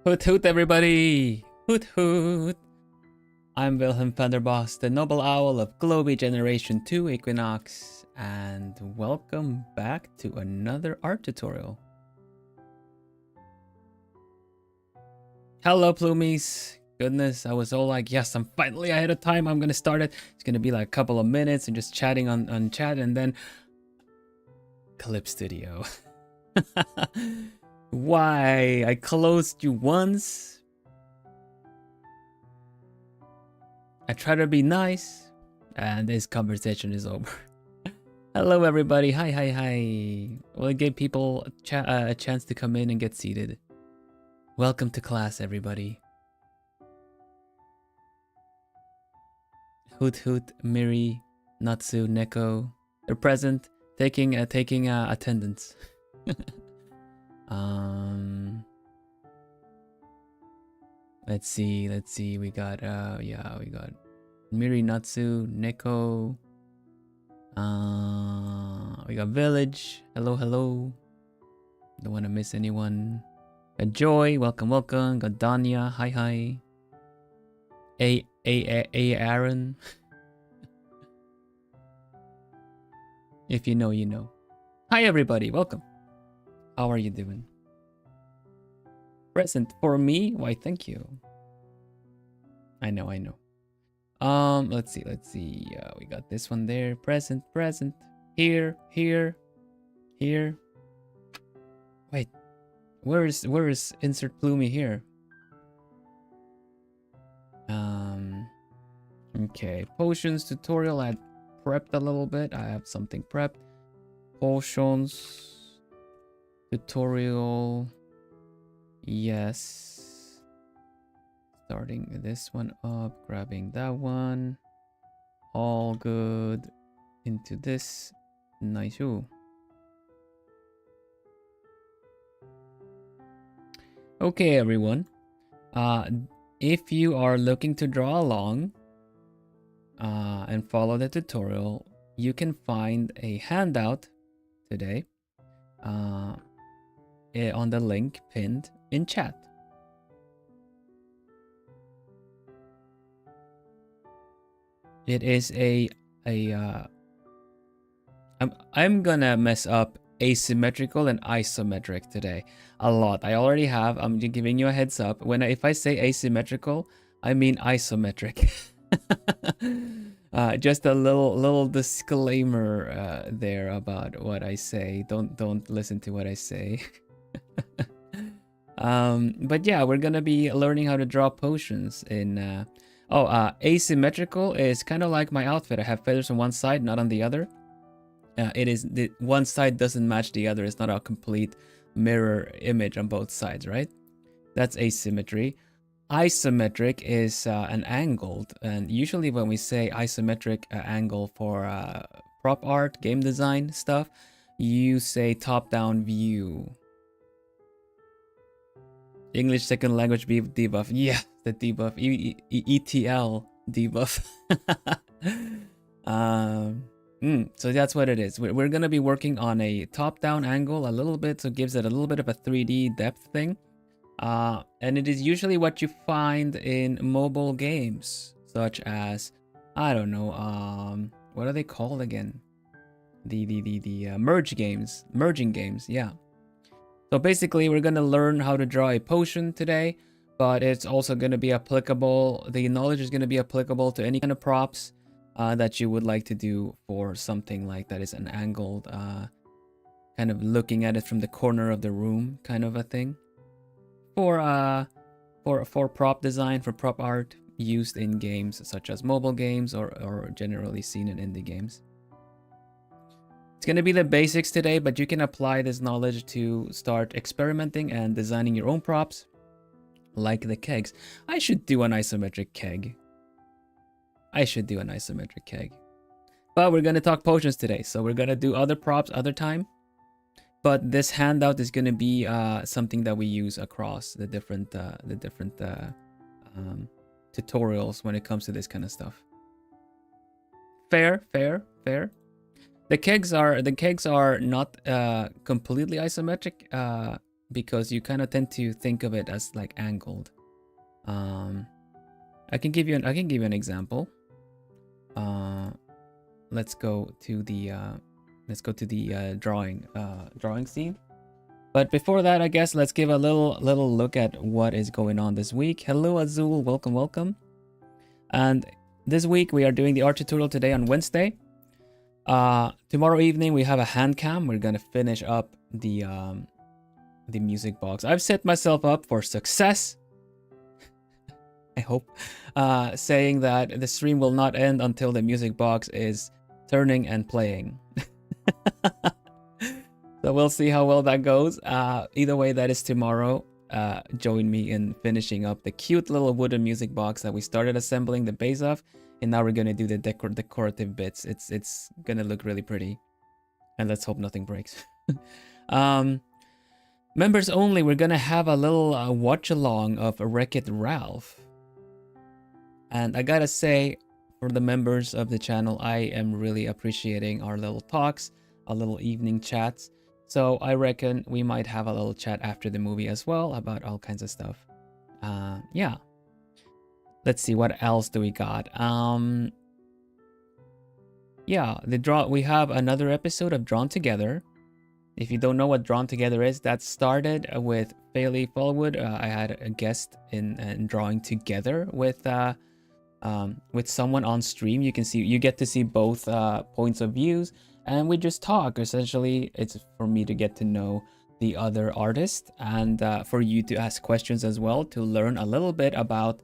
Hoot hoot everybody! Hoot hoot! I'm Vilhelm Vanderbos, the noble owl of Globie Generation 2 Equinnox, and welcome back to another art tutorial. Hello Plumies! Goodness, I was all like, yes, I'm finally ahead of time, I'm gonna start it. It's gonna be like a couple of minutes and just chatting on chat, and then Clip Studio. Why? I closed you once. I try to be nice, and this conversation is over. Hello everybody, hi. We'll give people a chance to come in and get seated. Welcome to class, everybody. Hoot hoot, Miri, Natsu, Neko, they're present, taking attendance. Let's see, we got we got Miri, Natsu, Neko, we got Village, hello, don't want to miss anyone. Got Joy, welcome, got Danya, hi. Aaron. If you know, you know. Hi everybody, welcome. How are you doing? Present for me? Why, thank you. I know. Let's see. We got this one there. Present. Here. Wait, where is insert Plumie here? Okay, potions tutorial. I prepped a little bit. I have something prepped. Potions tutorial. Yes. Starting this one up, grabbing that one. All good. Into this. Nice. Ooh. Okay, everyone. If you are looking to draw along and follow the tutorial, you can find a handout today on the link pinned in chat. It is I'm gonna mess up asymmetrical and isometric today a lot. I already have. I'm giving you a heads up. If I say asymmetrical, I mean isometric. Just a little disclaimer there about what I say. Don't listen to what I say. But yeah, we're gonna be learning how to draw potions in asymmetrical is kind of like my outfit. I have feathers on one side, not on the other. It is the one side doesn't match the other. It's not a complete mirror image on both sides, right? That's asymmetry. Isometric is an angled, and usually when we say isometric angle for prop art, game design stuff, you say top-down view. English second language debuff. Yeah, the debuff. ETL debuff. So that's what it is. We're going to be working on a top-down angle a little bit, so it gives it a little bit of a 3D depth thing. And it is usually what you find in mobile games, such as, I don't know, what are they called again? The merging games, yeah. So basically, we're going to learn how to draw a potion today, but it's also going to be applicable, the knowledge is going to be applicable to any kind of props that you would like to do for something like that is an angled, kind of looking at it from the corner of the room kind of a thing. For prop design, for prop art used in games such as mobile games or generally seen in indie games. It's going to be the basics today, but you can apply this knowledge to start experimenting and designing your own props, like the kegs. I should do an isometric keg. But we're going to talk potions today, so we're going to do other props other time. But this handout is going to be something that we use across the different tutorials when it comes to this kind of stuff. Fair. The kegs are not completely isometric. because you kind of tend to think of it as like angled. I can give you an example. Let's go to the drawing scene. But before that, I guess let's give a little look at what is going on this week. Hello Azul, welcome. And this week we are doing the art tutorial today on Wednesday. Tomorrow evening we have a hand cam. We're gonna finish up the music box. I've set myself up for success. I hope, saying that the stream will not end until the music box is turning and playing. So we'll see how well that goes. Either way, that is tomorrow. Join me in finishing up the cute little wooden music box that we started assembling the base of, and now we're gonna do the decorative bits. It's gonna look really pretty, and let's hope nothing breaks. Members only. We're gonna have a little watch along of Wreck-It Ralph. And I gotta say, for the members of the channel, I am really appreciating our little talks, our little evening chats. So I reckon we might have a little chat after the movie as well about all kinds of stuff. Yeah. Let's see, what else do we got? Yeah, we have another episode of Drawn Together. If you don't know what Drawn Together is, that started with Bailey Fallwood. I had a guest in drawing together with someone on stream. You get to see both points of views, and we just talk. Essentially, it's for me to get to know the other artist, and for you to ask questions as well, to learn a little bit about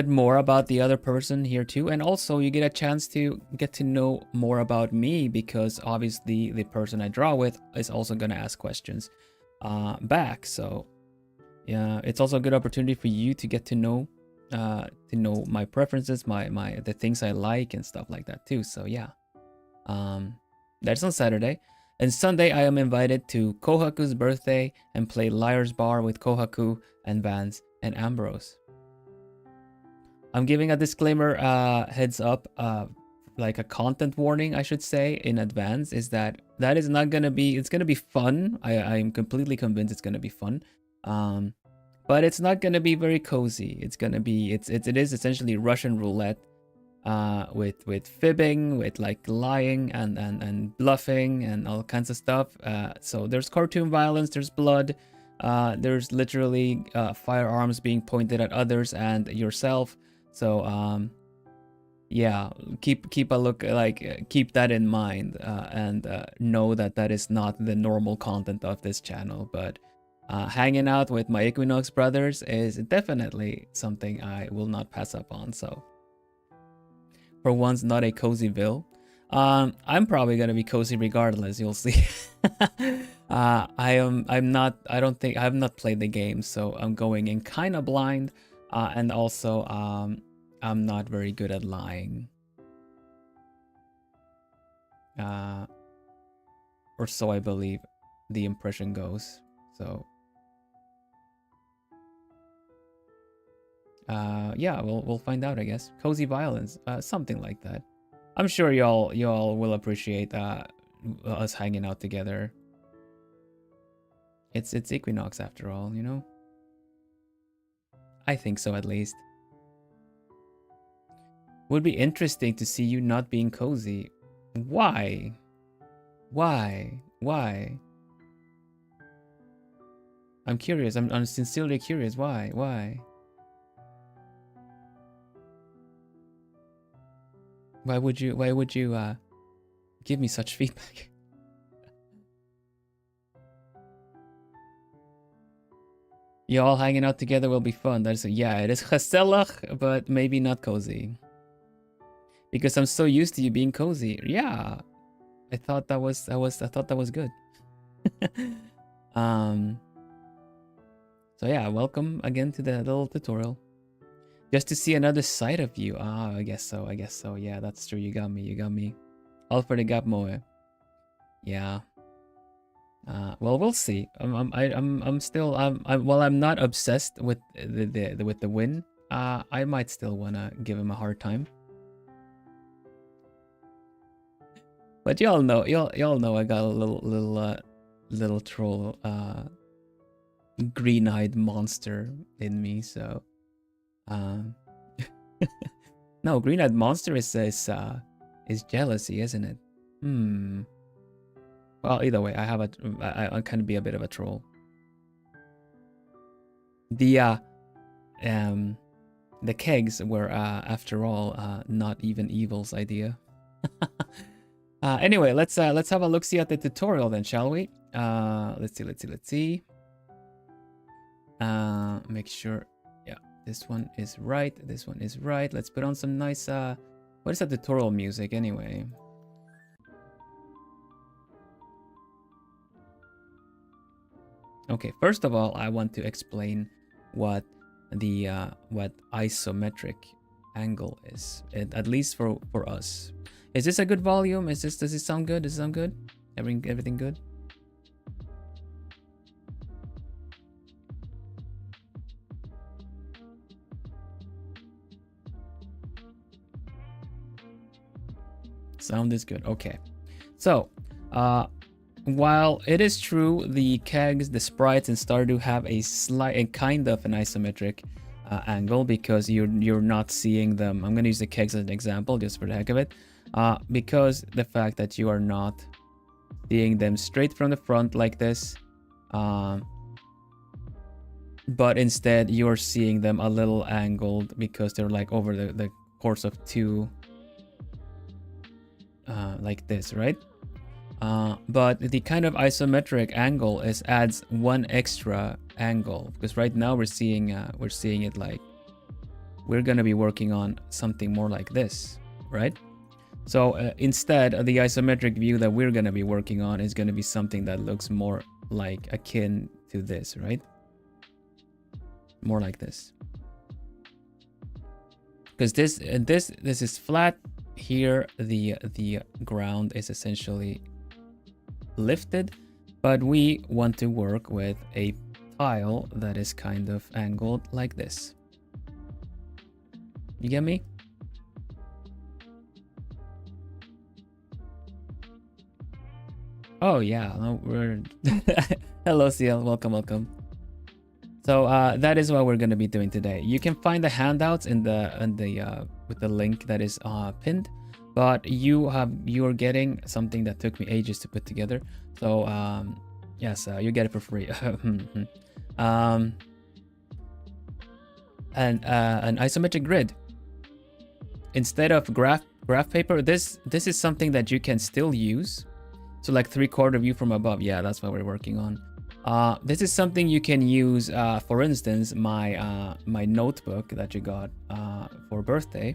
more about the other person here too. And also you get a chance to get to know more about me, because obviously the person I draw with is also going to ask questions back. So yeah, it's also a good opportunity for you to get to know my preferences, the things I like and stuff like that too. So yeah, that's on Saturday. And Sunday I am invited to Kohaku's birthday and play Liar's Bar with Kohaku and Vance and Ambrose. I'm giving a disclaimer, heads up, like a content warning, I should say, in advance, is that is not gonna be. It's gonna be fun. I'm completely convinced it's gonna be fun. But it's not gonna be very cozy. It's gonna be it is essentially Russian roulette, with fibbing, with like lying and bluffing and all kinds of stuff. So there's cartoon violence, there's blood, there's literally firearms being pointed at others and yourself. So yeah, keep a look, like keep that in mind, and know that is not the normal content of this channel. But hanging out with my Equinnox brothers is definitely something I will not pass up on. So for once, not a cozyville. I'm probably gonna be cozy regardless. You'll see. I have not played the game, so I'm going in kind of blind, and also I'm not very good at lying, or so I believe the impression goes. So yeah, we'll find out, I guess. Cozy violence, something like that. I'm sure y'all will appreciate us hanging out together. It's Equinox after all, you know? I think so, at least. Would be interesting to see you not being cozy. Why? I'm curious. I'm sincerely curious. Why? Why would you give me such feedback? You all hanging out together will be fun. Yeah, it is gezellig, but maybe not cozy. Because I'm so used to you being cozy. Yeah, I thought that was good. So yeah, welcome again to the little tutorial. Just to see another side of you. Ah, I guess so. Yeah, that's true. You got me. All for the gap moe. Yeah. Well, we'll see. I'm still while I'm not obsessed with the win. I might still wanna give him a hard time. But y'all know I got a little troll green-eyed monster in me. So no, green-eyed monster is jealousy, isn't it? Well, either way, I kind of be a bit of a troll. The kegs were after all not even evil's idea. Anyway, let's have a look-see at the tutorial then, shall we? Let's see. Make sure, yeah, this one is right. This one is right. Let's put on some nice what is that tutorial music anyway? Okay, first of all, I want to explain what the what isometric angle is, at least for us. Is this a good volume? Does it sound good? Does it sound good? Everything good? Sound is good. Okay. So, while it is true the kegs, the sprites, and Stardew have a kind of an isometric angle because you're not seeing them. I'm gonna use the kegs as an example just for the heck of it, because the fact that you are not seeing them straight from the front like this, but instead you're seeing them a little angled because they're like over the course of two, like this, right? But the kind of isometric angle adds one extra angle, because right now we're seeing it like we're gonna be working on something more like this, right? So instead, the isometric view that we're gonna be working on is gonna be something that looks more like akin to this, right? More like this, because this is flat. Here the ground is essentially lifted, but we want to work with a tile that is kind of angled like this. You get me? Oh yeah, no, we're hello CL, welcome. So that is what we're going to be doing today. You can find the handouts in the with the link that is pinned, but you're getting something that took me ages to put together. So yes, you get it for free. And an isometric grid instead of graph paper. This is something that you can still use. So like 3/4 view from above. Yeah, that's what we're working on. This is something you can use, for instance, my notebook that you got for birthday.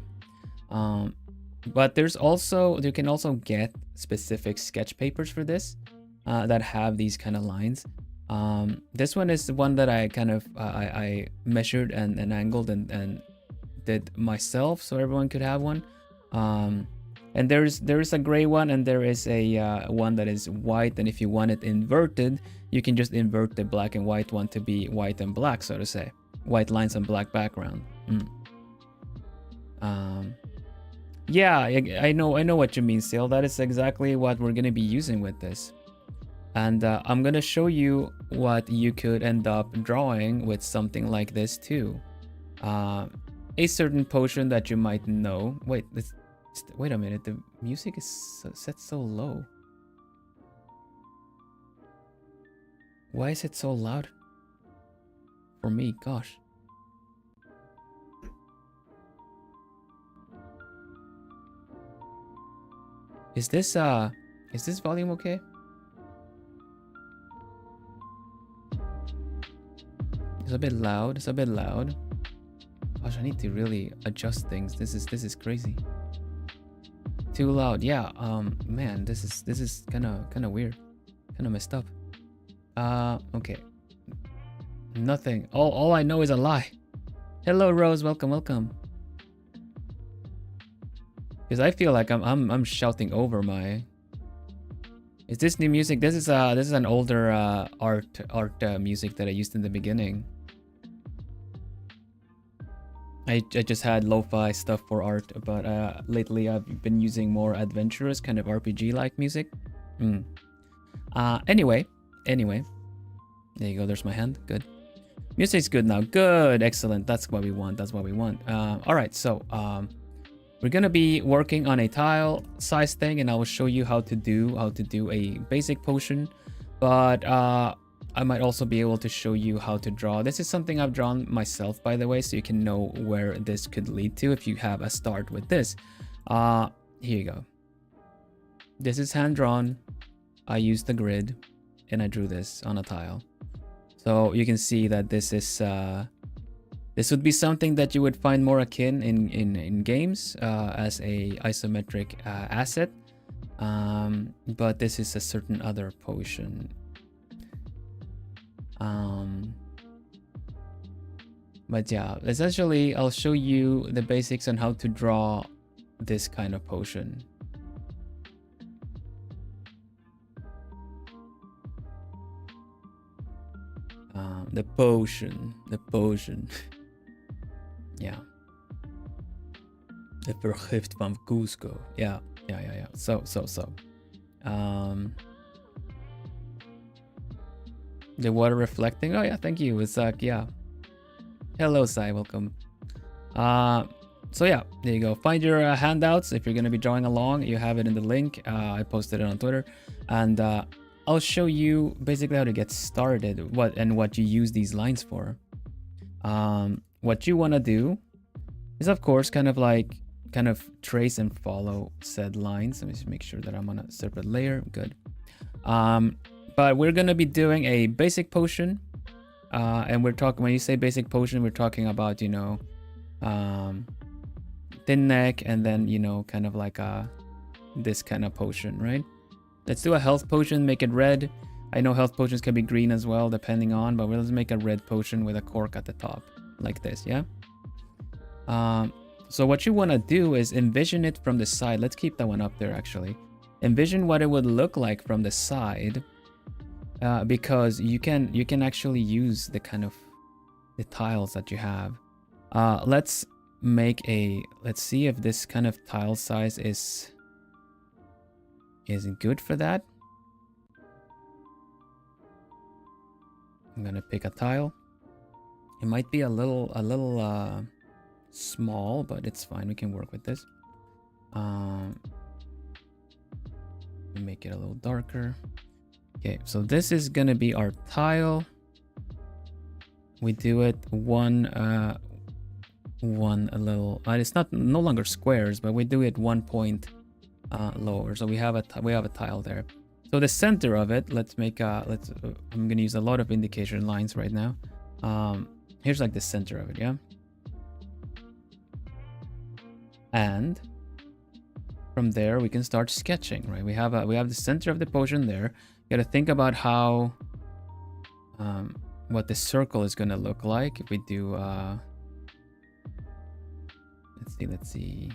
But you can also get specific sketch papers for this that have these kind of lines. This one is the one that I kind of I measured and angled and did myself, so everyone could have one. And there is a gray one, and there is a one that is white. And if you want it inverted, you can just invert the black and white one to be white and black, so to say. White lines and black background. Yeah, I know what you mean, Seal. That is exactly what we're gonna be using with this. And I'm gonna show you what you could end up drawing with something like this too. A certain potion that you might know. Wait a minute, the music is set so low. Why is it so loud for me? Gosh. Is this volume okay? It's a bit loud. Gosh, I need to really adjust things. This is crazy. Too loud. Yeah, man, this is kind of weird. Kind of messed up. Okay. Nothing. All I know is a lie. Hello Rose, welcome. Because I feel like I'm shouting over my. Is this new music? This is an older art music that I used in the beginning. I just had lo-fi stuff for art, but lately I've been using more adventurous kind of RPG-like music. Anyway, Anyway, there you go. There's my hand. Good. Music's good now. Good. Excellent. That's what we want. That's what we want. All right. So we're gonna be working on a tile size thing, and I will show you how to do a basic potion. But I might also be able to show you how to draw. This is something I've drawn myself, by the way, so you can know where this could lead to if you have a start with this. Here you go. This is hand drawn. I used the grid and I drew this on a tile. So you can see that this is this would be something that you would find more akin in games as a isometric asset. But this is a certain other potion. But yeah, essentially I'll show you the basics on how to draw this kind of potion. The potion. Yeah. The vergift van Cusco. Yeah. So. The water reflecting. Oh yeah, thank you, Isaac. Yeah. Hello, Sai. Welcome. So yeah, there you go. Find your handouts if you're gonna be drawing along. You have it in the link. I posted it on Twitter, and I'll show you basically how to get started, what you use these lines for. What you want to do is, of course, kind of trace and follow said lines. Let me just make sure that I'm on a separate layer. Good. But we're gonna be doing a basic potion, and we're talking. When you say basic potion, we're talking about, you know, thin neck, and then, you know, kind of like this kind of potion, right? Let's do a health potion, make it red. I know health potions can be green as well, depending on, but let's make a red potion with a cork at the top, like this, yeah? So what you want to do is envision it from the side. Let's keep that one up there, actually. Envision what it would look like from the side, because you can actually use the kind of the tiles that you have. Let's see if this kind of tile size is good for that. I'm gonna pick a tile. It might be a little small, but it's fine. We can work with this. Make it a little darker. Okay, so this is gonna be our tile. We do it one a little. It's no longer squares, but we do it 1 point lower. So we have a tile there. So the center of it, I'm gonna use a lot of indication lines right now. Here's like the center of it, yeah. And from there we can start sketching, right? We have the center of the potion there. You gotta think about how what the circle is gonna look like if we do let's see.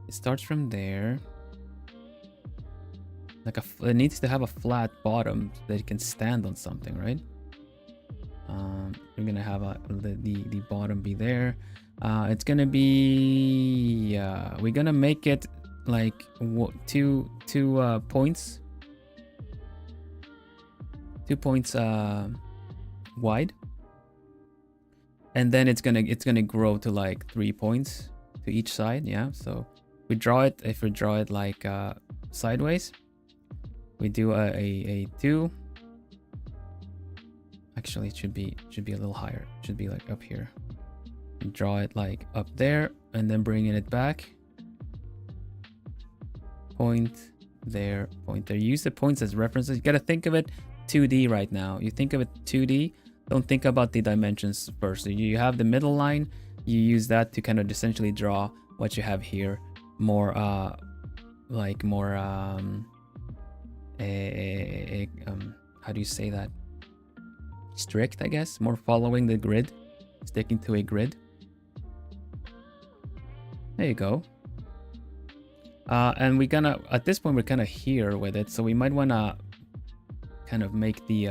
It starts from there. It needs to have a flat bottom so that it can stand on something, right? We're gonna have the bottom be there. It's gonna be we're gonna make it like two points. 2 points wide, and then it's gonna grow to like 3 points to each side. Yeah, so we draw it. If we draw it like sideways, we do a 2. Actually, it should be a little higher. It should be like up here. We draw it like up there, and then bringing it back. Point there, point there. Use the points as references. You gotta think of it 2D right now. You think of it 2D. Don't think about the dimensions first. So you have the middle line. You use that to kind of essentially draw what you have here. More how do you say that? Strict, I guess. More following the grid, sticking to a grid. There you go. And at this point we're kind of here with it, so we might want to kind of make the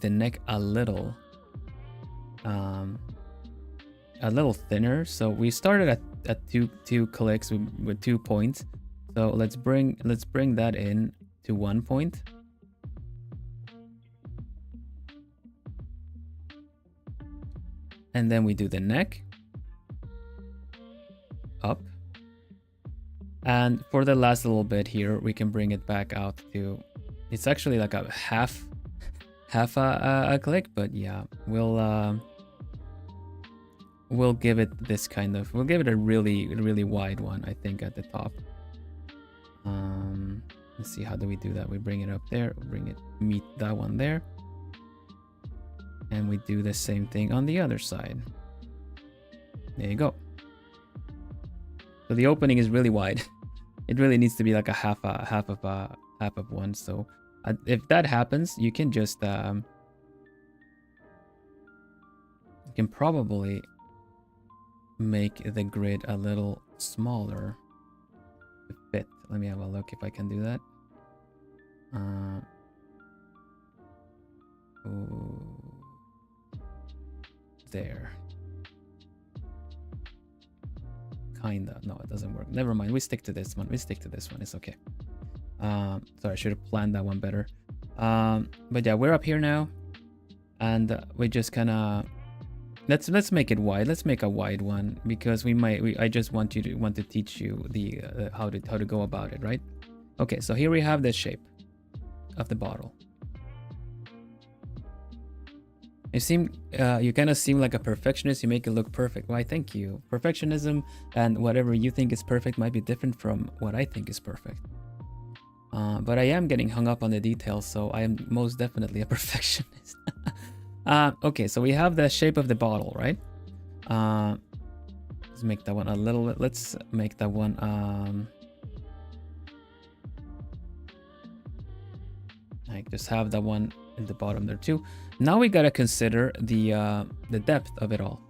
neck a little thinner. So we started at two clicks with 2 points. So let's bring that in to 1 point. And then we do the neck. Up. And for the last little bit here, we can bring it back out to, it's actually like a half a click, but yeah, we'll give it this kind of, we'll give it a really wide one, I think, at the top. Let's see, how do we do that? We bring it up there, meet that one there, and we do the same thing on the other side. There you go. So the opening is really wide. It really needs to be like a half of one. So if that happens, you can just you can probably make the grid a little smaller to fit. Let me have a look if I can do that. There. Kinda. No, it doesn't work. Never mind. We stick to this one. It's okay. Sorry, I should have planned that one better. But yeah, we're up here now, and we just kind of let's make it wide. Let's make a wide one, because I just want to teach you the how to go about it, right? Okay, so here we have the shape of the bottle. You kind of seem like a perfectionist. You make it look perfect. Why, thank you. Perfectionism and whatever you think is perfect might be different from what I think is perfect. But I am getting hung up on the details, so I am most definitely a perfectionist. Okay, so we have the shape of the bottle, right? Let's make that one a little bit. Let's make that one. I just have that one in the bottom there too. Now we gotta consider the depth of it all.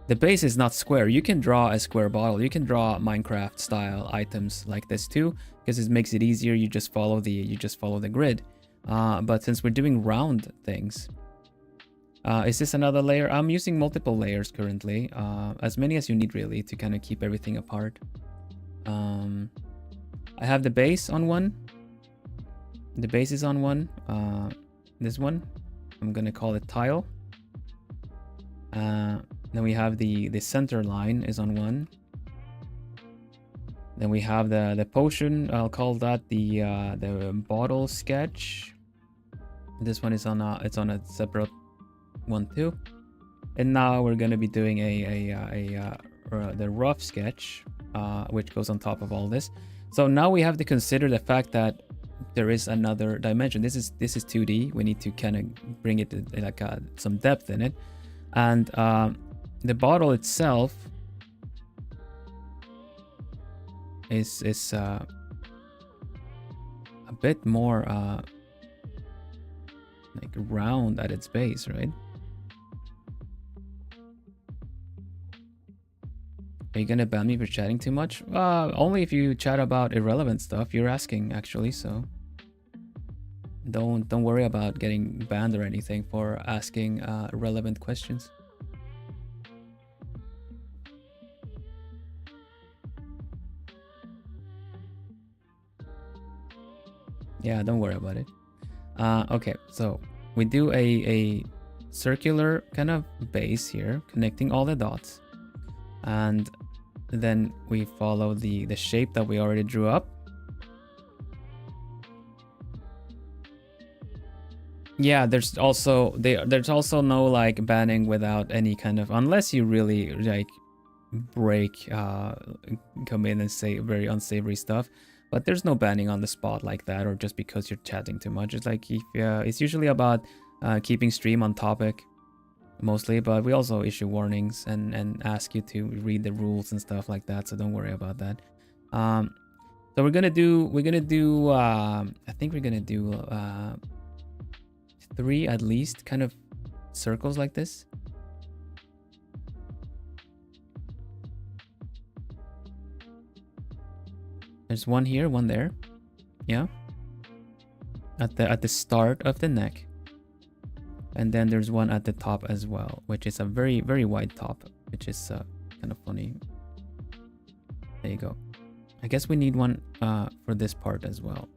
The base is not square. You can draw a square bottle. You can draw Minecraft style items like this too, because it makes it easier. You just follow the grid. But since we're doing round things, is this another layer? I'm using multiple layers currently, as many as you need really to kind of keep everything apart. I have the base on one. The base is on one. This one, I'm gonna call it tile. Then we have the center line is on one. Then we have the potion. I'll call that the bottle sketch. This one is on a separate one too. And now we're gonna be doing the rough sketch, which goes on top of all this. So now we have to consider the fact that there is another dimension. This is 2D. We need to kind of bring it to, like some depth in it. And the bottle itself is a bit more like round at its base, right? Are you gonna ban me for chatting too much? Only if you chat about irrelevant stuff. You're asking, actually, so don't worry about getting banned or anything for asking relevant questions. Yeah, don't worry about it. Okay, so we do a circular kind of base here, connecting all the dots, and then we follow the shape that we already drew up. Yeah, there's also no like banning without any kind of, unless you really like break come in and say very unsavory stuff. But there's no banning on the spot like that, or just because you're chatting too much. It's like, if it's usually about keeping stream on topic mostly, but we also issue warnings and ask you to read the rules and stuff like that, so don't worry about that. So we're gonna do I think we're gonna do 3 at least kind of circles like this. There's one here, one there. Yeah. At the start of the neck. And then there's one at the top as well, which is a very, very wide top, which is kind of funny. There you go. I guess we need one for this part as well.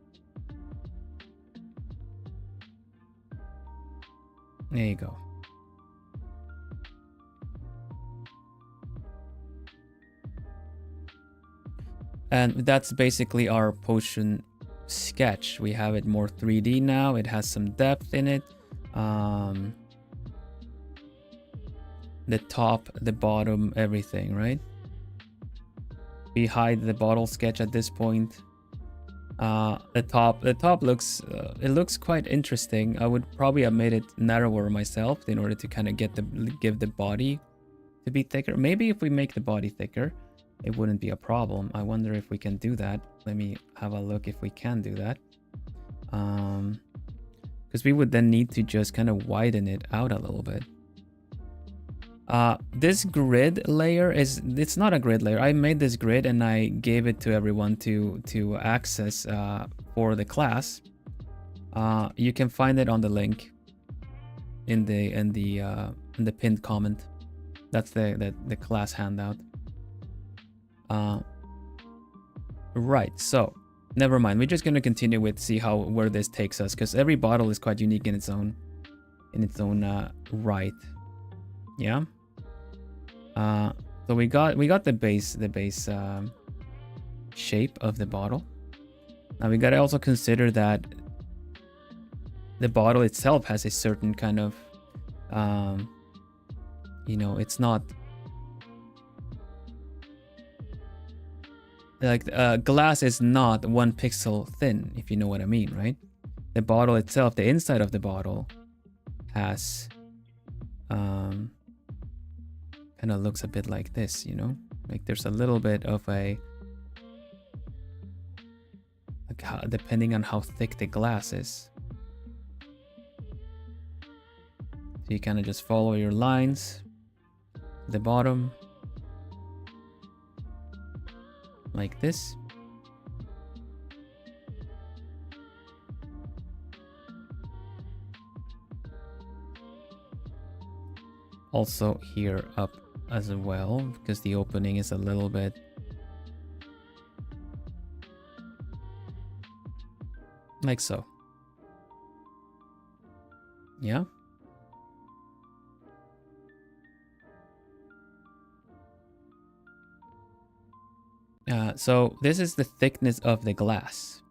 There you go. And that's basically our potion sketch. We have it more 3D now. It has some depth in it. The top, the bottom, everything, right? We hide the bottle sketch at this point. The top looks it looks quite interesting. I would probably have made it narrower myself in order to kind of give the body to be thicker. Maybe if we make the body thicker, it wouldn't be a problem. I wonder if we can do that. Let me have a look if we can do that. Because we would then need to just kind of widen it out a little bit. This grid layer it's not a grid layer. I made this grid and I gave it to everyone to access for the class. You can find it on the link in the pinned comment. That's the class handout. Right, so never mind. We're just gonna continue with see where this takes us, because every bottle is quite unique in its own right. Yeah. So we got the base shape of the bottle. Now we gotta also consider that the bottle itself has a certain kind of it's not like glass is not 1 pixel thin, if you know what I mean, right? The bottle itself, the inside of the bottle has kind of looks a bit like this, like there's a little bit of a depending on how thick the glass is. So you kind of just follow your lines to the bottom like this. Also here up as well, because the opening is a little bit like so. Yeah. So this is the thickness of the glass.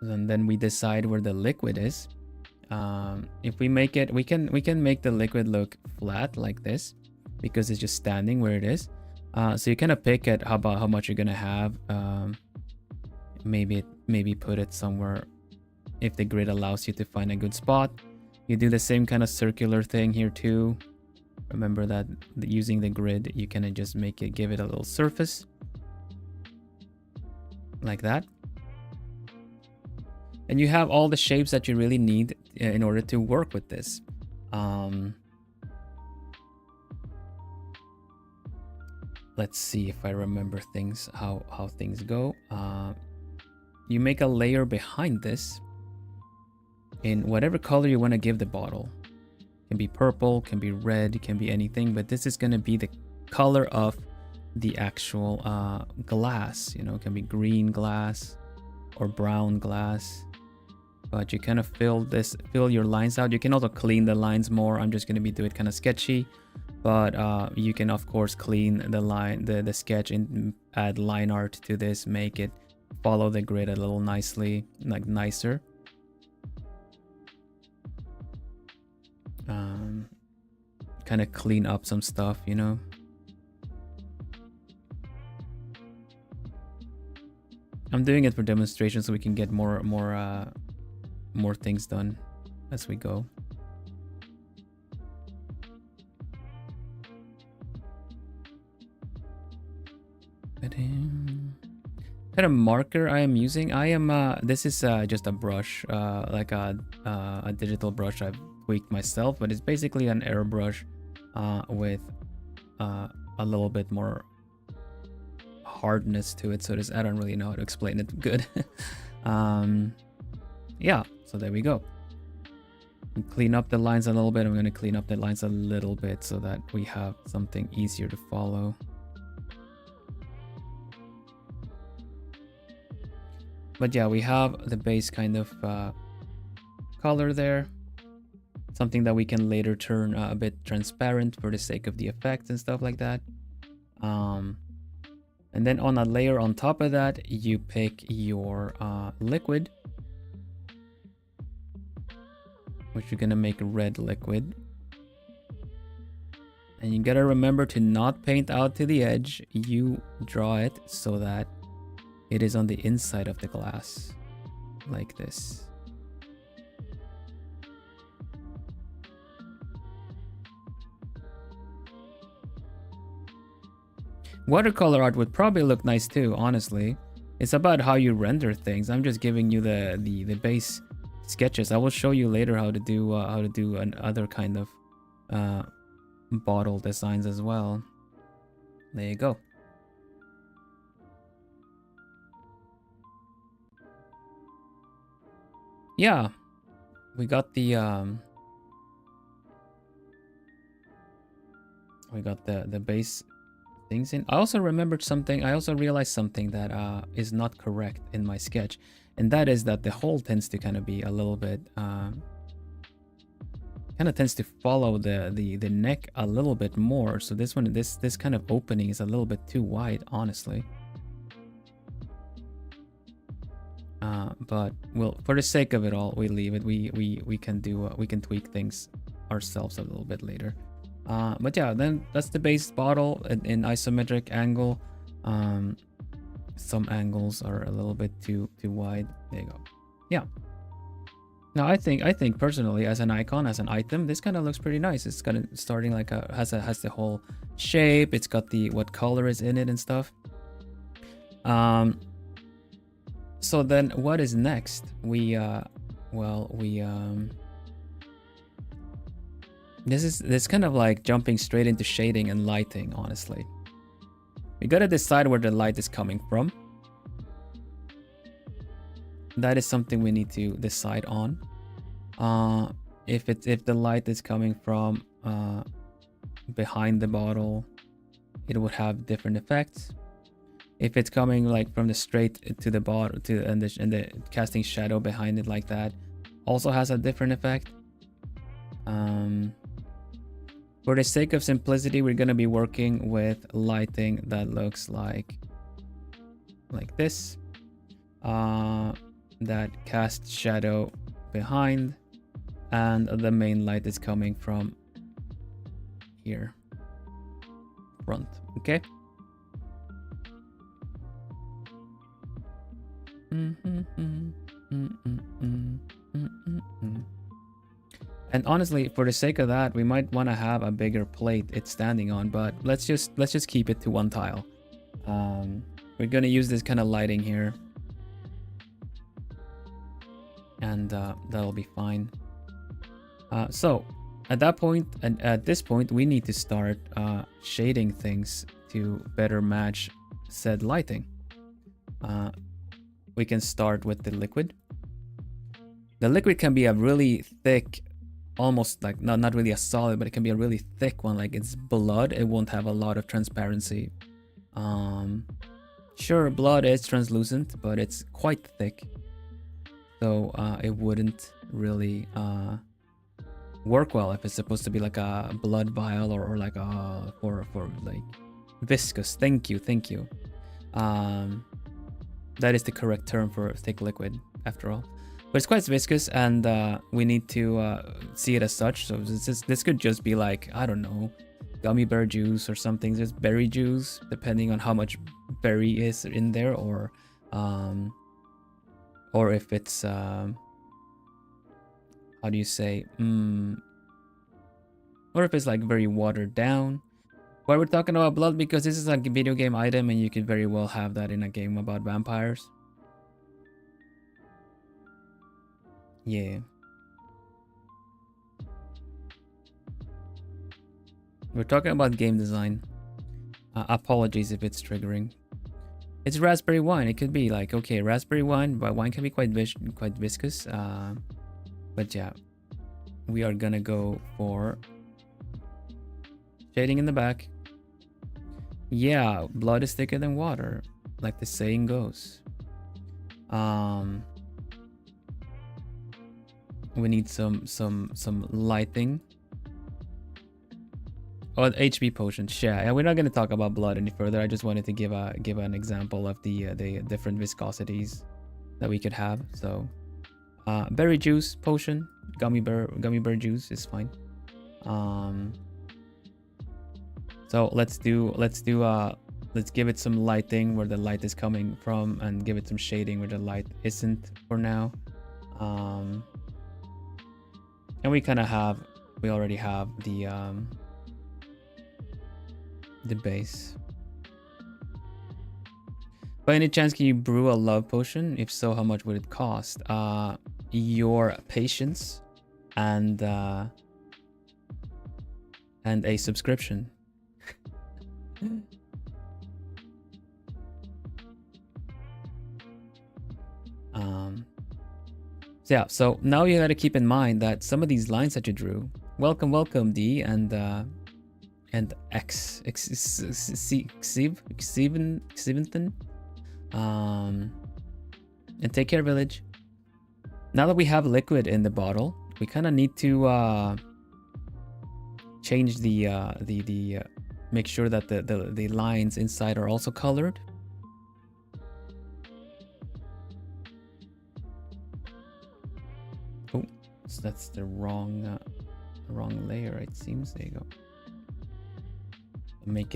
And then we decide where the liquid is. If we make it, we can make the liquid look flat like this, because it's just standing where it is. So you kind of pick at how much you're gonna have. Maybe put it somewhere if the grid allows you to find a good spot. You do the same kind of circular thing here too. Remember that using the grid, you can just give it a little surface like that. And you have all the shapes that you really need in order to work with this. Let's see if I remember things, how things go. You make a layer behind this in whatever color you want to give the bottle. Can be purple, can be red, can be anything, but this is going to be the color of the actual glass. It can be green glass or brown glass. But you kind of fill your lines out. You can also clean the lines more. I'm just going to do it kind of sketchy, but you can of course clean the sketch and add line art to this, make it follow the grid a little nicer. Kind of clean up some stuff, I'm doing it for demonstration so we can get more things done as we go. Kind of marker I am using. This is just a brush, like a digital brush I've tweaked myself, but it's basically an airbrush with a little bit more hardness to it. So I don't really know how to explain it good. Yeah, so there we go. Clean up the lines a little bit. I'm going to clean up the lines a little bit so that we have something easier to follow. But yeah, we have the base kind of color there. something that we can later turn a bit transparent for the sake of the effects and stuff like that. And then on a layer on top of that, you pick your liquid, which you're gonna make red liquid. And you gotta remember to not paint out to the edge. You draw it so that it is on the inside of the glass, like this. Watercolor art would probably look nice too, honestly. It's about how you render things. I'm just giving you the base sketches. I will show you later how to do an other kind of bottle designs as well. There you go. Yeah, we got the base things in. I also remembered something. I also realized something that is not correct in my sketch, and that is that the hole tends to kind of be a little bit kind of tends to follow the neck a little bit more. So this one, this kind of opening is a little bit too wide, honestly. But well, for the sake of it all, we leave it. We can do we can tweak things ourselves a little bit later. But yeah, then that's the base bottle in isometric angle. Some angles are a little bit too wide. There you go. Yeah. Now I think personally, as an icon, as an item, this kind of looks pretty nice. It's kind of starting like has the whole shape. It's got the what color is in it and stuff. So then what is next? This is kind of like jumping straight into shading and lighting, honestly. We gotta decide where the light is coming from. That is something we need to decide on. If the light is coming from behind the bottle, it would have different effects. If it's coming like from the straight to the bottom and the casting shadow behind it like that, also has a different effect. For the sake of simplicity, we're gonna be working with lighting that looks like this. That casts shadow behind, and the main light is coming from here, front. Okay. And honestly, for the sake of that, we might want to have a bigger plate it's standing on, but let's just keep it to one tile. We're gonna use this kind of lighting here, and that'll be fine. So at that point, and at this point, we need to start shading things to better match said lighting. We can start with the liquid. The liquid can be a really thick, almost like not really a solid, but it can be a really thick one, like it's blood. It won't have a lot of transparency. Sure, blood is translucent, but it's quite thick, so it wouldn't really work well if it's supposed to be like a blood vial or like a for like viscous. Thank you. That is the correct term for thick liquid, after all. But it's quite viscous, and we need to see it as such. So this could just be like, I don't know, gummy bear juice or something, just berry juice, depending on how much berry is in there, or if it's how do you say, or if it's like very watered down. Why we're talking about blood, because this is a video game item, and you could very well have that in a game about vampires. Yeah. We're talking about game design. Apologies if it's triggering. It's raspberry wine. It could be like, okay, raspberry wine, but wine can be quite viscous. But yeah, we are gonna go for shading in the back. Yeah, blood is thicker than water, like the saying goes. we need some lighting. Oh, HP potions. Yeah, we're not gonna talk about blood any further. I just wanted to give an example of the different viscosities that we could have. So, berry juice potion, gummy bear juice is fine. So let's give it some lighting where the light is coming from, and give it some shading where the light isn't for now. And we already have the base. By any chance, can you brew a love potion? If so, how much would it cost? Your patience and a subscription. So now you got to keep in mind that some of these lines that you drew, welcome D and X Xeventon, and take care village. Now that we have liquid in the bottle, we kind of need to change the make sure that the lines inside are also colored. Oh, so that's the wrong layer, it seems. There you go. Make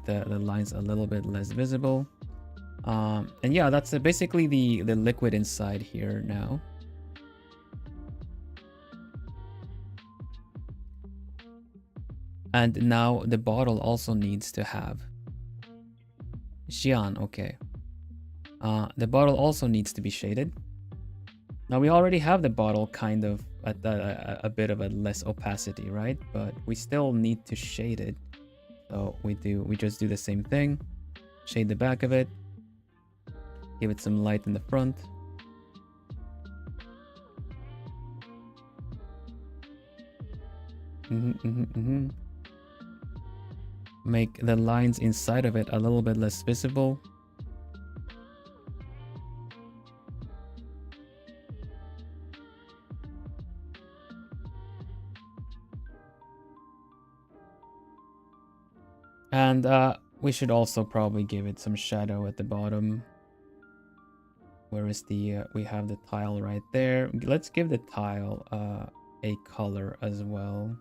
the lines a little bit less visible. And yeah, that's basically the liquid inside here now. And now the bottle also needs to have Xian, okay. The bottle also needs to be shaded. Now we already have the bottle kind of at a bit of a less opacity, right? But we still need to shade it. So we just do the same thing. Shade the back of it. Give it some light in the front. Make the lines inside of it a little bit less visible. And we should also probably give it some shadow at the bottom. Where is the we have the tile right there. Let's give the tile a color as well.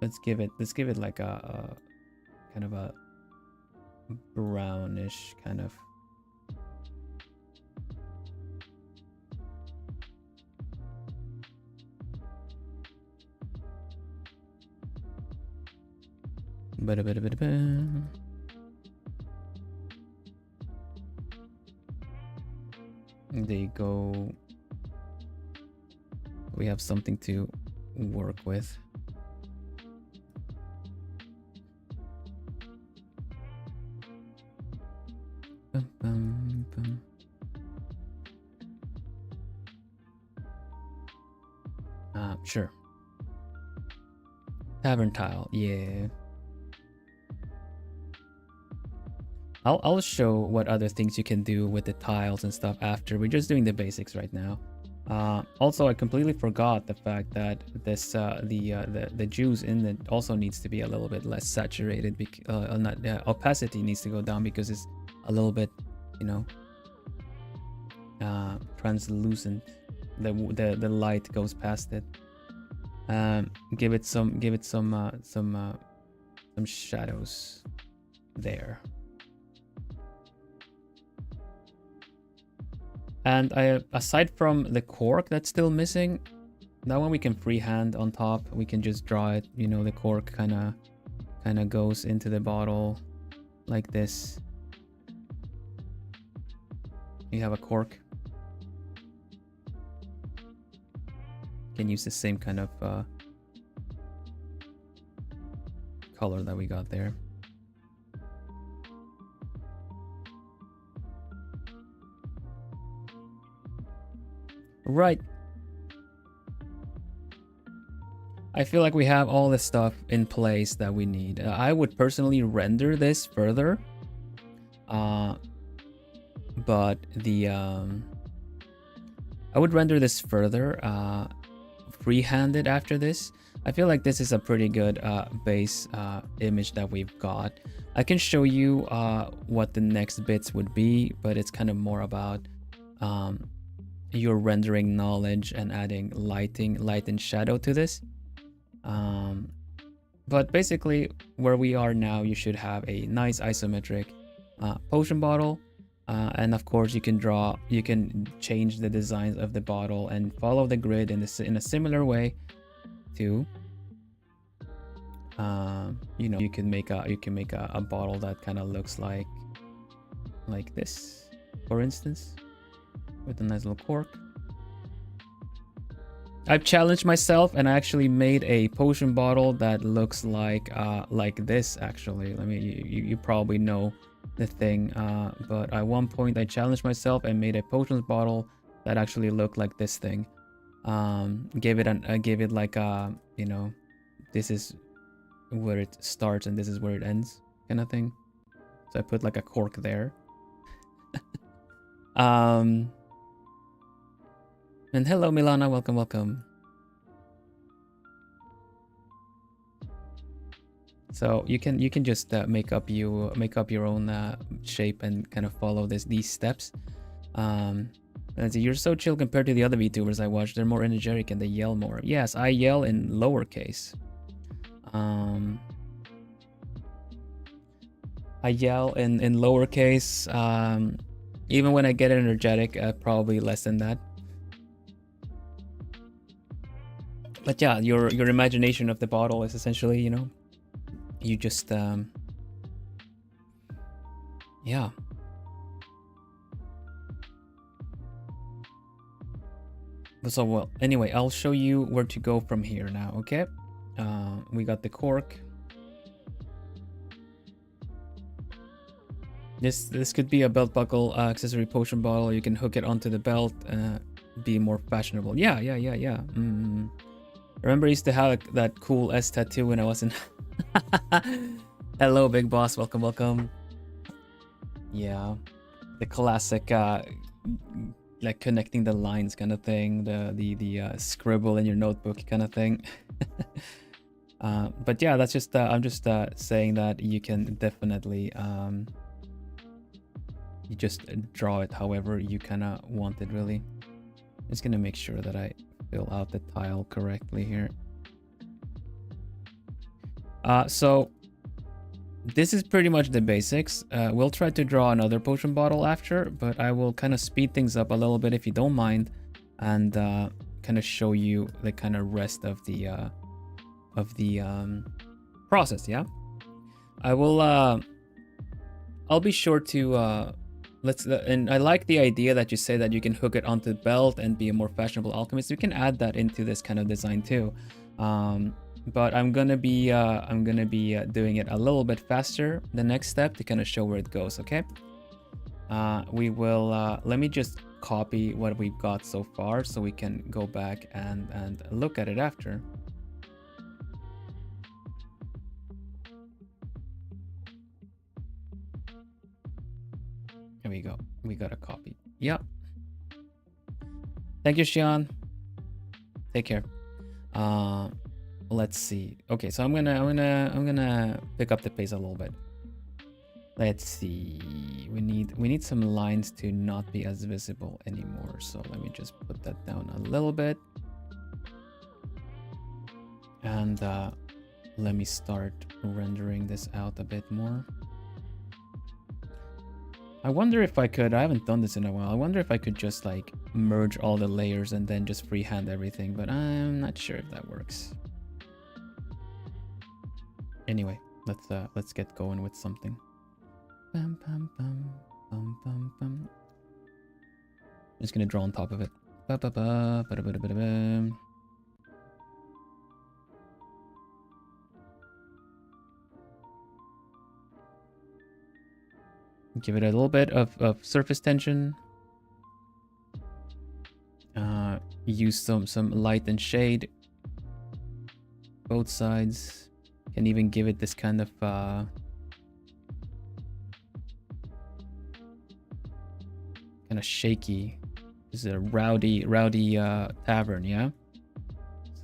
Let's give it like a kind of a brownish kind of. There you go. We have something to work with. Sure. Tavern tile, yeah. I'll show what other things you can do with the tiles and stuff after. We're just doing the basics right now. Also, I completely forgot the fact that this the juice in it also needs to be a little bit less saturated. Opacity needs to go down because it's a little bit, you know, translucent. The light goes past it. Give it some shadows there. And aside from the cork that's still missing, that one we can freehand on top. We can just draw it, you know, the cork kind of goes into the bottle like this. You have a cork. Can use the same kind of color that we got there. Right. I feel like we have all the stuff in place that we need. I would personally render this further. But I would render this further freehand it after this. I feel like this is a pretty good base image that we've got. I can show you what the next bits would be, but it's kind of more about your rendering knowledge and adding light and shadow to this. But basically where we are now, you should have a nice isometric potion bottle. And of course you can change the designs of the bottle and follow the grid in a similar way to you know, you can make a bottle that kind of looks like this, for instance, with a nice little cork. I've challenged myself and I actually made a potion bottle that looks like this. Actually, I mean, you probably know the thing, but at one point I challenged myself and made a potions bottle that actually looked like this thing. Gave it like a, you know, this is where it starts and this is where it ends kind of thing. So I put like a cork there. And hello Milana, welcome. So you can just make up your own shape and kind of follow these steps. You're so chill compared to the other VTubers I watch. They're more energetic and they yell more. Yes, I yell in lowercase. I yell in lowercase. Even when I get energetic, probably less than that. But yeah, your imagination of the bottle is essentially, you know, you just yeah. So well, anyway, I'll show you where to go from here now. Okay, we got the cork. This could be a belt buckle accessory potion bottle. You can hook it onto the belt, be more fashionable. Yeah. Remember I used to have that cool S tattoo when I was in hello big boss, welcome. Yeah, the classic like connecting the lines kind of thing, the scribble in your notebook kind of thing. But yeah, that's just I'm just saying that you can definitely you just draw it however you kind of want it, really. Just gonna make sure that I fill out the tile correctly here. So this is pretty much the basics. We'll try to draw another potion bottle after, but I will kind of speed things up a little bit if you don't mind, and kind of show you the kind of rest of the process. Yeah, I will. I'll be sure to and I like the idea that you say that you can hook it onto the belt and be a more fashionable alchemist. You can add that into this kind of design too. But I'm gonna be doing it a little bit faster the next step to kind of show where it goes. Okay, we will let me just copy what we've got so far so we can go back and look at it after. Here we go, we got a copy. Yep, thank you Xian, take care. Let's see. Okay, so I'm gonna pick up the pace a little bit. Let's see. We need some lines to not be as visible anymore. So let me just put that down a little bit. And let me start rendering this out a bit more. I wonder if I could, I haven't done this in a while. I wonder if I could just like merge all the layers and then just freehand everything, but I'm not sure if that works. Anyway, let's get going with something. Bum, bum, bum, bum, bum, bum. I'm just gonna draw on top of it. Ba, ba, ba, ba, ba, ba, ba, ba. Give it a little bit of surface tension. Use some light and shade. Both sides. Can even give it this kind of kind of shaky. This is a rowdy tavern, yeah.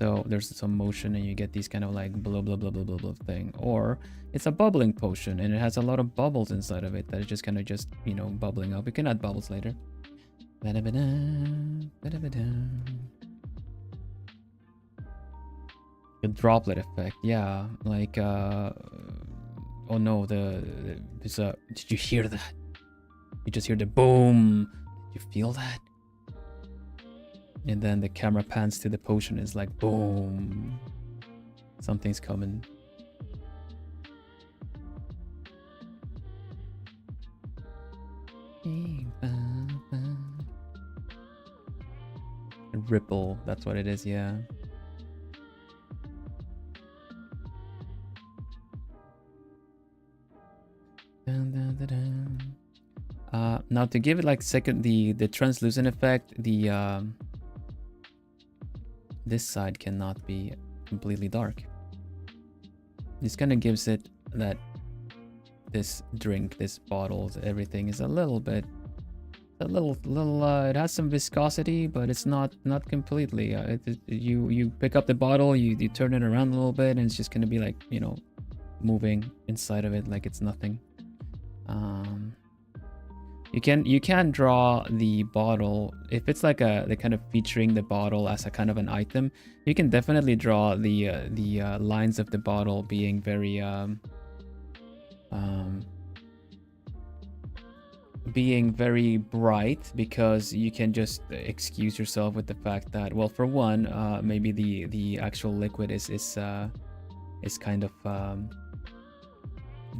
So there's some motion and you get these kind of like blah blah blah blah blah blah thing. Or it's a bubbling potion and it has a lot of bubbles inside of it that is just kind of just, you know, bubbling up. You can add bubbles later. The droplet effect, yeah. Like oh no, there's a, did you hear that? You just hear the boom. Did you feel that? And then the camera pans to the potion. It's like boom. Something's coming. Ripple, that's what it is, yeah. Now to give it like the translucent effect, this side cannot be completely dark. This kind of gives it that this drink, this bottle, everything is a little bit, it has some viscosity, but it's not completely. You pick up the bottle, you turn it around a little bit, and it's just gonna be like, you know, moving inside of it like it's nothing. You can draw the bottle if it's like the kind of featuring the bottle as a kind of an item. You can definitely draw the lines of the bottle being very bright, because you can just excuse yourself with the fact that, well, for one, maybe the actual liquid is kind of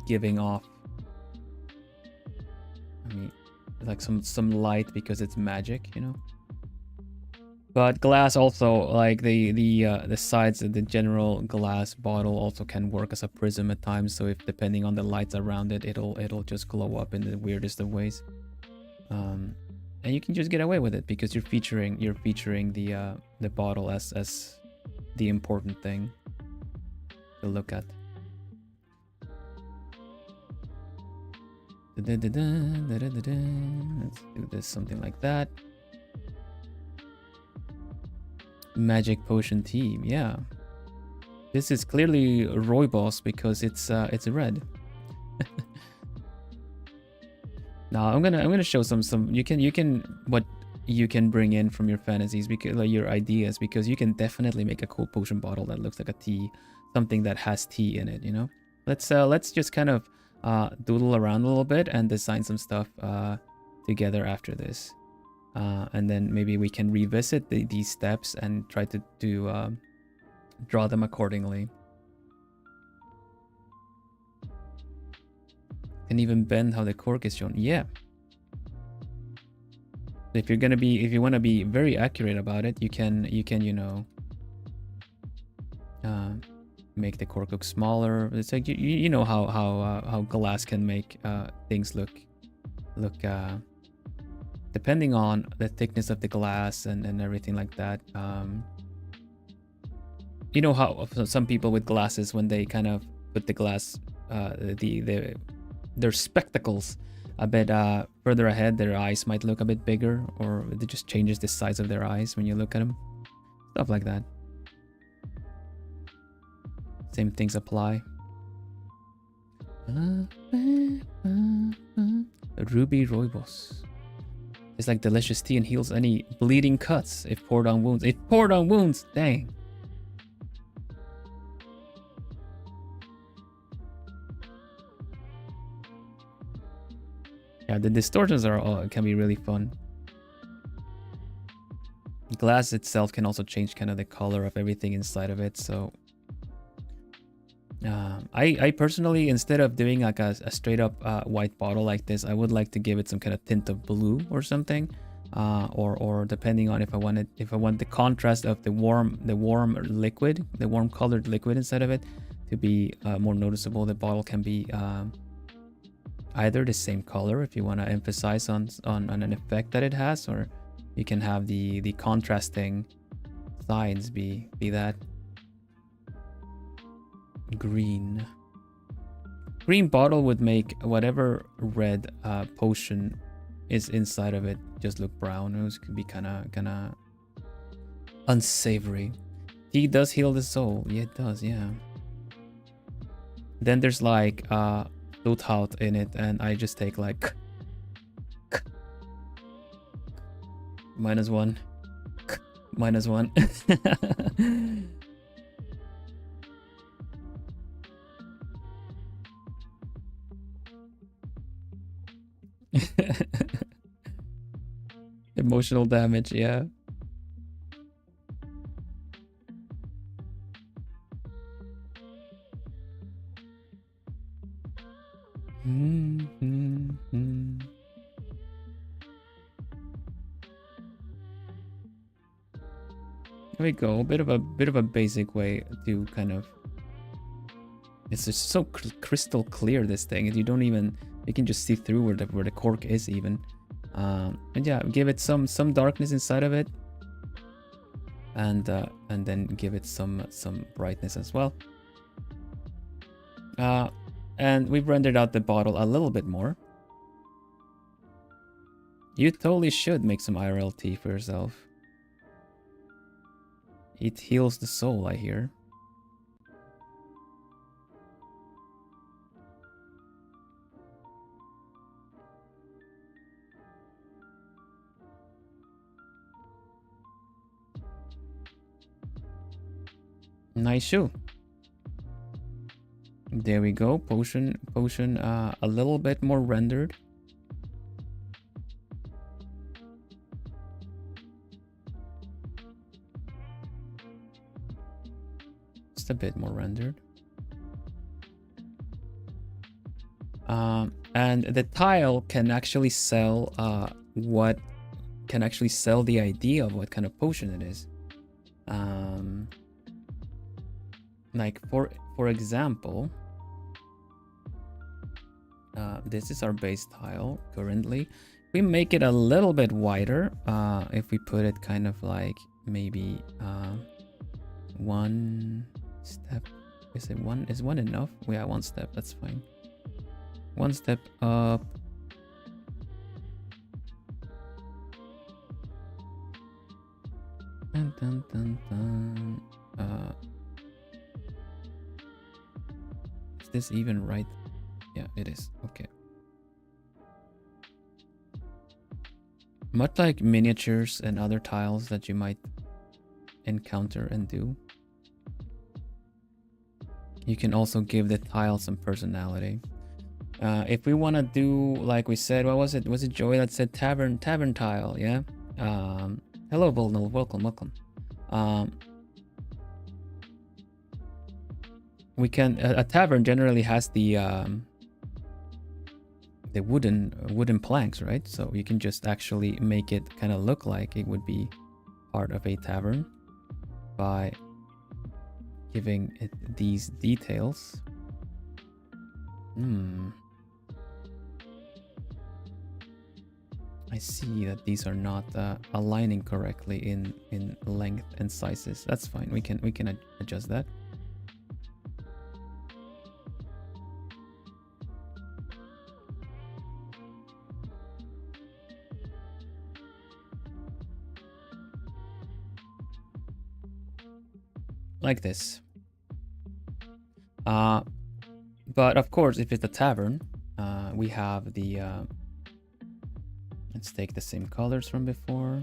giving off, I mean, like some light because it's magic, you know. But glass also, like the sides of the general glass bottle also can work as a prism at times. So if depending on the lights around it, it'll just glow up in the weirdest of ways. And you can just get away with it because you're featuring the bottle as the important thing to look at. Let's do this, something like that. Magic potion team, yeah. This is clearly Rooibos because it's red. Now I'm gonna show some you can what you can bring in from your fantasies, because like your ideas, because you can definitely make a cool potion bottle that looks like a tea, something that has tea in it, you know. Let's just kind of doodle around a little bit and design some stuff together after this, and then maybe we can revisit these steps and try to draw them accordingly. Can even bend how the cork is shown. Yeah, if you want to be very accurate about it, you can you know, make the cork look smaller. It's like you know how glass can make things look depending on the thickness of the glass and everything like that. You know how some people with glasses, when they kind of put the glass their spectacles a bit further ahead, their eyes might look a bit bigger, or it just changes the size of their eyes when you look at them, stuff like that. Same things apply. Ruby Rooibos. It's like delicious tea and heals any bleeding cuts if poured on wounds. If poured on wounds, dang. Yeah, the distortions can be really fun. Glass itself can also change kind of the color of everything inside of it, so I personally, instead of doing like a straight up white bottle like this, I would like to give it some kind of tint of blue or something, or depending on if I want the contrast of the warm liquid, the warm colored liquid inside of it to be more noticeable. The bottle can be either the same color if you want to emphasize on an effect that it has, or you can have the contrasting sides be that. Green bottle would make whatever red potion is inside of it just look brown. It could be kind of unsavory. Tea does heal the soul. Yeah, it does, yeah. Then there's like Luthout in it, and I just take like -1. -1. Emotional damage, yeah. There we go. A bit of a basic way to kind of. It's just so crystal clear, this thing. You don't even, you can just see through where the cork is even. And yeah, give it some darkness inside of it, and then give it some brightness as well. And we've rendered out the bottle a little bit more. You totally should make some IRL tea for yourself. It heals the soul, I hear. Nice shoe. There we go. Potion, a little bit more rendered. Just a bit more rendered. And the tile can actually sell the idea of what kind of potion it is. Like for example, this is our base tile currently. We make it a little bit wider. If we put it kind of like maybe one step. Is one enough? Yeah, one step. That's fine. One step up. Dun, dun, dun, dun. Is this even right? Yeah, it is. Okay. Much like miniatures and other tiles that you might encounter and do, you can also give the tile some personality. If we want to do, like we said, what was it? Was it Joy that said tavern tile? Yeah. Hello, Volnal. Welcome. We can. A tavern generally has the wooden planks, right? So you can just actually make it kind of look like it would be part of a tavern by giving it these details. I see that these are not aligning correctly in length and sizes. That's fine. We can adjust that. Like this. But of course, if it's a tavern, we have the let's take the same colors from before.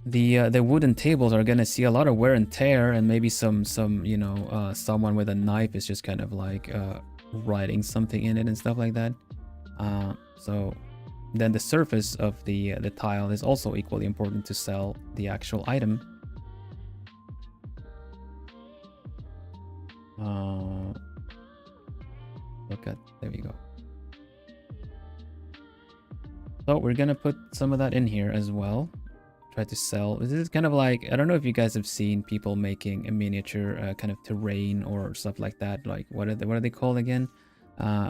The wooden tables are gonna see a lot of wear and tear, and maybe some you know, someone with a knife is just kind of like writing something in it and stuff like that. So then the surface of the tile is also equally important to sell the actual item. There we go. So we're gonna put some of that in here as well. Try to sell. This is kind of like, I don't know if you guys have seen people making a miniature kind of terrain or stuff like that. Like what are they called again?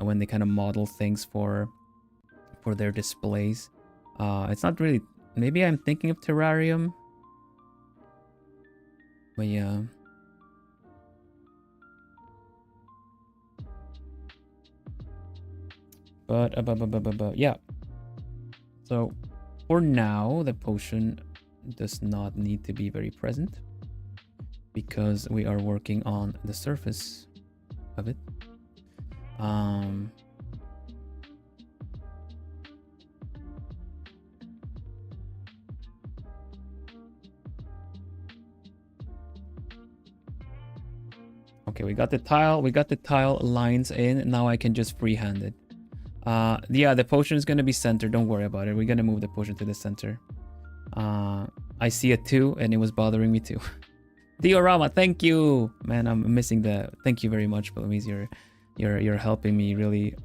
When they kind of model things for their displays. It's not really. Maybe I'm thinking of terrarium. But yeah. But yeah. So for now, the potion does not need to be very present because we are working on the surface of it. Okay, we got the tile lines in. Now I can just freehand it. Yeah, the potion is gonna be centered. Don't worry about it. We're gonna move the potion to the center. I see it too, and it was bothering me too. Diorama, thank you, man. I'm missing the. Thank you very much, Palomise. You're helping me really,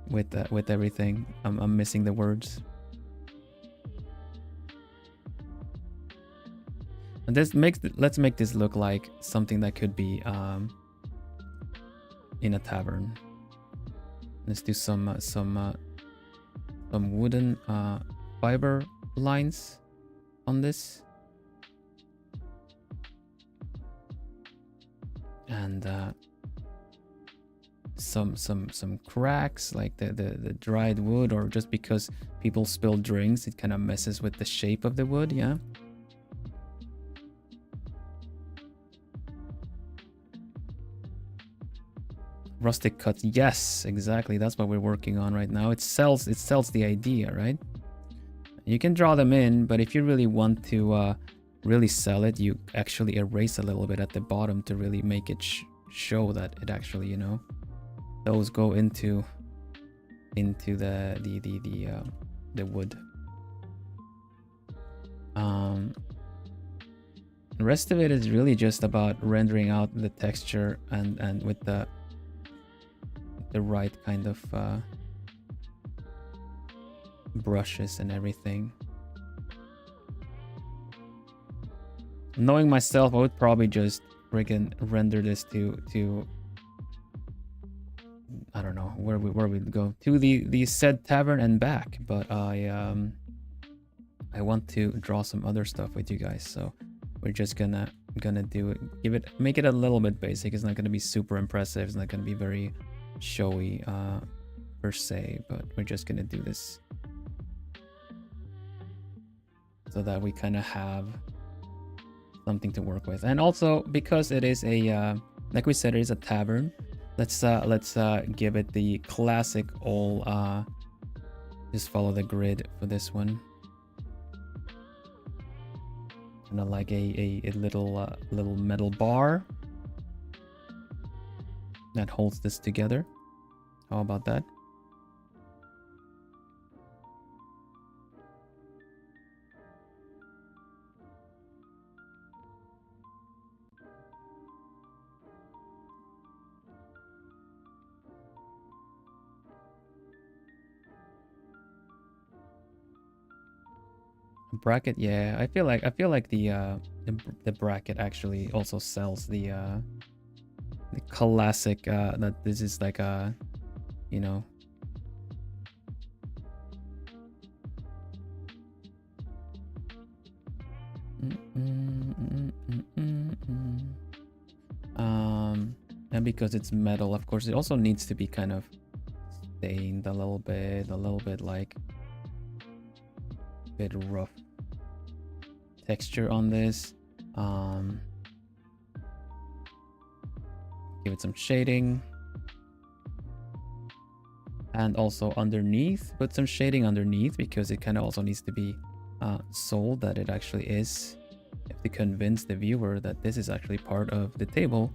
with everything. I'm missing the words. And let's make this look like something that could be in a tavern. Let's do some wooden fiber lines on this, and some cracks like the dried wood, or just because people spill drinks, it kind of messes with the shape of the wood. Yeah. Rustic cuts, yes, exactly. That's what we're working on right now. It sells the idea, right? You can draw them in, but if you really want to really sell it, you actually erase a little bit at the bottom to really make it show that it actually, you know, those go into the wood. The rest of it is really just about rendering out the texture and with the right kind of brushes and everything. Knowing myself, I would probably just friggin' render this to I don't know where we'd go, to the said tavern and back, but I want to draw some other stuff with you guys, so we're just gonna do it, make it a little bit basic. It's not gonna be super impressive, it's not gonna be very showy per se, but we're just gonna do this so that we kind of have something to work with. And also because it is a like we said, it is a tavern, let's give it the classic old just follow the grid for this one, kind of like a little metal bar that holds this together. How about that? Bracket, yeah. I feel like the bracket actually also sells the classic that this is like a, you know, and because it's metal, of course, it also needs to be kind of stained a little bit like a bit rough texture on this. Give it some shading, and also underneath put some shading underneath, because it kind of also needs to be sold that it actually is. You have to convince the viewer that this is actually part of the table.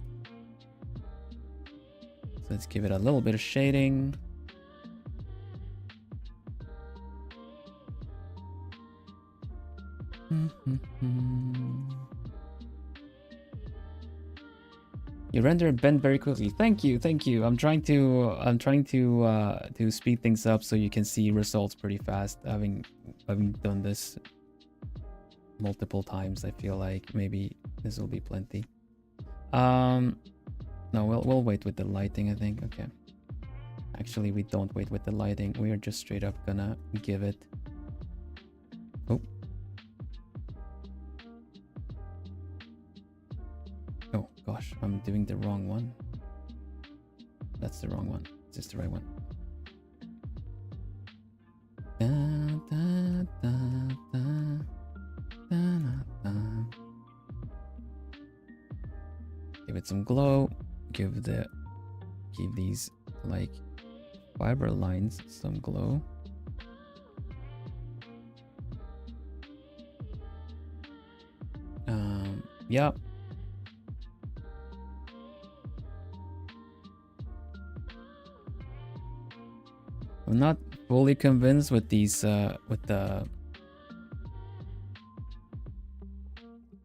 So let's give it a little bit of shading. You render and bend very quickly. Thank you. I'm trying to speed things up so you can see results pretty fast. Having done this multiple times, I feel like maybe this will be plenty. No, we'll wait with the lighting, I think. Okay. Actually, we don't wait with the lighting. We are just straight up gonna give it. Oh. Oh gosh, I'm doing the wrong one. That's the wrong one. Is this the right one? Da, da, da, da. it some glow. Give these like fiber lines some glow. Yeah. I'm not fully convinced with these with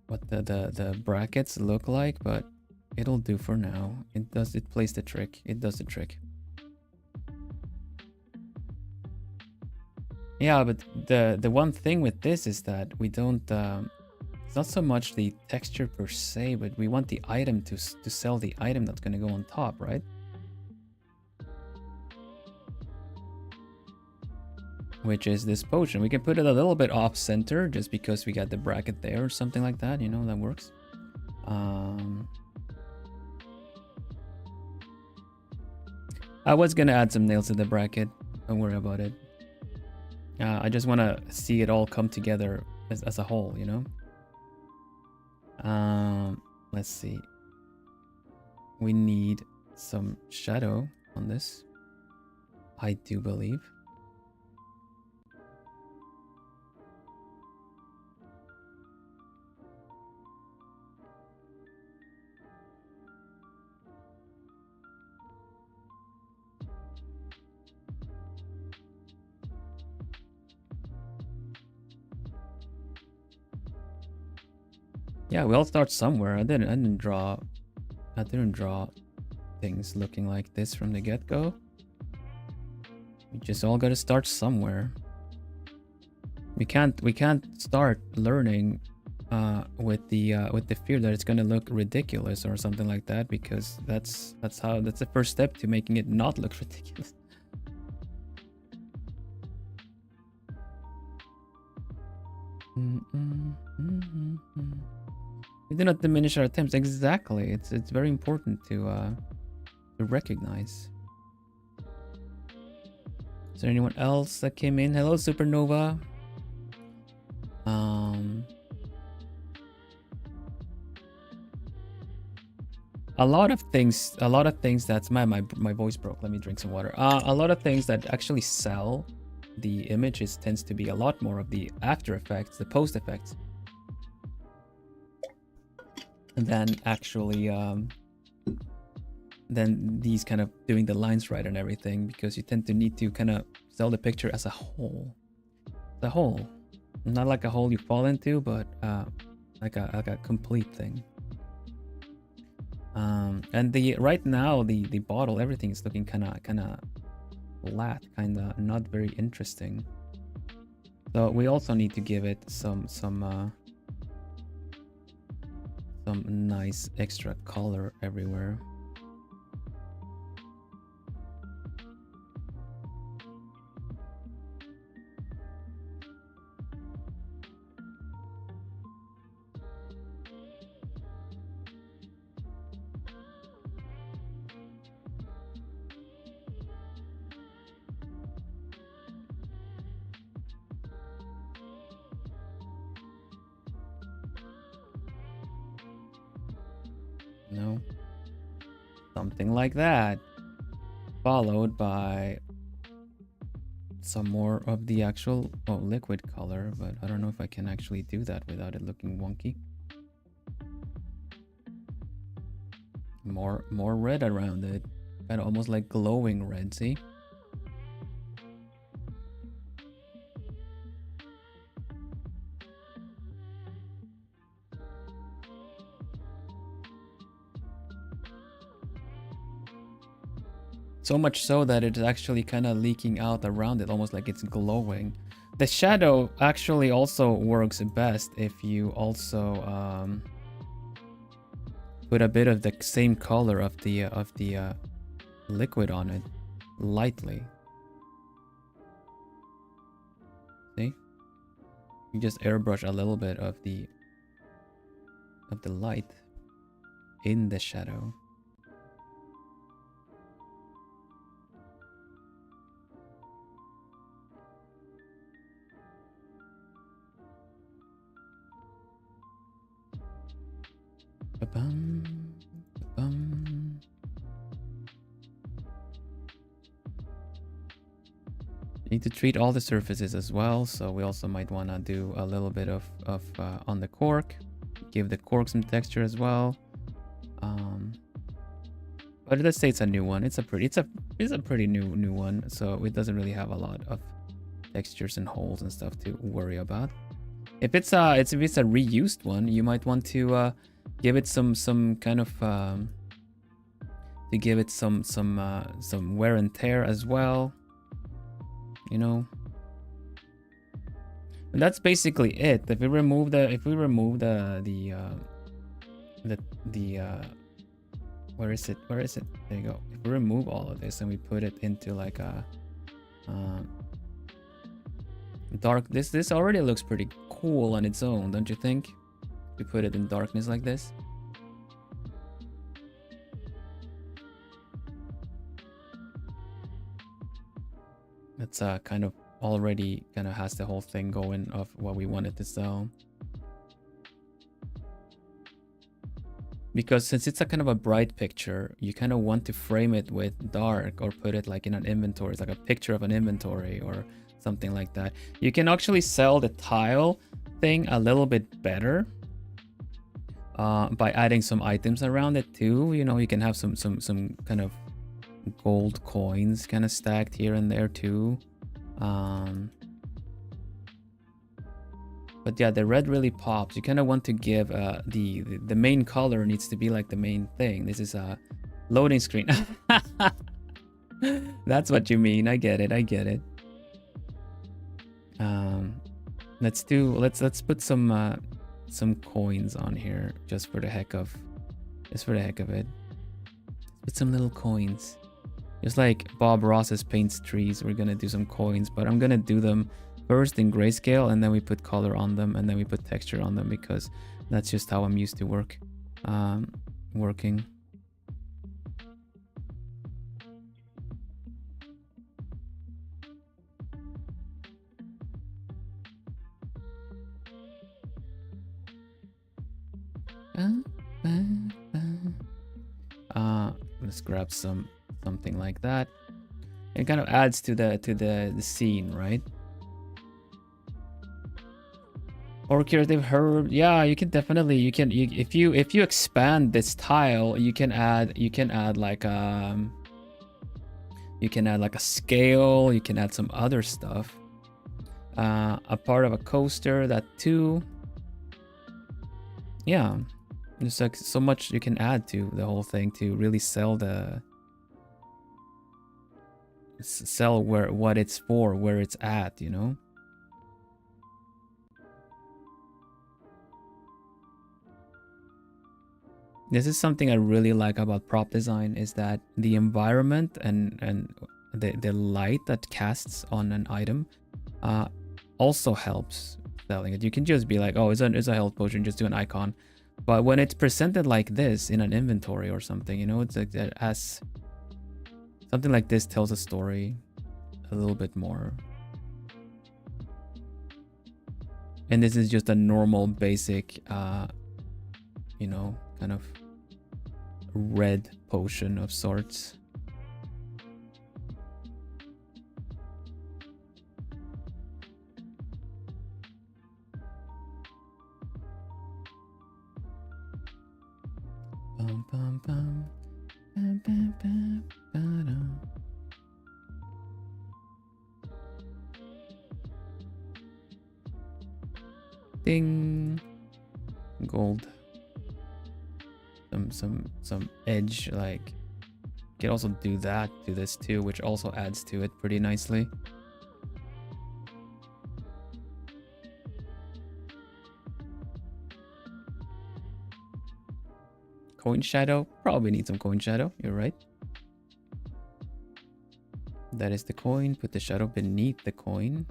what the brackets look like, but it'll do for now. It plays the trick. It does the trick. Yeah, but the one thing with this is that we don't it's not so much the texture per se, but we want the item to sell the item that's going to go on top, right? Which is this potion. We can put it a little bit off center just because we got the bracket there or something like that, you know, that works. I was gonna add some nails to the bracket, don't worry about it. I just want to see it all come together as a whole, you know. Let's see, we need some shadow on this, I do believe. Yeah, we all start somewhere. I didn't draw things looking like this from the get-go. We just all got to start somewhere. We can't start learning with the fear that it's gonna look ridiculous or something like that, because that's the first step to making it not look ridiculous. We do not diminish our attempts. Exactly. It's very important to recognize. Is there anyone else that came in? Hello, Supernova. A lot of things that's my voice broke. Let me drink some water. A lot of things that actually sell the images tends to be a lot more of the after effects, the post effects, than actually than these kind of doing the lines right and everything, because you tend to need to kind of sell the picture as a whole. The whole, not like a hole you fall into, but like a complete thing. And right now the bottle, everything is looking kind of flat, kind of not very interesting. So we also need to give it some nice extra color everywhere. No, something like that, followed by some more of the actual liquid color, but I don't know if I can actually do that without it looking wonky. More red around it, kind of almost like glowing red. See? So much so that it's actually kind of leaking out around it, almost like it's glowing. The shadow actually also works best if you also put a bit of the same color of the liquid on it, lightly. See? You just airbrush a little bit of the light in the shadow. Need to treat all the surfaces as well, so we also might want to do a little bit of on the cork, give the cork some texture as well. But let's say it's a new one. It's a pretty new one, so it doesn't really have a lot of textures and holes and stuff to worry about. If it's a reused one, you might want to give it some kind of to give it some wear and tear as well. You know, and that's basically it. If we remove the where is it? There you go. If we remove all of this and we put it into like a dark, this already looks pretty cool on its own, don't you think? To put it in darkness like this. That's kind of already kind of has the whole thing going of what we wanted to sell. Because since it's a kind of a bright picture, you kind of want to frame it with dark or put it like in an inventory. It's like a picture of an inventory or something like that. You can actually sell the tile thing a little bit better by adding some items around it too. You know, you can have some kind of gold coins kind of stacked here and there too. But yeah, the red really pops. You kind of want to give the main color needs to be like the main thing. This is a loading screen. That's what you mean. I get it. Let's put some coins on here just for the heck of it. Put some little coins. Just like Bob Ross's paints trees, we're gonna do some coins, but I'm gonna do them first in grayscale, and then we put color on them, and then we put texture on them, because that's just how I'm used to working. Let's grab something like that. It kind of adds to the scene, right? Or curative herb. Yeah, you can definitely if you expand this tile, you can add like a scale, you can add some other stuff. A part of a coaster, that too. Yeah. There's like so much you can add to the whole thing to really sell what it's for, where it's at, you know? This is something I really like about prop design, is that the environment and the light that casts on an item also helps selling it. You can just be like, oh, it's a health potion, just do an icon. But when it's presented like this in an inventory or something, you know, it's like it has something like this, tells a story a little bit more. And this is just a normal basic you know, kind of red potion of sorts. Bum, bum, bum. Bum, bum, bum, ba-dum. Ding. Gold. Some edge, like you can also do that to this too, which also adds to it pretty nicely. Coin shadow, probably need some coin shadow, you're right. That is the coin. Put the shadow beneath the coin.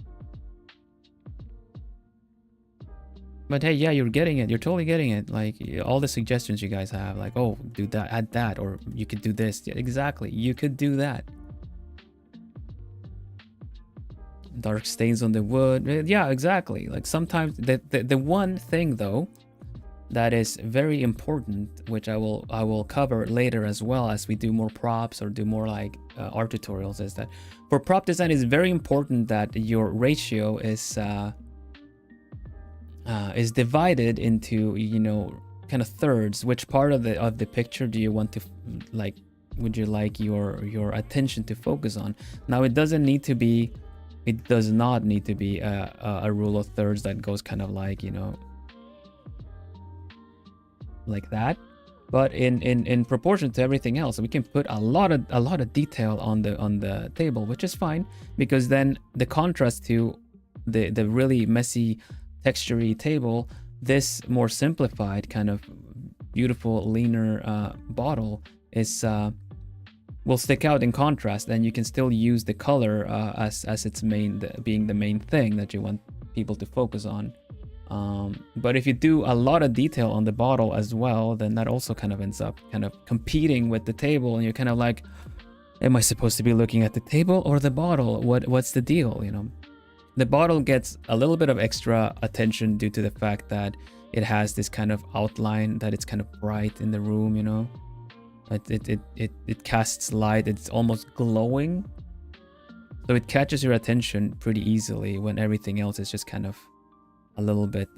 But hey, yeah, you're getting it. You're totally getting it. Like all the suggestions you guys have, like, oh, do that, add that, or you could do this. Yeah, exactly. You could do that. Dark stains on the wood. Yeah, exactly. Like sometimes the one thing though that is very important, which I will cover later as well as we do more props or do more like art tutorials, is that for prop design it's very important that your ratio is divided into, you know, kind of thirds. Which part of the picture do you want to like, would you like your attention to focus on? Now it does not need to be a rule of thirds that goes kind of like, you know, like that, but in proportion to everything else, we can put a lot of detail on the table, which is fine, because then the contrast to the really messy textury table, this more simplified kind of beautiful leaner bottle is will stick out in contrast, and you can still use the color as its being the main thing that you want people to focus on. But if you do a lot of detail on the bottle as well, then that also kind of ends up kind of competing with the table, and you're kind of like, am I supposed to be looking at the table or the bottle? What's the deal, you know? The bottle gets a little bit of extra attention due to the fact that it has this kind of outline, that it's kind of bright in the room, you know? It casts light, it's almost glowing. So it catches your attention pretty easily when everything else is just kind of a little bit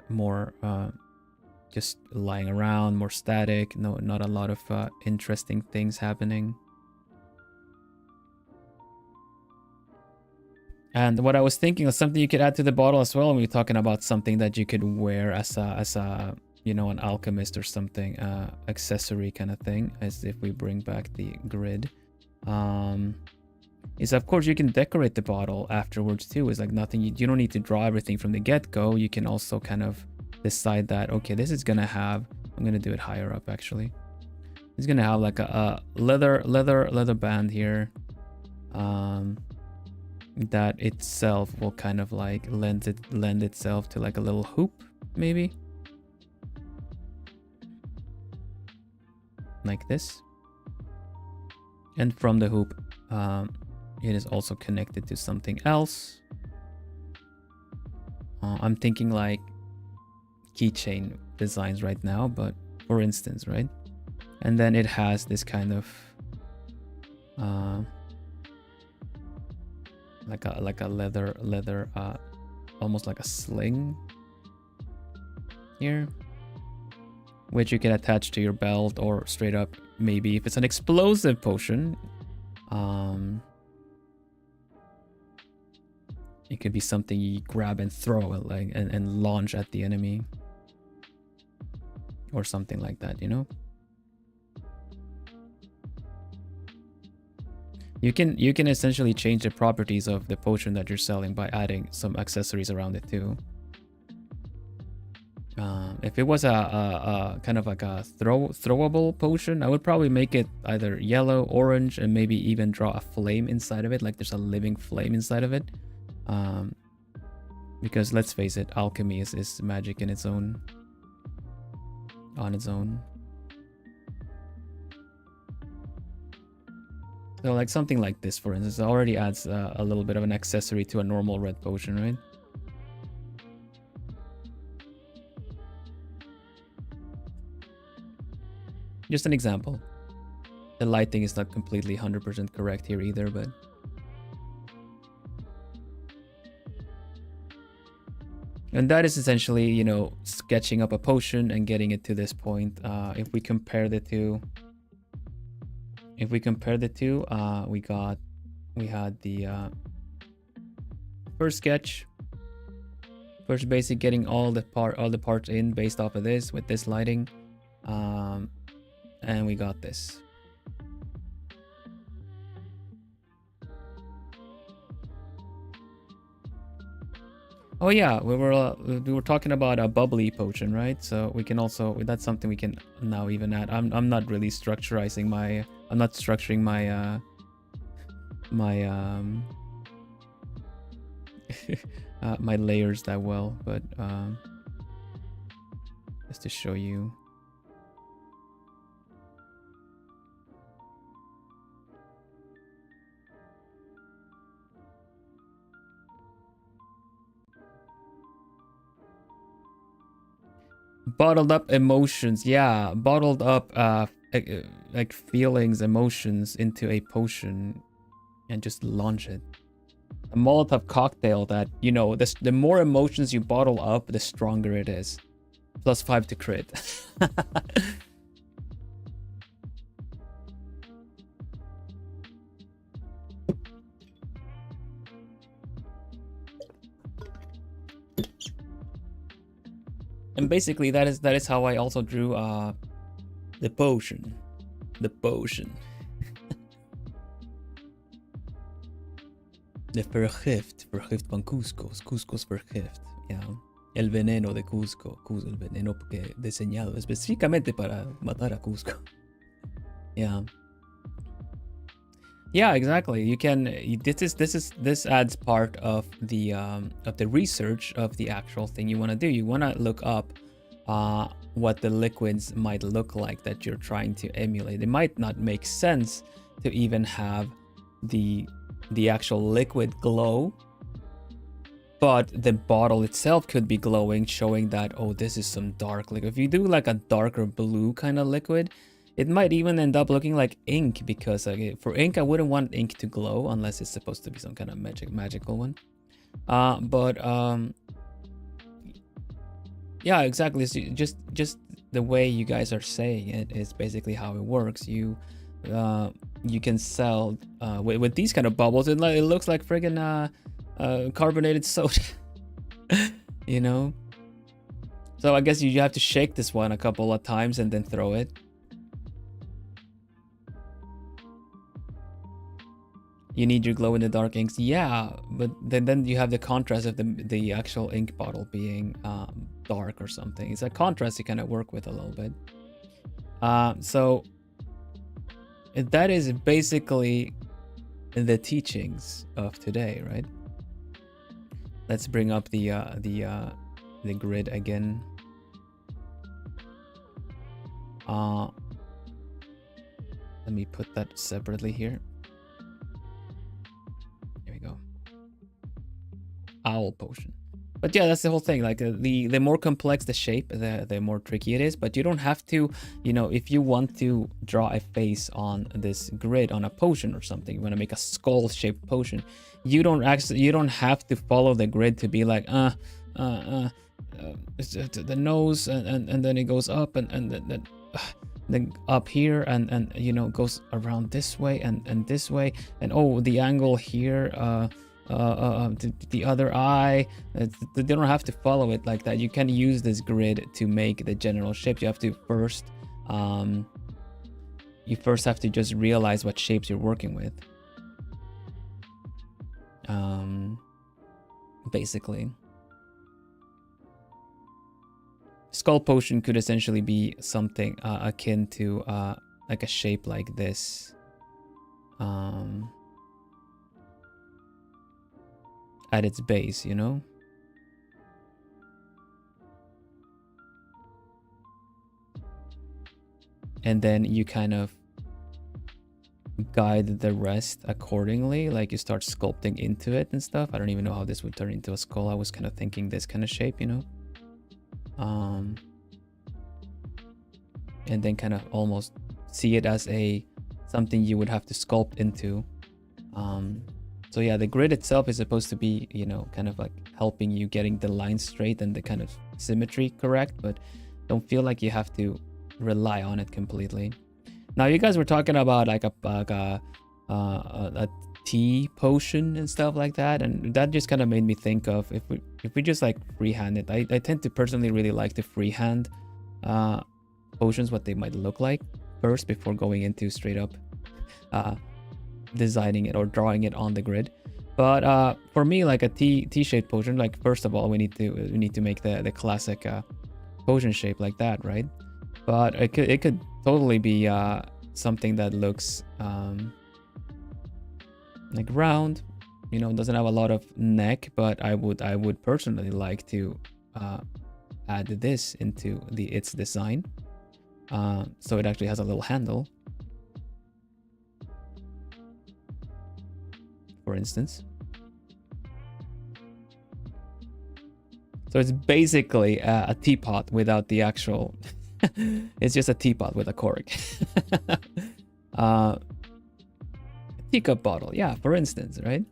more just lying around, more static, not a lot of interesting things happening. And what I was thinking of something you could add to the bottle as well, when we're talking about something that you could wear as a you know, an alchemist or something, accessory kind of thing, as if we bring back the grid, is of course you can decorate the bottle afterwards too. It's like nothing, you don't need to draw everything from the get-go. You can also kind of decide that, okay, this is gonna have, I'm gonna do it higher up actually, it's gonna have like a leather band here, that itself will kind of like lend itself to like a little hoop, maybe like this. And from the hoop, it is also connected to something else. I'm thinking like keychain designs right now, but for instance, right? And then it has this kind of like a leather almost like a sling here, which you can attach to your belt, or straight up, maybe if it's an explosive potion, it could be something you grab and throw it, like, and launch at the enemy, or something like that, you know? You can essentially change the properties of the potion that you're selling by adding some accessories around it too. If it was a kind of like a throwable potion, I would probably make it either yellow, orange, and maybe even draw a flame inside of it, like there's a living flame inside of it. Because let's face it, alchemy is magic in its own, on its own. So like something like this, for instance, already adds a little bit of an accessory to a normal red potion, right? Just an example. The lighting is not completely 100% correct here either, but and that is essentially, you know, sketching up a potion and getting it to this point. If we compare the two, we had the first sketch, first basic, getting all the parts in based off of this with this lighting, and we got this. Oh yeah, we were talking about a bubbly potion, right? So we can also, that's something we can now even add. I'm not really structuring my my layers that well, but just to show you. Bottled up emotions, yeah, bottled up like feelings, emotions into a potion and just launch it. A Molotov cocktail that, you know, the more emotions you bottle up, the stronger it is. +5 to crit. And basically that is how I also drew the potion. The potion. De vergift. Vergift van Cusco's. Cusco's vergift. Yeah. El veneno de Cusco. El veneno que diseñado específicamente para matar a Cusco. Yeah. Yeah, exactly. You can. This adds part of the research of the actual thing you want to do. You want to look up what the liquids might look like that you're trying to emulate. It might not make sense to even have the actual liquid glow, but the bottle itself could be glowing, showing that, oh, this is some dark liquid. If you do like a darker blue kind of liquid, it might even end up looking like ink, because for ink, I wouldn't want ink to glow unless it's supposed to be some kind of magical one. Yeah, exactly. So just the way you guys are saying it is basically how it works. You can sell with these kind of bubbles. It looks like friggin' carbonated soda. You know. So I guess you have to shake this one a couple of times and then throw it. You need your glow in the dark inks, yeah, but then you have the contrast of the actual ink bottle being dark or something. It's a contrast you kind of work with a little bit. So that is basically the teachings of today, right? Let's bring up the grid again. Let me put that separately here. Owl potion. But yeah, that's the whole thing. Like the more complex the shape, the more tricky it is. But you don't have to, you know, if you want to draw a face on this grid on a potion or something, you want to make a skull-shaped potion, you don't have to follow the grid to be like the nose and then it goes up and then up here and you know goes around this way and this way, and oh, the angle here the other eye. They don't have to follow it like that. You can use this grid to make the general shape. You have to first have to just realize what shapes you're working with, basically. Skull potion could essentially be something akin to like a shape like this, at its base, you know? And then you kind of guide the rest accordingly, like you start sculpting into it and stuff. I don't even know how this would turn into a skull. I was kind of thinking this kind of shape, you know? And then kind of almost see it as something you would have to sculpt into. So yeah, the grid itself is supposed to be, you know, kind of like helping you getting the lines straight and the kind of symmetry correct, but don't feel like you have to rely on it completely. Now, you guys were talking about like a tea potion and stuff like that, and that just kind of made me think of if we just like freehand it. I tend to personally really like to freehand potions, what they might look like first before going into straight up designing it or drawing it on the grid. But for me, like a T-shaped potion, like first of all we need to make the classic potion shape like that, right? But it could totally be something that looks like round, you know, doesn't have a lot of neck, but I would personally like to add this into its design, so it actually has a little handle, for instance. So it's basically a teapot without the actual... It's just a teapot with a cork. Teacup bottle, yeah, for instance, right?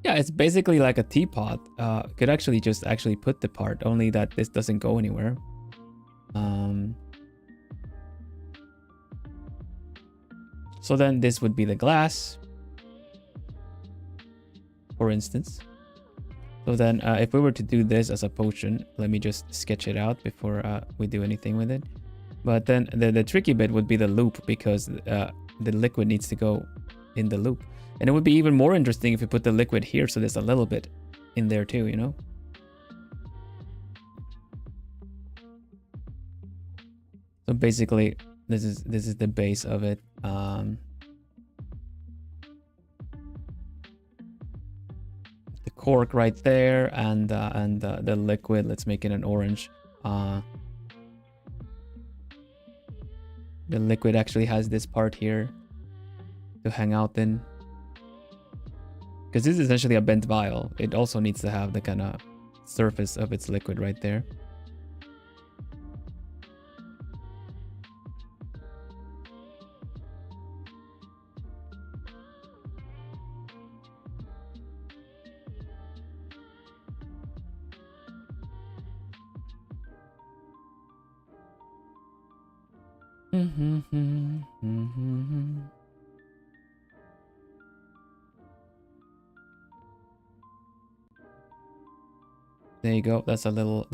Yeah, it's basically like a teapot. Could actually just put the part, only that this doesn't go anywhere. So then this would be the glass, for instance. So then if we were to do this as a potion, let me just sketch it out before we do anything with it. But then the tricky bit would be the loop, because the liquid needs to go in the loop. And it would be even more interesting if you put the liquid here, so there's a little bit in there too, you know? So basically, this is the base of it. The cork right there, and the liquid. Let's make it an orange. The liquid actually has this part here to hang out in, because this is essentially a bent vial. It also needs to have the kind of surface of its liquid right there. There you go. That's a little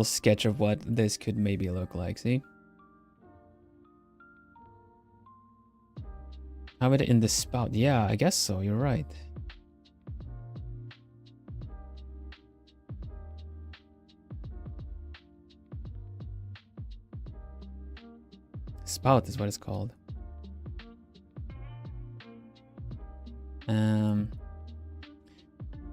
sketch of what this could maybe look like. See? Have it in the spout. Yeah, I guess so. You're right. Spout is what it's called.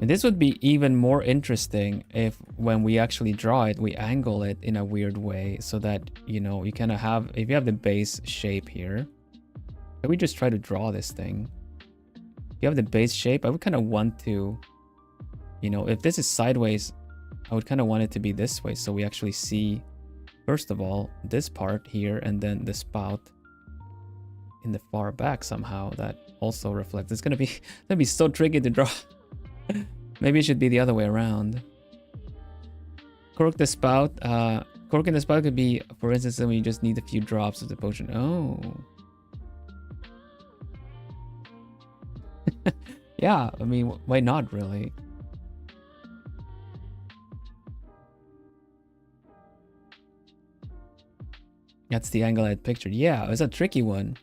And this would be even more interesting if, when we actually draw it, we angle it in a weird way, so that, you know, you kind of have, if you have the base shape here, can we just try to draw this thing? If you have the base shape, I would kind of want to, you know, if this is sideways, I would kind of want it to be this way, so we actually see, first of all, this part here, and then the spout in the far back somehow that also reflects. It's gonna be so tricky to draw. Maybe it should be the other way around. Cork the spout. Corking the spout could be, for instance, when you just need a few drops of the potion. Oh. Yeah, I mean, why not, really? That's the angle I had pictured. Yeah, it's a tricky one.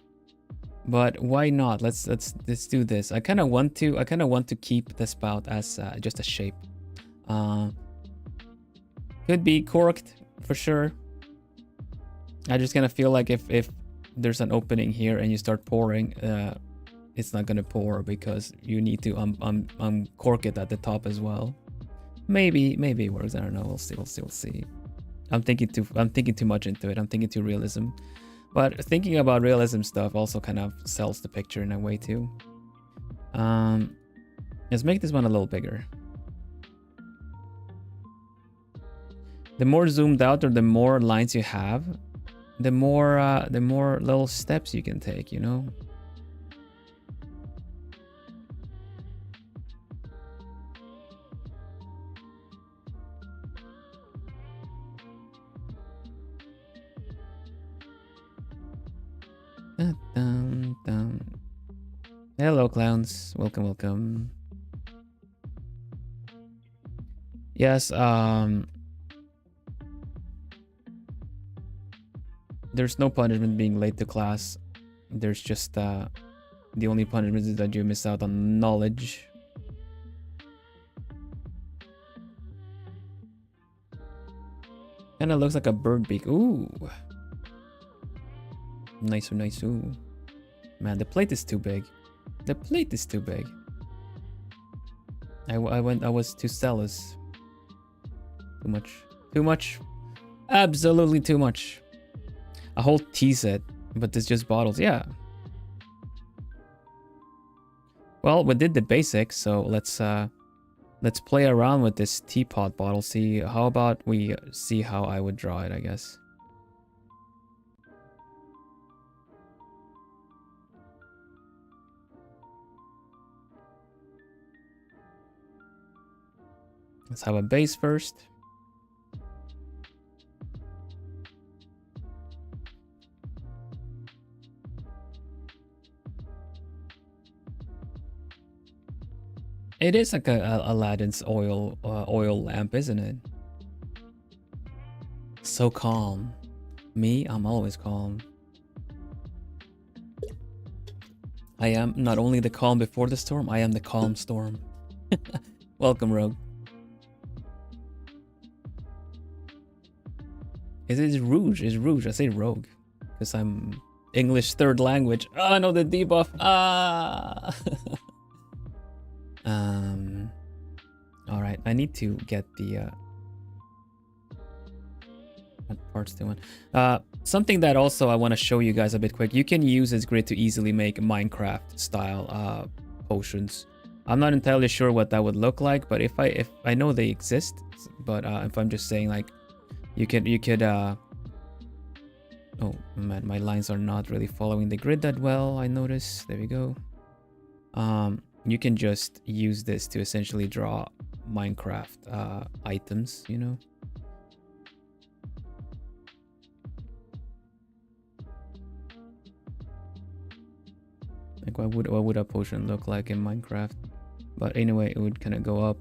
But why not? Let's do this. I kind of want to keep the spout as just a shape. Could be corked for sure. I just kind of feel like if there's an opening here and you start pouring, it's not gonna pour, because you need to uncork it at the top as well. Maybe it works. I don't know. We'll see. I'm thinking too much into it. I'm thinking too realism. But thinking about realism stuff also kind of sells the picture in a way too. Let's make this one a little bigger. The more zoomed out, or the more lines you have, the more little steps you can take, you know? Hello, clowns. Welcome. Yes, there's no punishment being late to class. There's just the only punishment is that you miss out on knowledge. Kinda looks like a bird beak. Ooh. Nice. Ooh. Man, the plate is too big. I was too zealous. Too much. Absolutely too much. A whole tea set, but it's just bottles. Yeah. Well, we did the basics, so let's play around with this teapot bottle. See, how about we see how I would draw it, I guess. Let's have a base first. It is like a Aladdin's oil lamp, isn't it? So calm. Me, I'm always calm. I am not only the calm before the storm, I am the calm storm. Welcome, Rogue. It's Rouge. It's Rouge. I say Rogue because I'm English third language. Oh no, the debuff. Ah. All right. I need to get the what parts do I want? Something that also I want to show you guys a bit quick. You can use this grid to easily make Minecraft style potions. I'm not entirely sure what that would look like, but if I know they exist, but if I'm just saying like you could oh man, my lines are not really following the grid that well, I notice. There we go. You can just use this to essentially draw Minecraft items, you know. Like what would a potion look like in Minecraft? But anyway, it would kind of go up.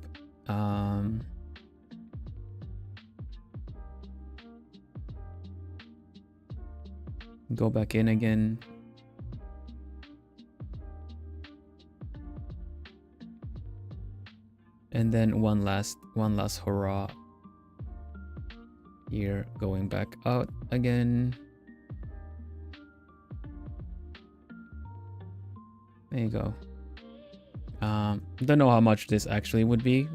Go back in again. And then one last hurrah. Here, going back out again. There you go. Don't know how much this actually would be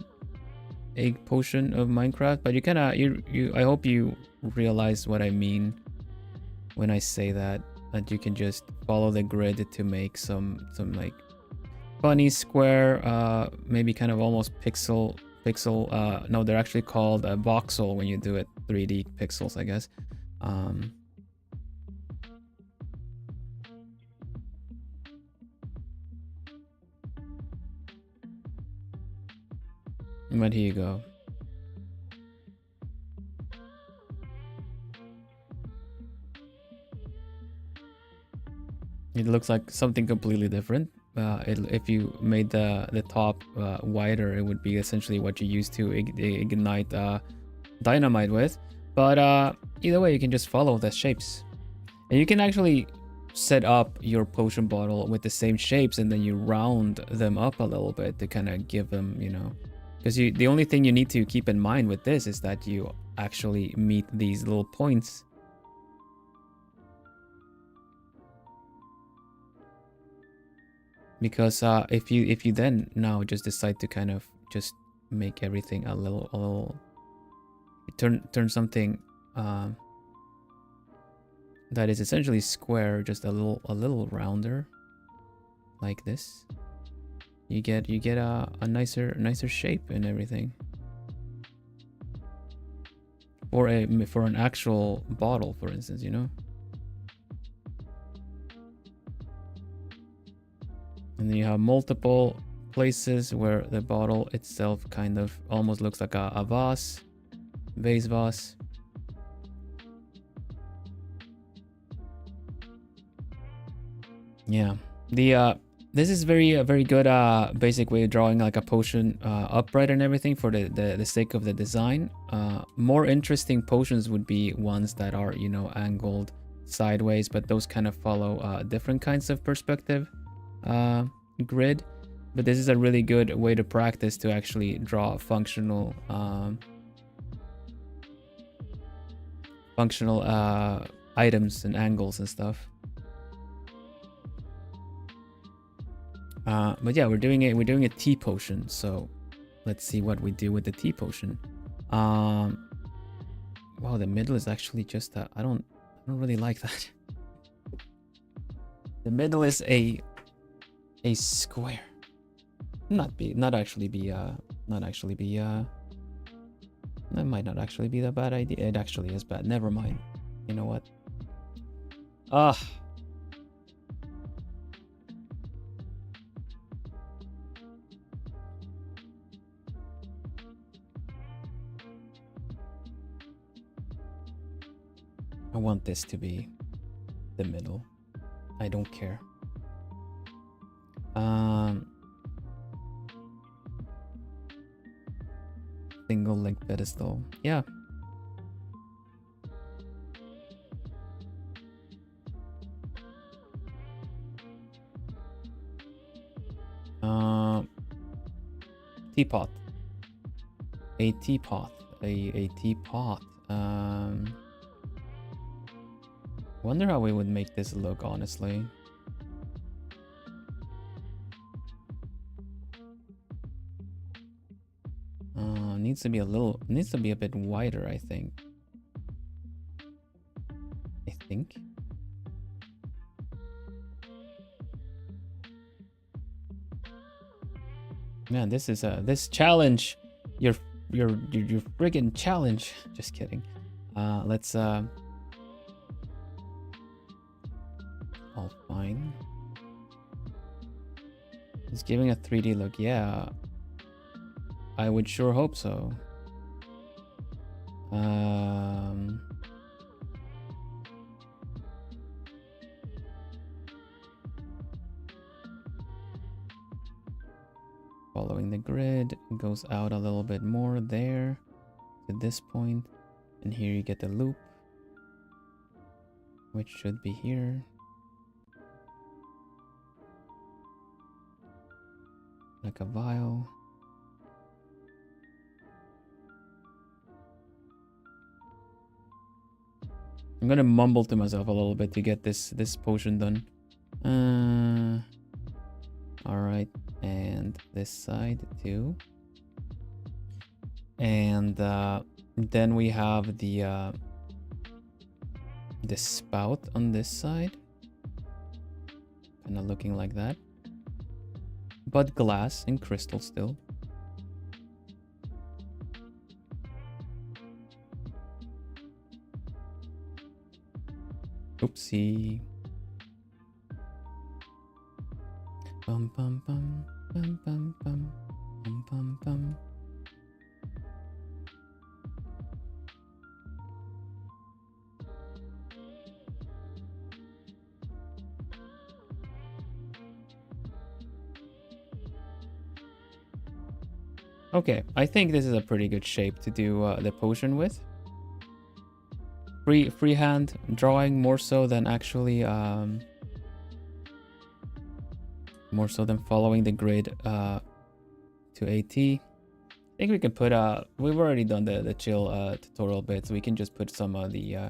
a potion of Minecraft, but you kind of I hope you realize what I mean when I say that you can just follow the grid to make some like funny square, maybe kind of almost pixel. No, they're actually called voxel when you do it 3D pixels, I guess. But here you go. It looks like something completely different. If you made the top wider, it would be essentially what you use to ignite dynamite with. But either way, you can just follow the shapes. And you can actually set up your potion bottle with the same shapes, and then you round them up a little bit to kind of give them, you know, because the only thing you need to keep in mind with this is that you actually meet these little points. Because if you then now just decide to kind of just make everything a little turn something that is essentially square just a little rounder like this, you get a nicer shape and everything for an actual bottle, for instance, you know. And then you have multiple places where the bottle itself kind of almost looks like a vase vase. Yeah, this is very good basic way of drawing like a potion upright and everything for the sake of the design. More interesting potions would be ones that are, you know, angled sideways, but those kind of follow different kinds of perspective grid. But this is a really good way to practice to actually draw functional items and angles and stuff. But yeah, we're doing a tea potion, so let's see what we do with the tea potion. Wow, the middle is actually just I don't really like that. The middle is a square. not actually be that might not actually be that bad idea. It actually is bad. Never mind. You know what? Ah. I want this to be the middle. I don't care. Single link pedestal. Yeah. Teapot. A teapot. A teapot. Wonder how we would make this look, honestly. Needs to be a bit wider, I think. Man, this is this challenge. Your friggin' challenge. Just kidding. Let's all fine. It's giving a 3D look. Yeah. I would sure hope so. Following the grid, it goes out a little bit more there to this point, and here you get the loop, which should be here. Like a vial. I'm gonna mumble to myself a little bit to get this potion done. All right, and this side too. And then we have the spout on this side, kind of looking like that, but glass and crystal still. Oopsie. Bum bum bum bum bum bum bum bum bum. Okay, I think this is a pretty good shape to do the potion with. Freehand drawing more so than actually more so than following the grid to AT. I think we can put we've already done the chill tutorial bit, so we can just put some of the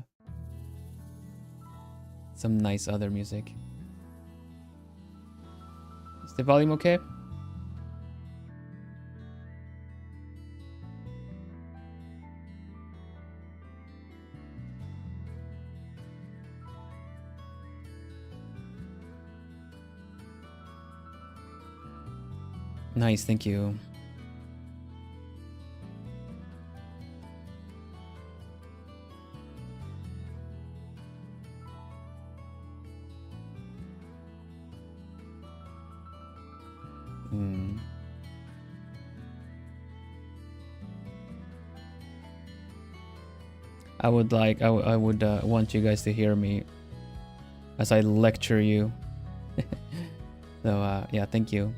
some nice other music. Is the volume okay? Nice, thank you. I would want you guys to hear me as I lecture you. So yeah, thank you.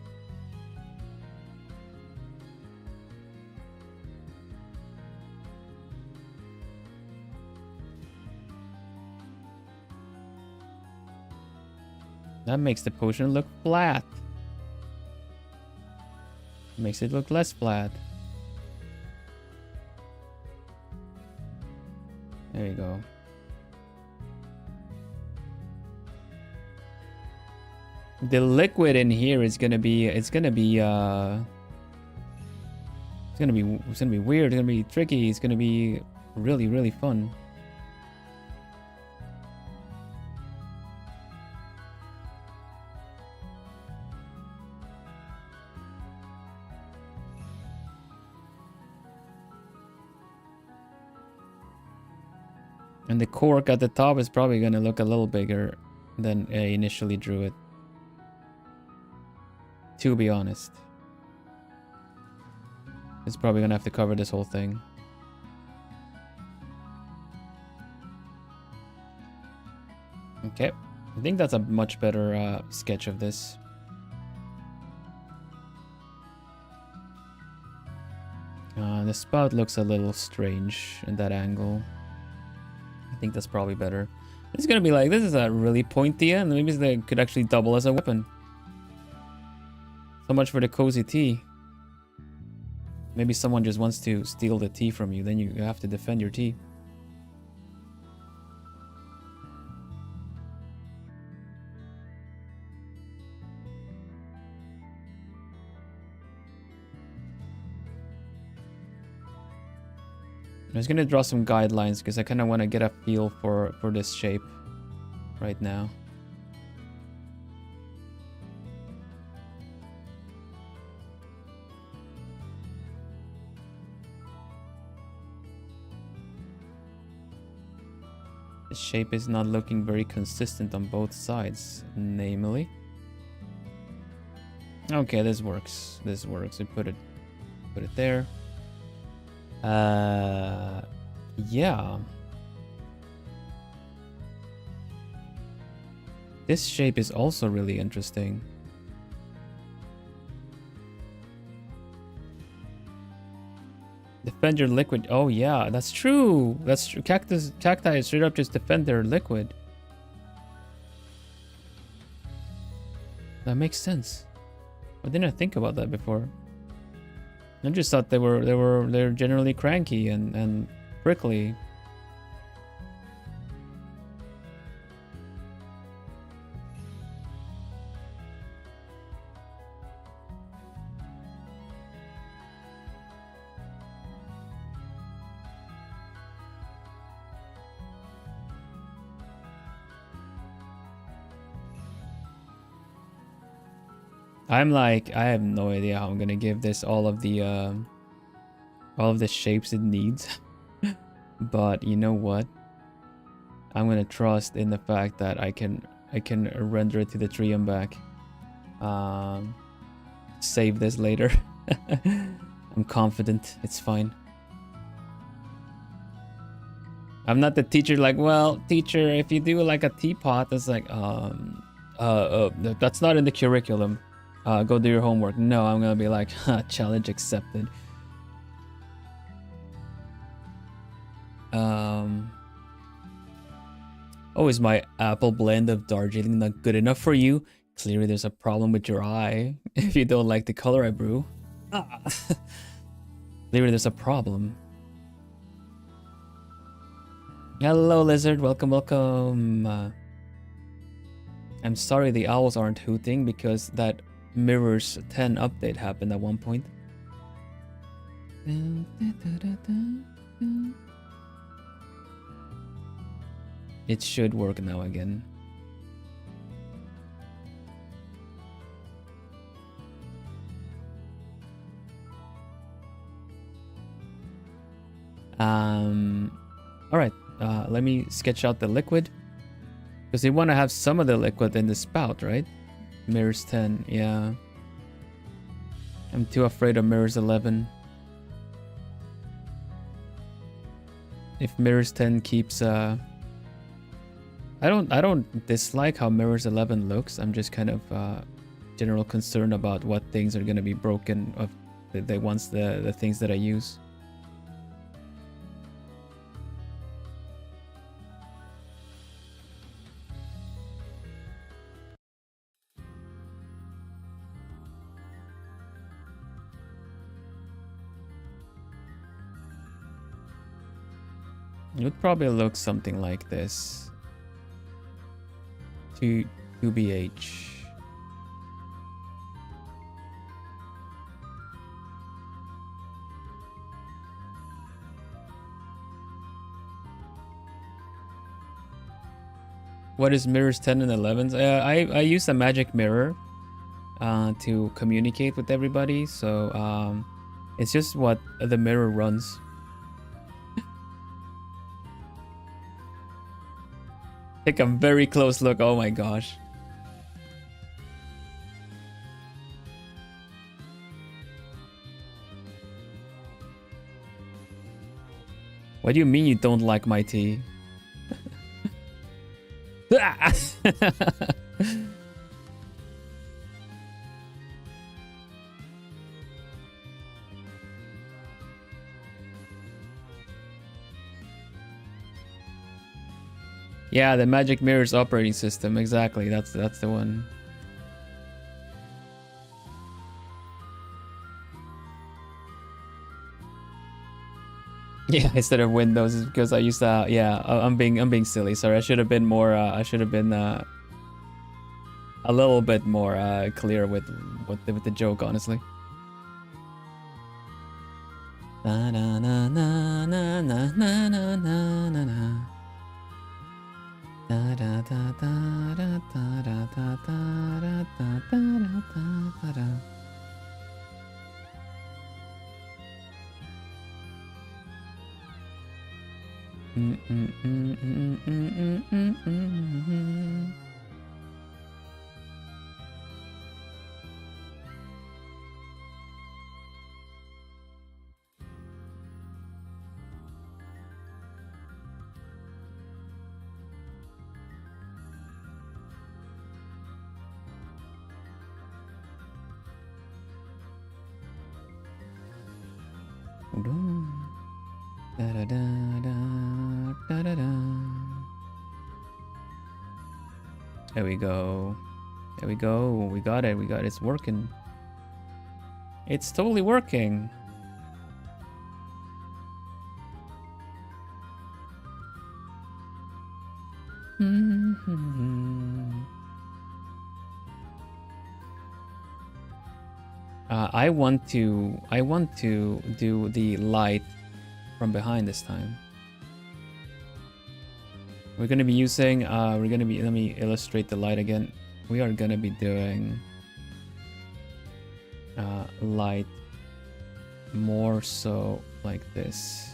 That makes the potion look flat. Makes it look less flat. There you go. The liquid in here is gonna be weird. It's gonna be tricky. It's gonna be really fun. And the cork at the top is probably going to look a little bigger than I initially drew it. To be honest. It's probably going to have to cover this whole thing. Okay. I think that's a much better sketch of this. The spout looks a little strange in that angle. I think that's probably better. It's gonna be like, this is a really pointy end. Maybe they could actually double as a weapon. So much for the cozy tea. Maybe someone just wants to steal the tea from you. Then you have to defend your tea. I'm just gonna draw some guidelines because I kind of want to get a feel for this shape right now. The shape is not looking very consistent on both sides, namely. Okay, this works. This works. We put it there. Yeah. This shape is also really interesting. Defend your liquid. Oh yeah, that's true. That's true. Cacti straight up just defend their liquid. That makes sense. I didn't think about that before. I just thought they're generally cranky and prickly. I'm like, I have no idea how I'm gonna give this all of the shapes it needs. But you know what? I'm gonna trust in the fact that I can render it to the tree and back. Save this later. I'm confident it's fine. I'm not the teacher like, well, teacher, if you do like a teapot, that's like, that's not in the curriculum. Go do your homework. No, I'm gonna be like, challenge accepted. Oh, is my apple blend of Darjeeling not good enough for you? Clearly there's a problem with your eye if you don't like the color I brew. Clearly there's a problem. Hello, lizard. Welcome, welcome. I'm sorry the owls aren't hooting because that Mirrors 10 update happened at one point. It should work now again. All right. Let me sketch out the liquid because you want to have some of the liquid in the spout, right? Mirrors 10, yeah. I'm too afraid of Mirrors 11. If Mirrors 10 keeps I don't dislike how Mirrors 11 looks. I'm just kind of general concerned about what things are gonna be broken of the things that I use. It would probably look something like this. 2BH. What is mirrors 10 and 11s? I use a magic mirror to communicate with everybody. So it's just what the mirror runs. Take a very close look. Oh my gosh. What do you mean you don't like my tea? Yeah, the Magic Mirrors operating system. Exactly. That's the one. Yeah, instead of Windows is because I used to. Yeah, I'm being silly. Sorry, I should have been more. I should have been a little bit more clear with the joke, honestly. Na na na na na na na na na na. Da da da da da da da da da da da da. Da da da da da da. There we go. There we go. We got it. We got it. It's working. It's totally working. I want to do the light from behind this time. We're gonna be using let me illustrate the light again. We are gonna be doing light more so like this.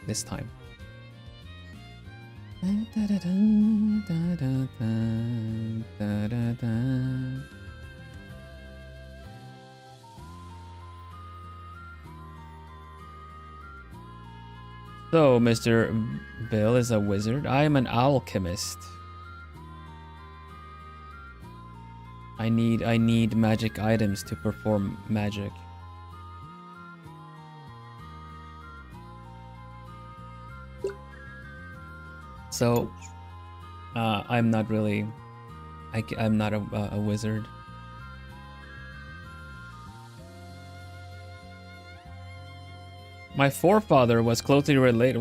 This time. So, Mr. Bill is a wizard. I am an alchemist. I need magic items to perform magic. So, I'm not really. I'm not a wizard. My forefather was closely related.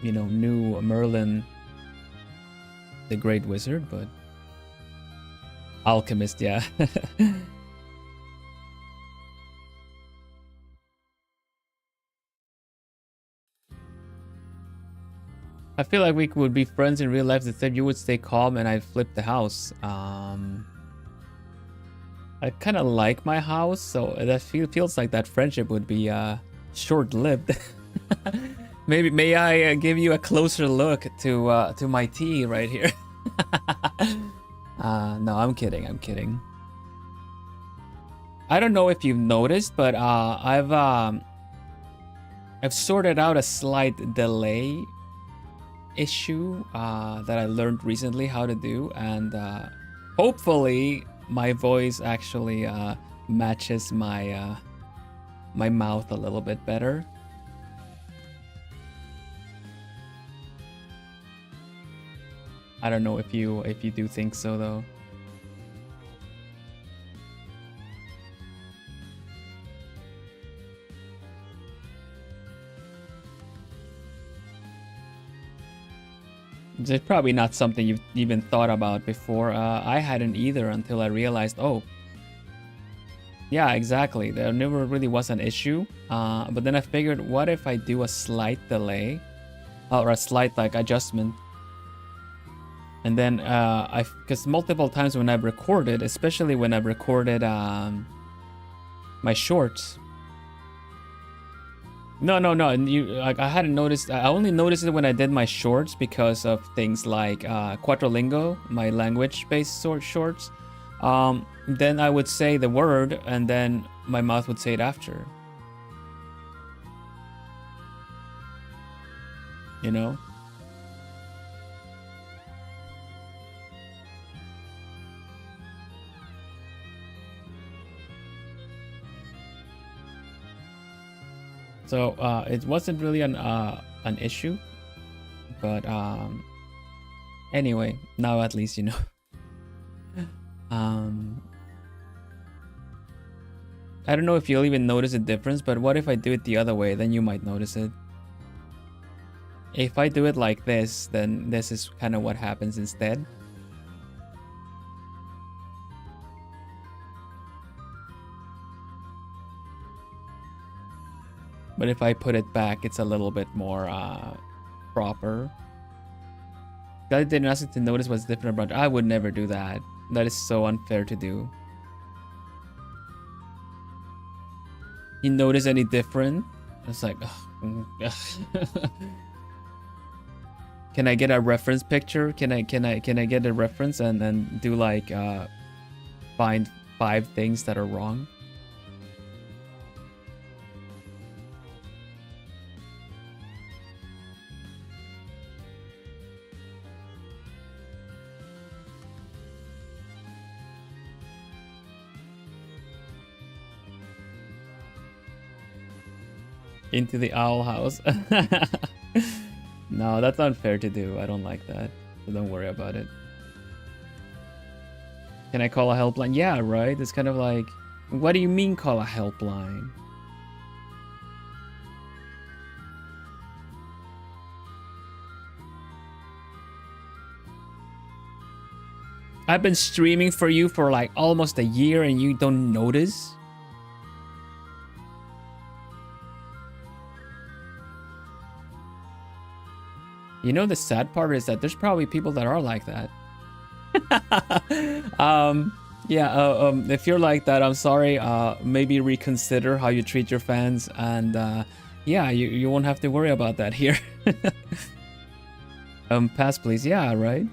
Knew Merlin, the Great Wizard, but alchemist, yeah. I feel like we would be friends in real life, except you would stay calm and I'd flip the house. I kind of like my house, so that feels like that friendship would be short-lived. Maybe may I give you a closer look to my tea right here? No, I'm kidding. I'm kidding. I don't know if you've noticed, but I've sorted out a slight delay issue that I learned recently how to do, and hopefully my voice actually matches my my mouth a little bit better. I don't know if you do think so though. It's probably not something you've even thought about before. I hadn't either until I realized, oh, yeah, exactly. There never really was an issue. But then I figured, what if I do a slight delay or a slight like adjustment? And then because multiple times when I've recorded, especially when I've recorded my shorts, No, no, no. You like I hadn't noticed. I only noticed it when I did my shorts because of things like Quattrolingo, my language-based shorts. Then I would say the word, and then my mouth would say it after. You know. So it wasn't really an issue, but anyway, now at least you know. I don't know if you'll even notice a difference, but what if I do it the other way? Then you might notice it. If I do it like this, then this is kind of what happens instead. But if I put it back, it's a little bit more proper. I didn't ask you to notice what's different about. I would never do that. That is so unfair to do. You notice any different? It's like, can I get a reference picture? Can I get a reference and then do like find 5 things that are wrong? Into the owl house. No, that's unfair to do. I don't like that. So don't worry about it. Can I call a helpline? Yeah, right? It's kind of like, what do you mean call a helpline? I've been streaming for you for like almost a year and you don't notice? You know, the sad part is that there's probably people that are like that. If you're like that, I'm sorry. Maybe reconsider how you treat your fans, and yeah, you won't have to worry about that here. Pass please. Yeah, right.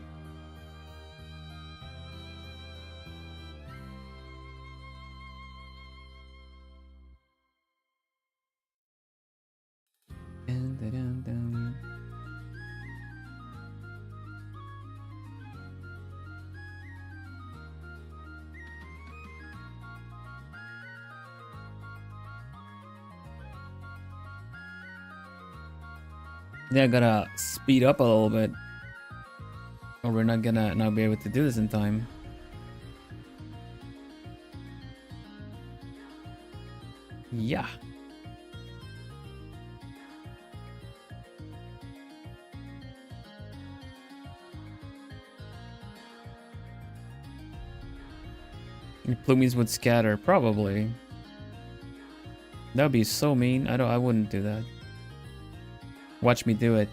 Yeah, I gotta speed up a little bit, or we're not gonna be able to do this in time. Yeah. Plumies would scatter, probably. That would be so mean. I wouldn't do that. Watch me do it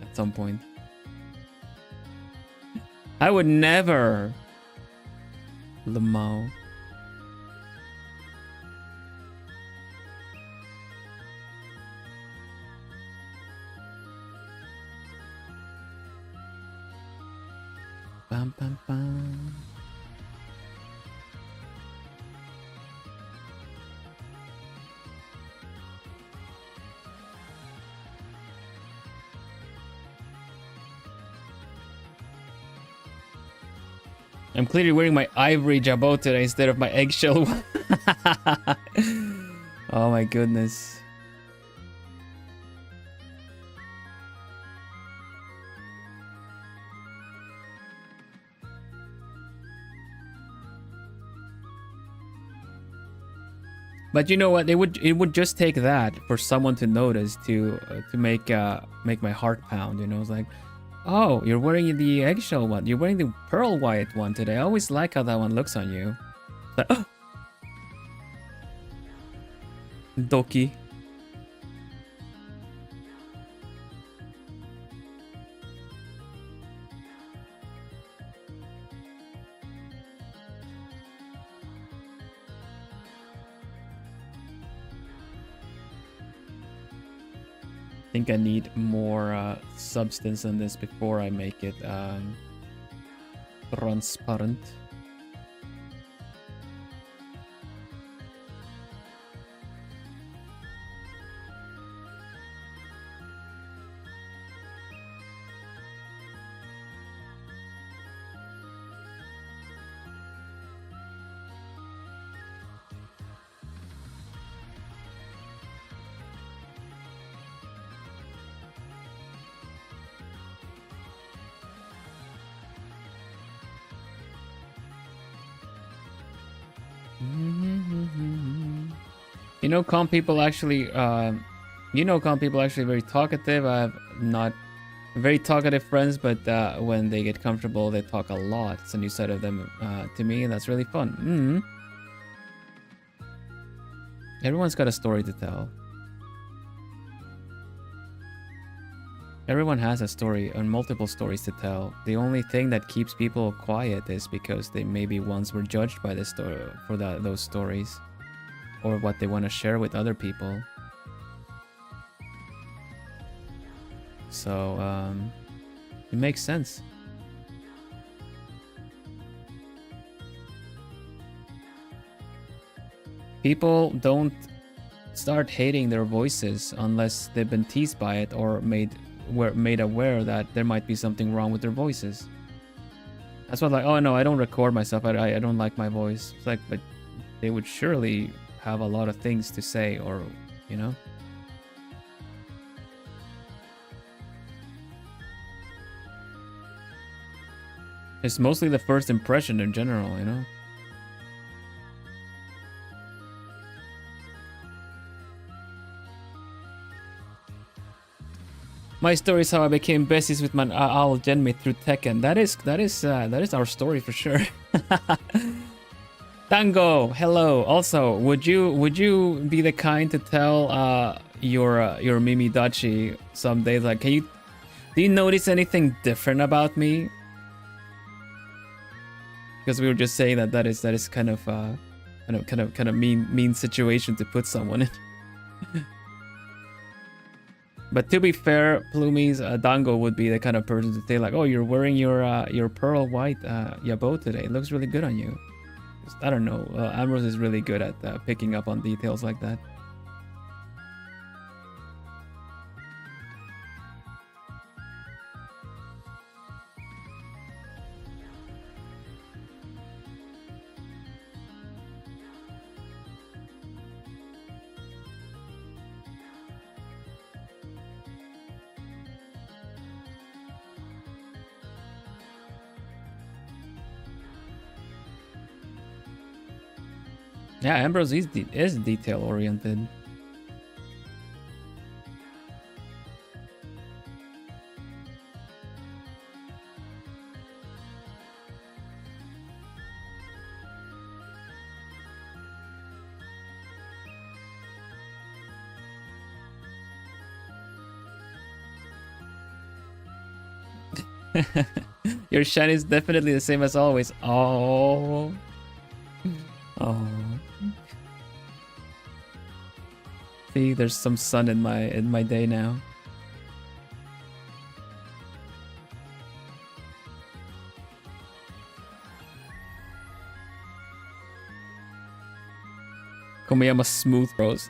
at some point. I would never. Lamo. Bam bam bam. I'm clearly wearing my ivory jabot today instead of my eggshell one. Oh my goodness. But you know what? It would just take that for someone to notice to make my heart pound. You know, it's like, oh, you're wearing the eggshell one. You're wearing the pearl white one today. I always like how that one looks on you. Like, oh! Doki. think I need more substance in this before I make it transparent. You know, calm people actually, calm people actually very talkative. I have not very talkative friends, but when they get comfortable, they talk a lot. It's a new side of them to me, and that's really fun. Everyone's got a story to tell. Everyone has a story and multiple stories to tell. The only thing that keeps people quiet is because they maybe once were judged by this story for those stories, or what they want to share with other people. So it makes sense. People don't start hating their voices unless they've been teased by it or made aware that there might be something wrong with their voices. That's what, like, oh no, I don't record myself. I don't like my voice. It's like, but they would surely have a lot of things to say, or you know. It's mostly the first impression in general, you know. My story is how I became besties with my owl Genmate through Tekken. That is our story for sure. Tango, hello. Also, would you be the kind to tell your Mimi Dachi some days, like, do you notice anything different about me? Because we were just saying that is kind of mean situation to put someone in. But to be fair, Plumies, Dango would be the kind of person to say, like, oh, you're wearing your pearl white yabo today. It looks really good on you. I don't know. Ambrose is really good at picking up on details like that. Yeah, Ambrose is detail oriented. Your shine is definitely the same as always. Oh. Oh. See, there's some sun in my day now. Komiyama smooth rose.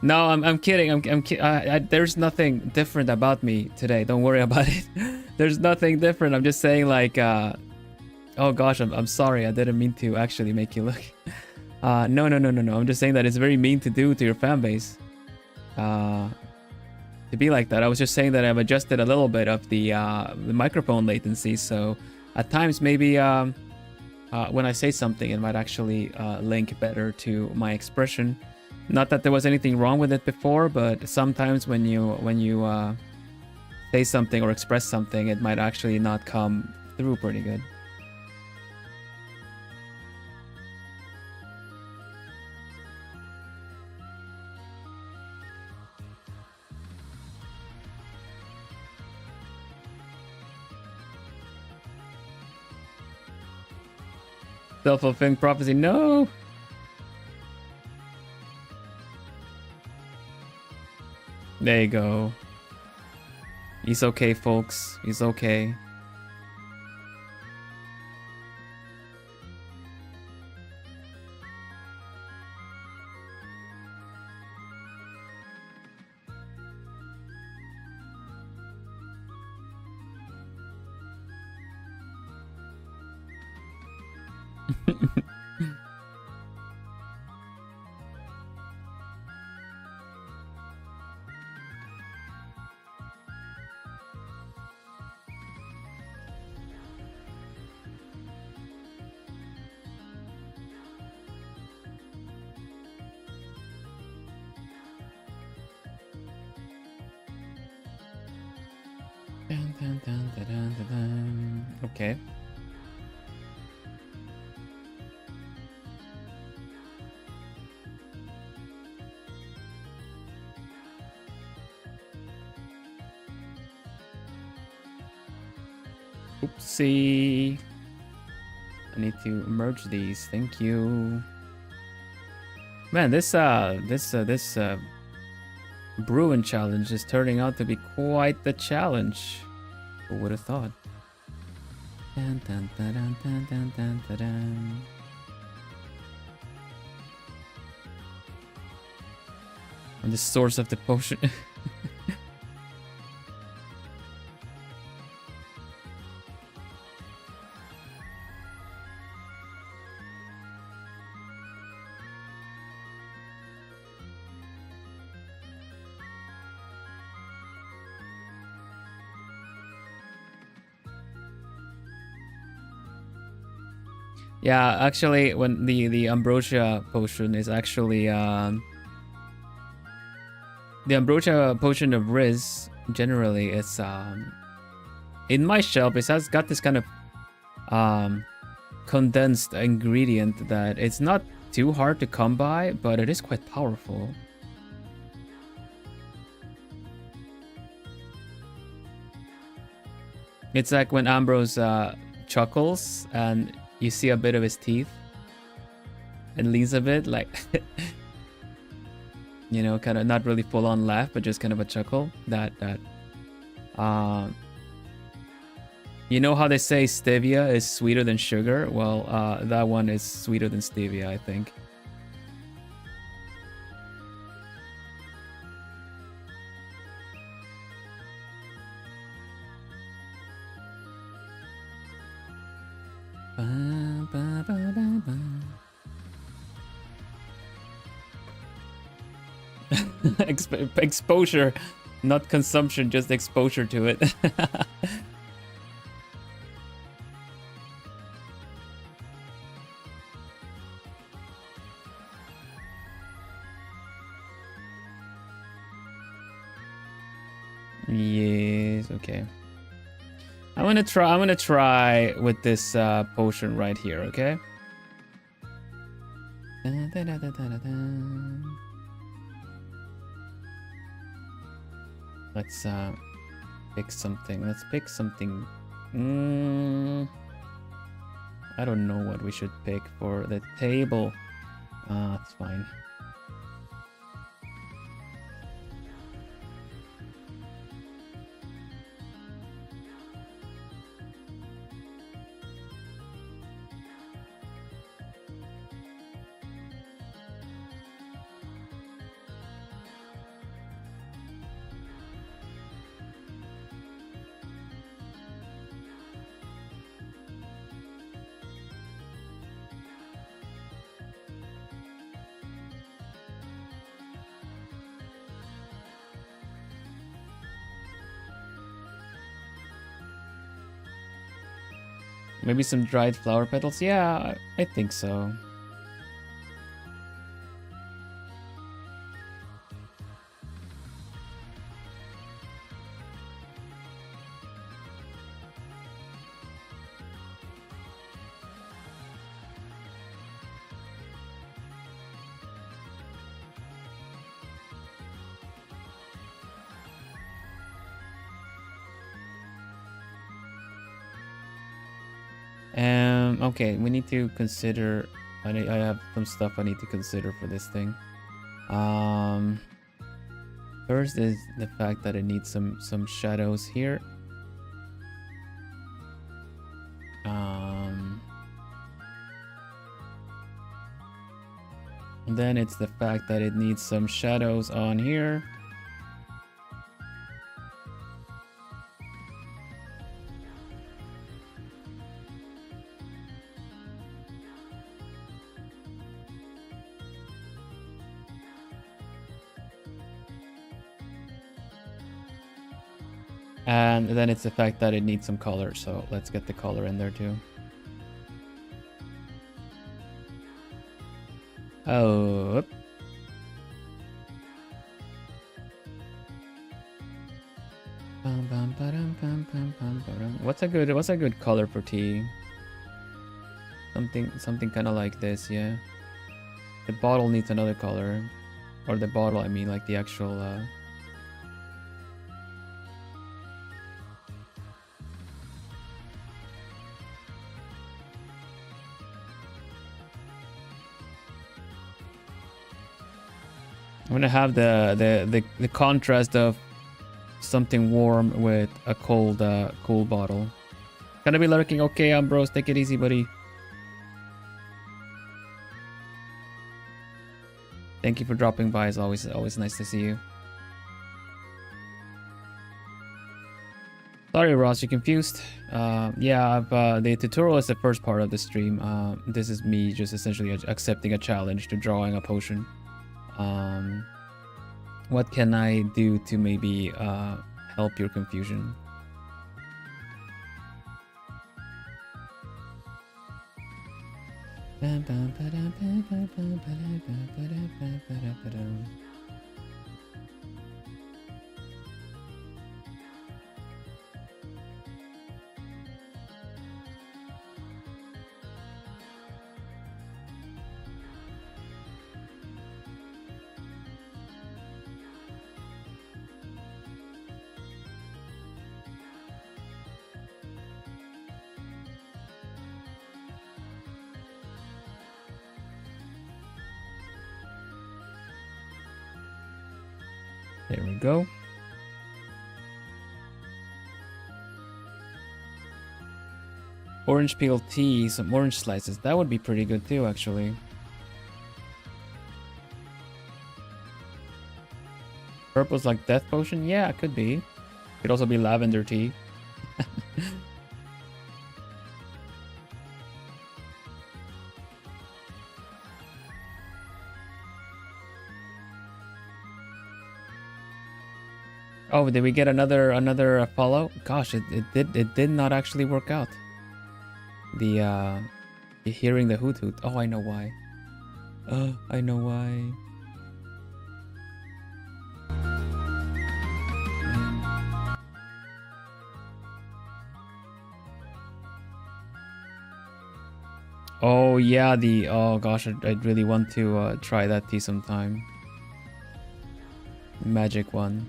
No, I'm kidding. There's nothing different about me today. Don't worry about it. There's nothing different. I'm just saying, like, oh gosh, I'm sorry. I didn't mean to actually make you look. No. I'm just saying that it's very mean to do to your fan base. To be like that. I was just saying that I've adjusted a little bit of the microphone latency, so at times maybe when I say something, it might actually link better to my expression. Not that there was anything wrong with it before, but sometimes when you say something or express something, it might actually not come through pretty good. Self-fulfilling prophecy, no! There you go. He's okay, folks. He's okay. Okay. Oopsie. I need to merge these. Thank you. Man, this brewing challenge is turning out to be quite the challenge. Who would have thought? Dun, dun, dun, dun, dun, dun, dun, dun, dun. And the source of the potion. Yeah, actually, when the ambrosia potion is actually the ambrosia potion of Riz generally is in my shelf. It has got this kind of condensed ingredient that it's not too hard to come by, but it is quite powerful. It's like when Ambrose chuckles and you see a bit of his teeth and leans a bit, like you know, kind of not really full on laugh, but just kind of a chuckle. You know how they say stevia is sweeter than sugar? Well, that one is sweeter than stevia, I think. Exposure, not consumption, just exposure to it. Yes, okay. I'm gonna try with this potion right here, okay? Let's pick something. Let's pick something. I don't know what we should pick for the table. It's fine. Maybe some dried flower petals? Yeah, I think so. Okay, we need to consider. I have some stuff I need to consider for this thing. First is the fact that it needs some shadows here. And then it's the fact that it needs some shadows on here. And then it's the fact that it needs some color, so let's get the color in there too. Oh. What's a good color for tea? Something kind of like this, yeah. The bottle needs another color, or the bottle, I mean, like the actual. I'm gonna have the contrast of something warm with a cold cool bottle. Gonna be lurking. Okay, Ambrose, take it easy, buddy. Thank you for dropping by. It's always nice to see you. Sorry, Ross, you're confused. Yeah, the tutorial is the first part of the stream. This is me just essentially accepting a challenge to drawing a potion. What can I do to maybe help your confusion? There we go. Orange peel tea, some orange slices. That would be pretty good too, actually. Purple's like death potion? Yeah, it could be. Could also be lavender tea. Oh, did we get another follow? Gosh, it did not actually work out. The hearing the hoot hoot. Oh, I know why. I know why. Oh yeah, oh gosh, I'd really want to try that tea sometime. Magic one.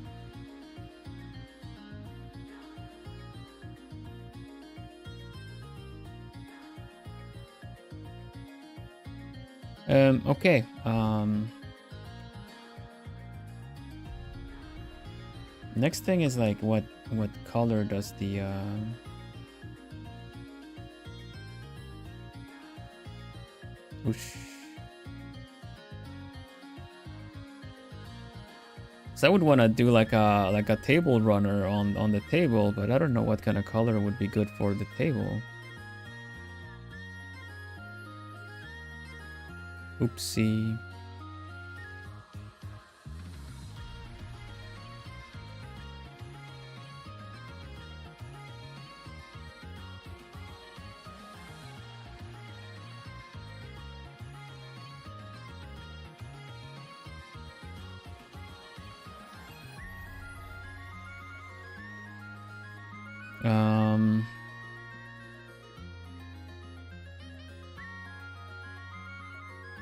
Okay. Next thing is like what color does the whoosh. So I would want to do like a table runner on the table, but I don't know what kind of color would be good for the table. Oopsie.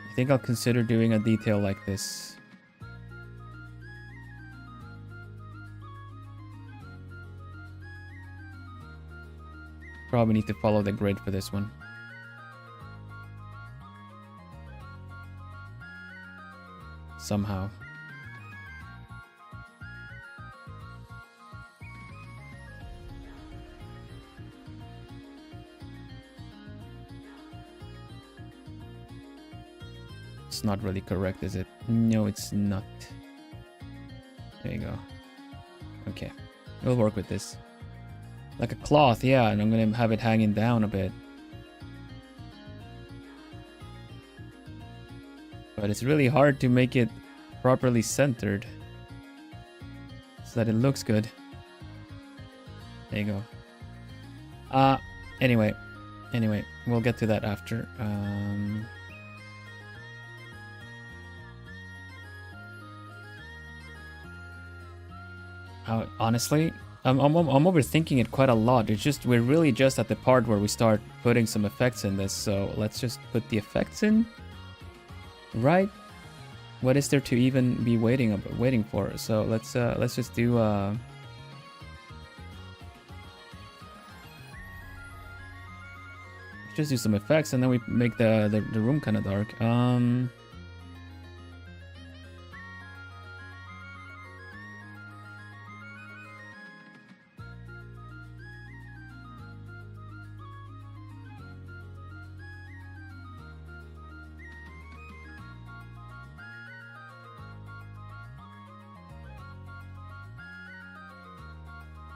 I think I'll consider doing a detail like this. Probably need to follow the grid for this one. Somehow. It's not really correct, is it? No, it's not. There you go. Okay. We'll work with this. Like a cloth, yeah, and I'm gonna have it hanging down a bit. But it's really hard to make it properly centered so that it looks good. There you go. Anyway, we'll get to that after. Honestly, I'm overthinking it quite a lot. It's just, we're really just at the part where we start putting some effects in this. So let's just put the effects in. Right? What is there to even be waiting for? So let's just do some effects, and then we make the room kind of dark.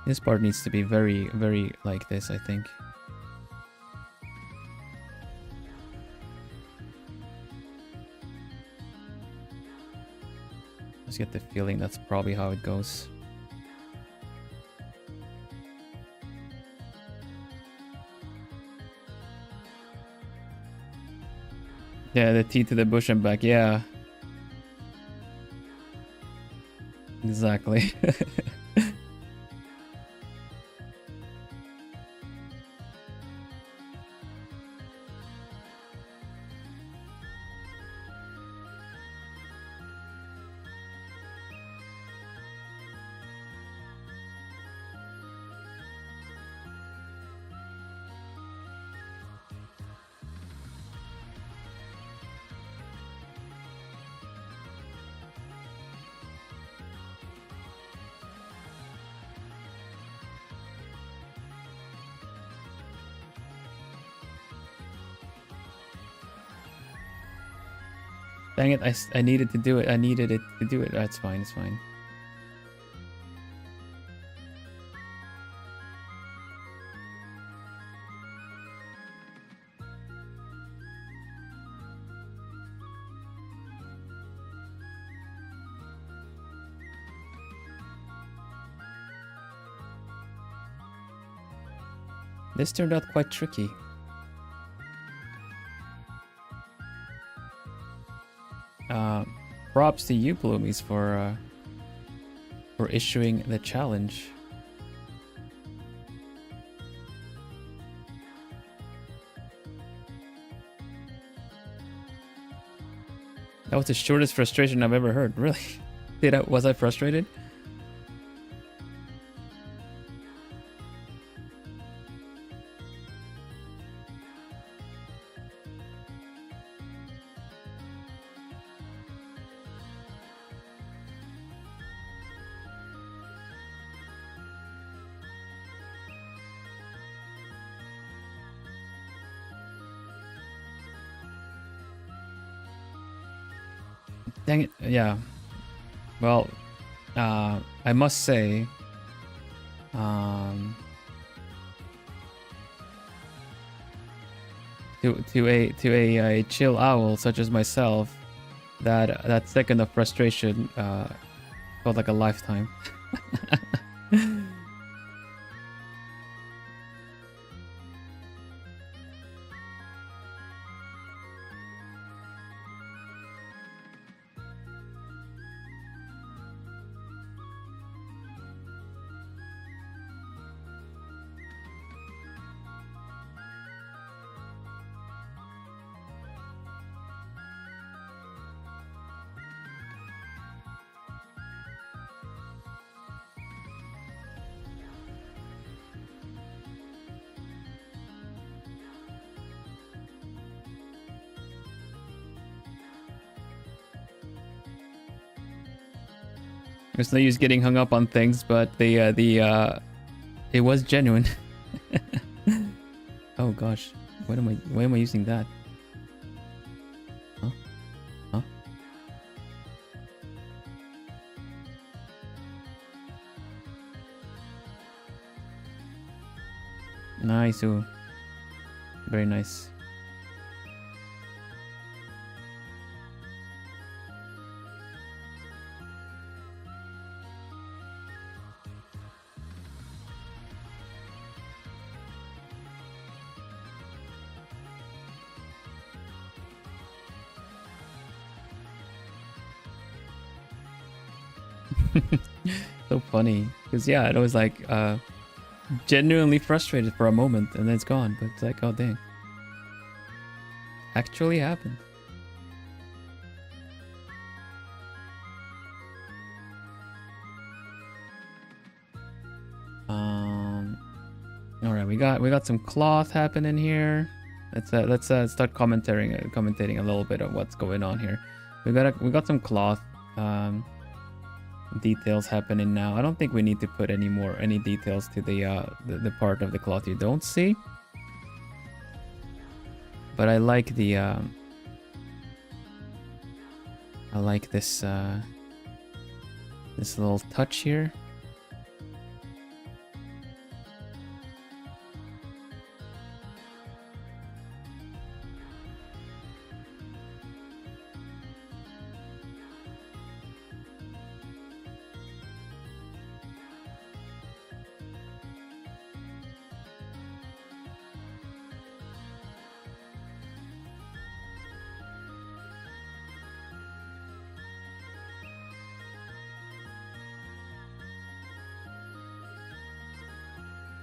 This part needs to be very, very like this, I think. Just get the feeling that's probably how it goes. Yeah, the T to the bush and back, yeah. Exactly. Dang it, I needed to do it. I needed it to do it. That's fine, it's fine. This turned out quite tricky. Props to you, Bloomies, for issuing the challenge. That was the shortest frustration I've ever heard. Really? Was I frustrated? Dang it, yeah. Well, I must say, to a chill owl such as myself, that second of frustration felt like a lifetime. There's no use getting hung up on things, but it was genuine. Oh gosh, why am I using that? Huh? Huh? Nice, ooh. Very nice. So funny, because yeah, it was like genuinely frustrated for a moment, and then it's gone. But it's like, oh dang, actually happened. All right, we got some cloth happening here. Let's start commentating a little bit of what's going on here. We got some cloth details happening now. I don't think we need to put any details to the part of the cloth you don't see. But I like the I like this this little touch here.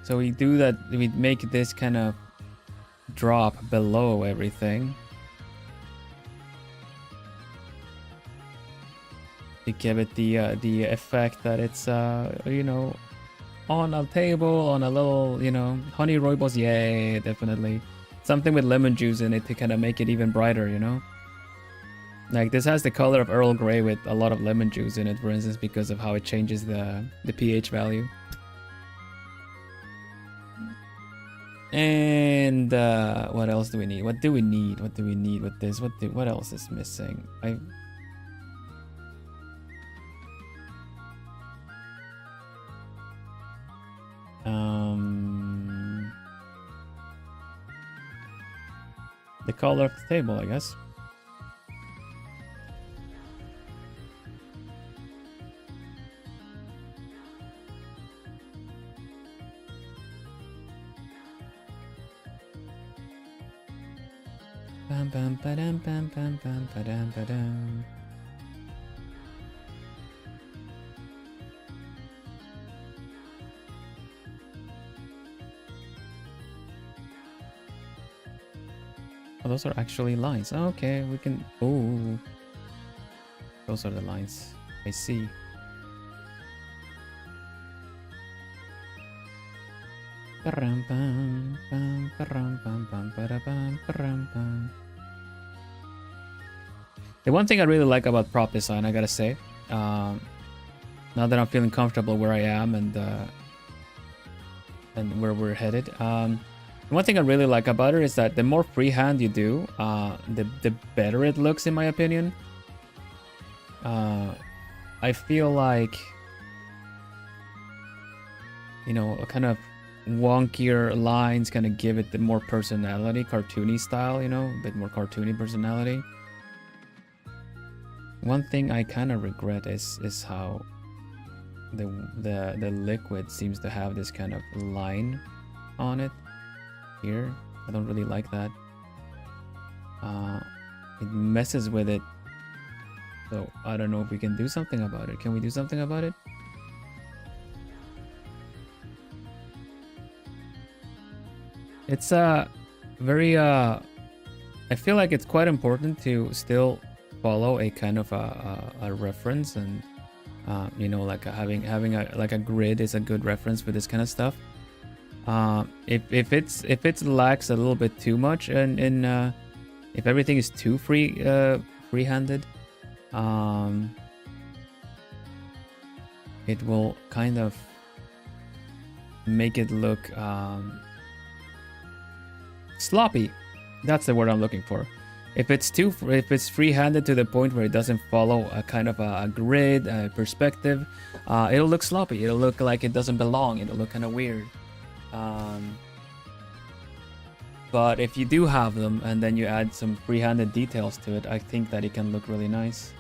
So we do that, we make this kind of drop below everything to give it the effect that it's you know, on a table, on a little, you know, honey rooibos. Yay, definitely something with lemon juice in it to kind of make it even brighter, you know. Like this has the color of Earl Grey with a lot of lemon juice in it, for instance, because of how it changes the pH value. And what else do we need? What do we need? What do we need with this? What else is missing? The color of the table, I guess. Bam bam badam bam bam bam badam badam. Oh, those are actually lines. Okay, we can. Oh, those are the lines. I see. The one thing I really like about prop design, I gotta say, now that I'm feeling comfortable where I am and where we're headed, the one thing I really like about it is that the more freehand you do, the better it looks, in my opinion. I feel like, you know, a kind of wonkier lines kind of give it the more personality, cartoony style, you know, a bit more cartoony personality. One thing I kind of regret is how the liquid seems to have this kind of line on it here. I don't really like that. It messes with it, so I don't know if we can do something about it. Can we do something about it? It's very I feel like it's quite important to still follow a kind of a reference, and you know, like having a grid is a good reference for this kind of stuff. If it's lacks a little bit too much, and if everything is too freehanded, it will kind of make it look sloppy. That's the word I'm looking for. If it's free-handed to the point where it doesn't follow a kind of a grid, a perspective, it'll look sloppy. It'll look like it doesn't belong. It'll look kind of weird. But if you do have them and then you add some free-handed details to it, I think that it can look really nice.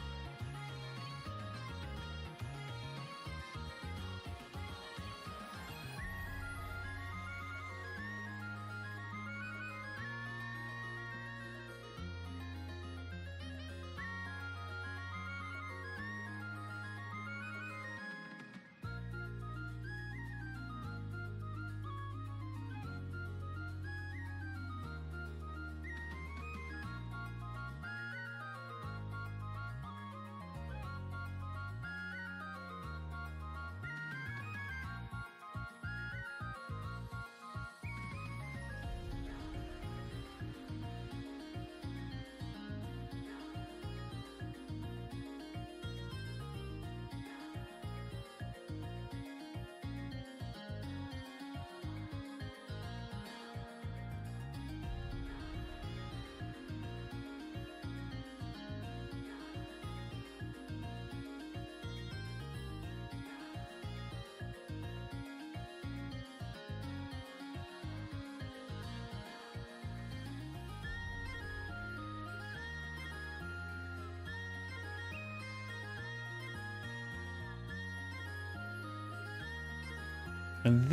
On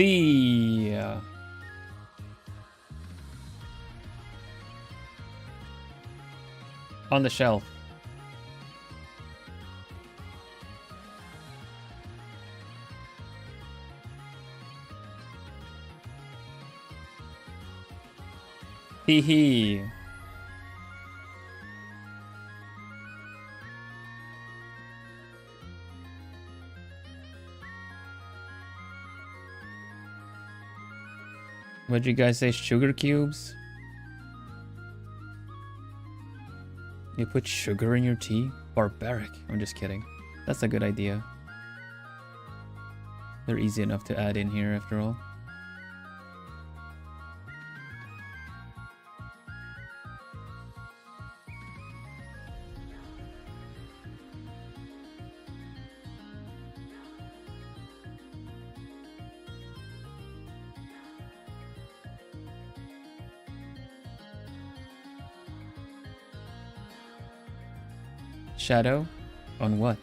the shelf. Hee hee. What'd you guys say? Sugar cubes? You put sugar in your tea? Barbaric. I'm just kidding. That's a good idea. They're easy enough to add in here after all. Shadow? On what?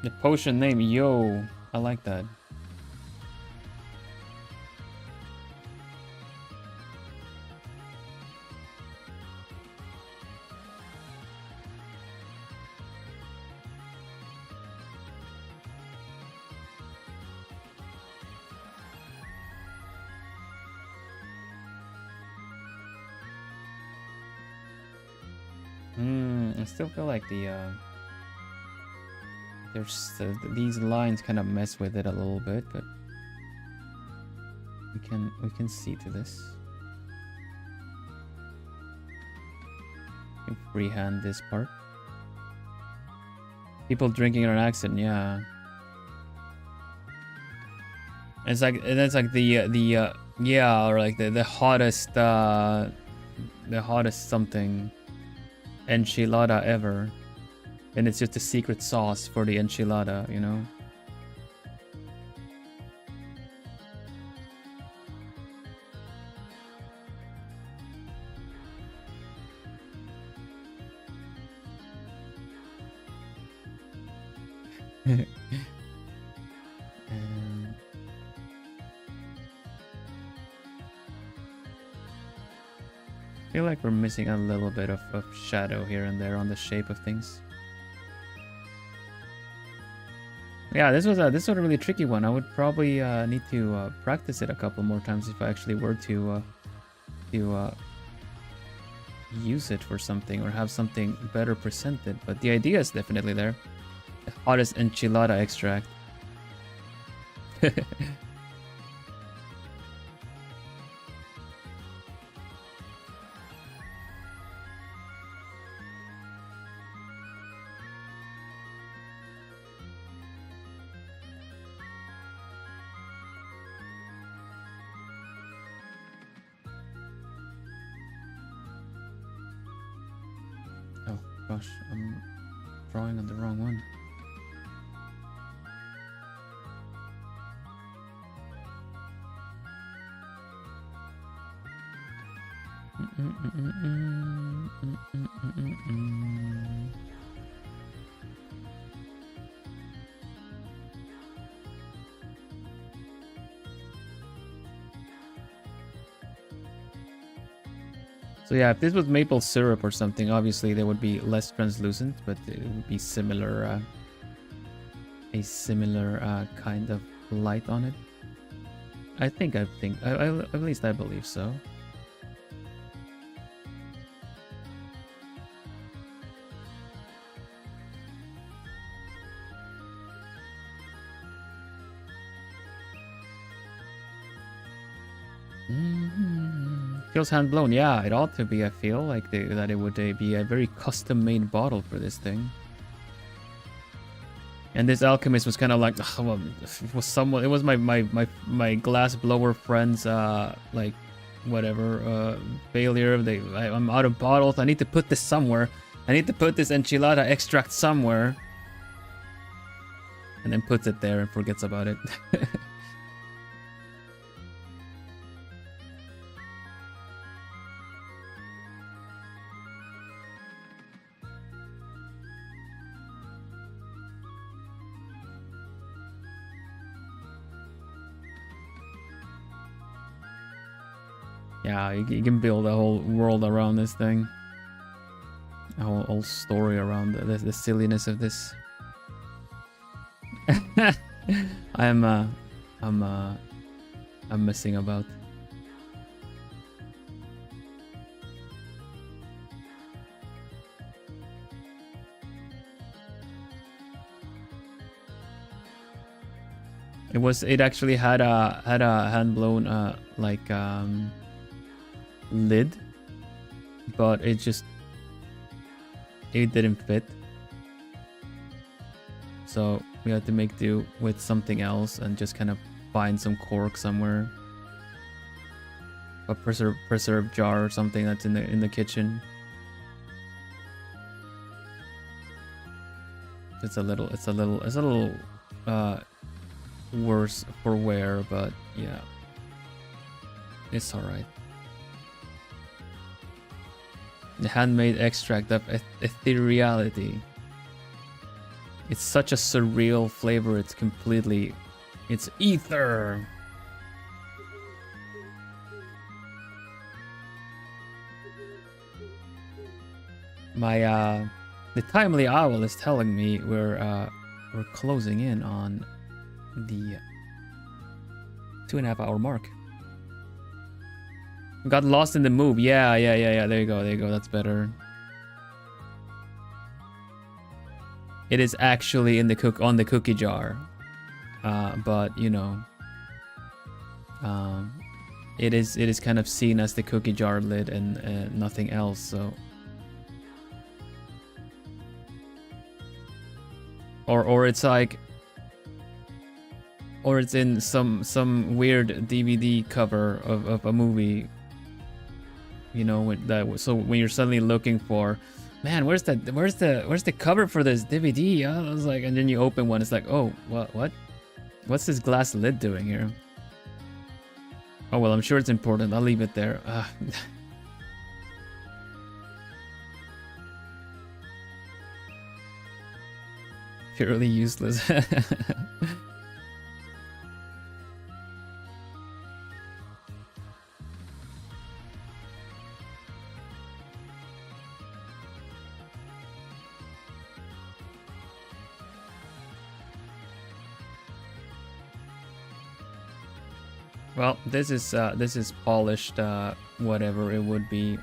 The potion name, yo, I like that. I still feel like these lines kind of mess with it a little bit, but we can see to this. You can freehand this part. People drinking on accident, yeah. It's like yeah, or like the hottest something enchilada ever, and it's just a secret sauce for the enchilada, you know. I feel like we're missing a little bit of shadow here and there on the shape of things. Yeah, this was a really tricky one. I would probably need to practice it a couple more times if I actually were to to use it for something or have something better presented. But the idea is definitely there. The hottest enchilada extract. Oh gosh, I'm drawing on the wrong one. So yeah, if this was maple syrup or something, obviously they would be less translucent, but it would be similar, a similar kind of light on it. At least I believe so. Feels hand blown. Yeah, it ought to be. I feel like that it would be a very custom made bottle for this thing. And this alchemist was kind of like, oh, well, it was someone. It was my glass blower friend's like whatever failure. I'm out of bottles. I need to put this somewhere. I need to put this enchilada extract somewhere. And then puts it there and forgets about it. Yeah, you can build a whole world around this thing. A whole story around the silliness of this. I'm messing about. It actually had a hand blown like lid, but it didn't fit, so we had to make do with something else and just kind of find some cork somewhere, a preserve jar or something that's in the kitchen. It's a little worse for wear, but yeah, it's all right. The handmade extract of ethereality. It's such a surreal flavor. It's ether. The timely owl is telling me we're closing in on the 2.5 hour mark. Got lost in the move. Yeah. There you go. That's better. It is actually in the on the cookie jar, but you know, it is kind of seen as the cookie jar lid and nothing else. So, or it's like, or it's in some weird DVD cover of a movie. You know, with that. So when you're suddenly looking for, man, where's the cover for this DVD? I was like, and then you open one, it's like, oh, what's this glass lid doing here? Oh well, I'm sure it's important. I'll leave it there. Purely useless. Well, this is polished whatever it would be,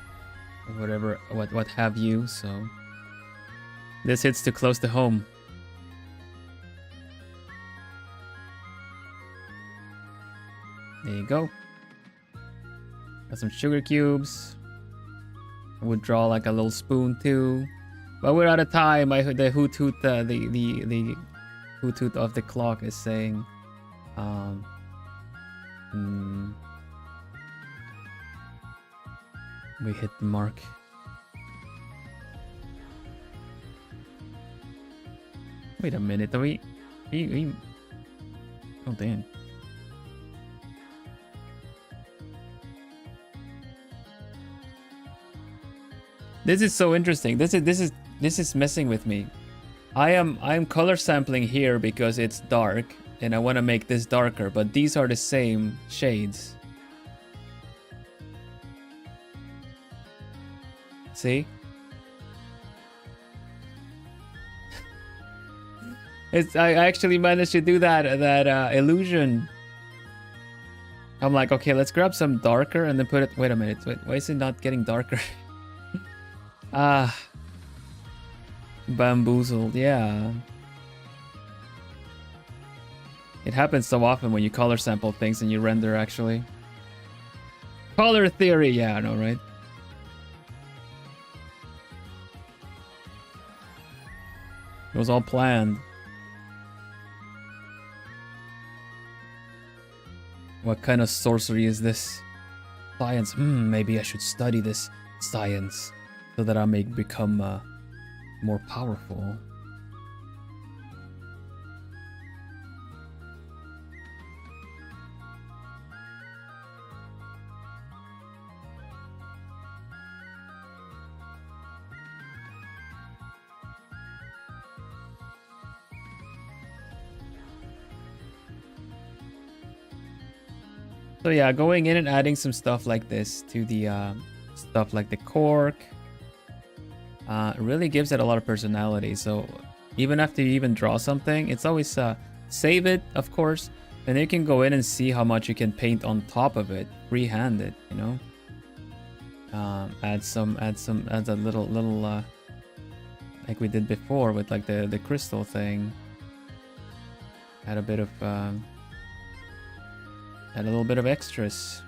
whatever, what have you. So this hits too close to home. There you go. Got some sugar cubes. I would draw like a little spoon too, but we're out of time. The hoot hoot, the hoot hoot of the clock is saying, we hit the mark. Wait a minute, are we oh damn. This is so interesting. This is messing with me. I'm color sampling here because it's dark and I want to make this darker, but these are the same shades. See? I actually managed to do that illusion. I'm like, okay, let's grab some darker and then put it. Wait a minute. Wait, why is it not getting darker? Bamboozled, yeah. It happens so often when you color sample things and you render actually. Color theory, yeah, I know, right? It was all planned. What kind of sorcery is this? Science. Maybe I should study this science so that I may become more powerful. So yeah, going in and adding some stuff like this to the stuff like the cork really gives it a lot of personality. So even after you even draw something, it's always save it, of course, and you can go in and see how much you can paint on top of it, freehand-it, you know. Add a little like we did before with like the crystal thing. Add a bit of add a little bit of extras.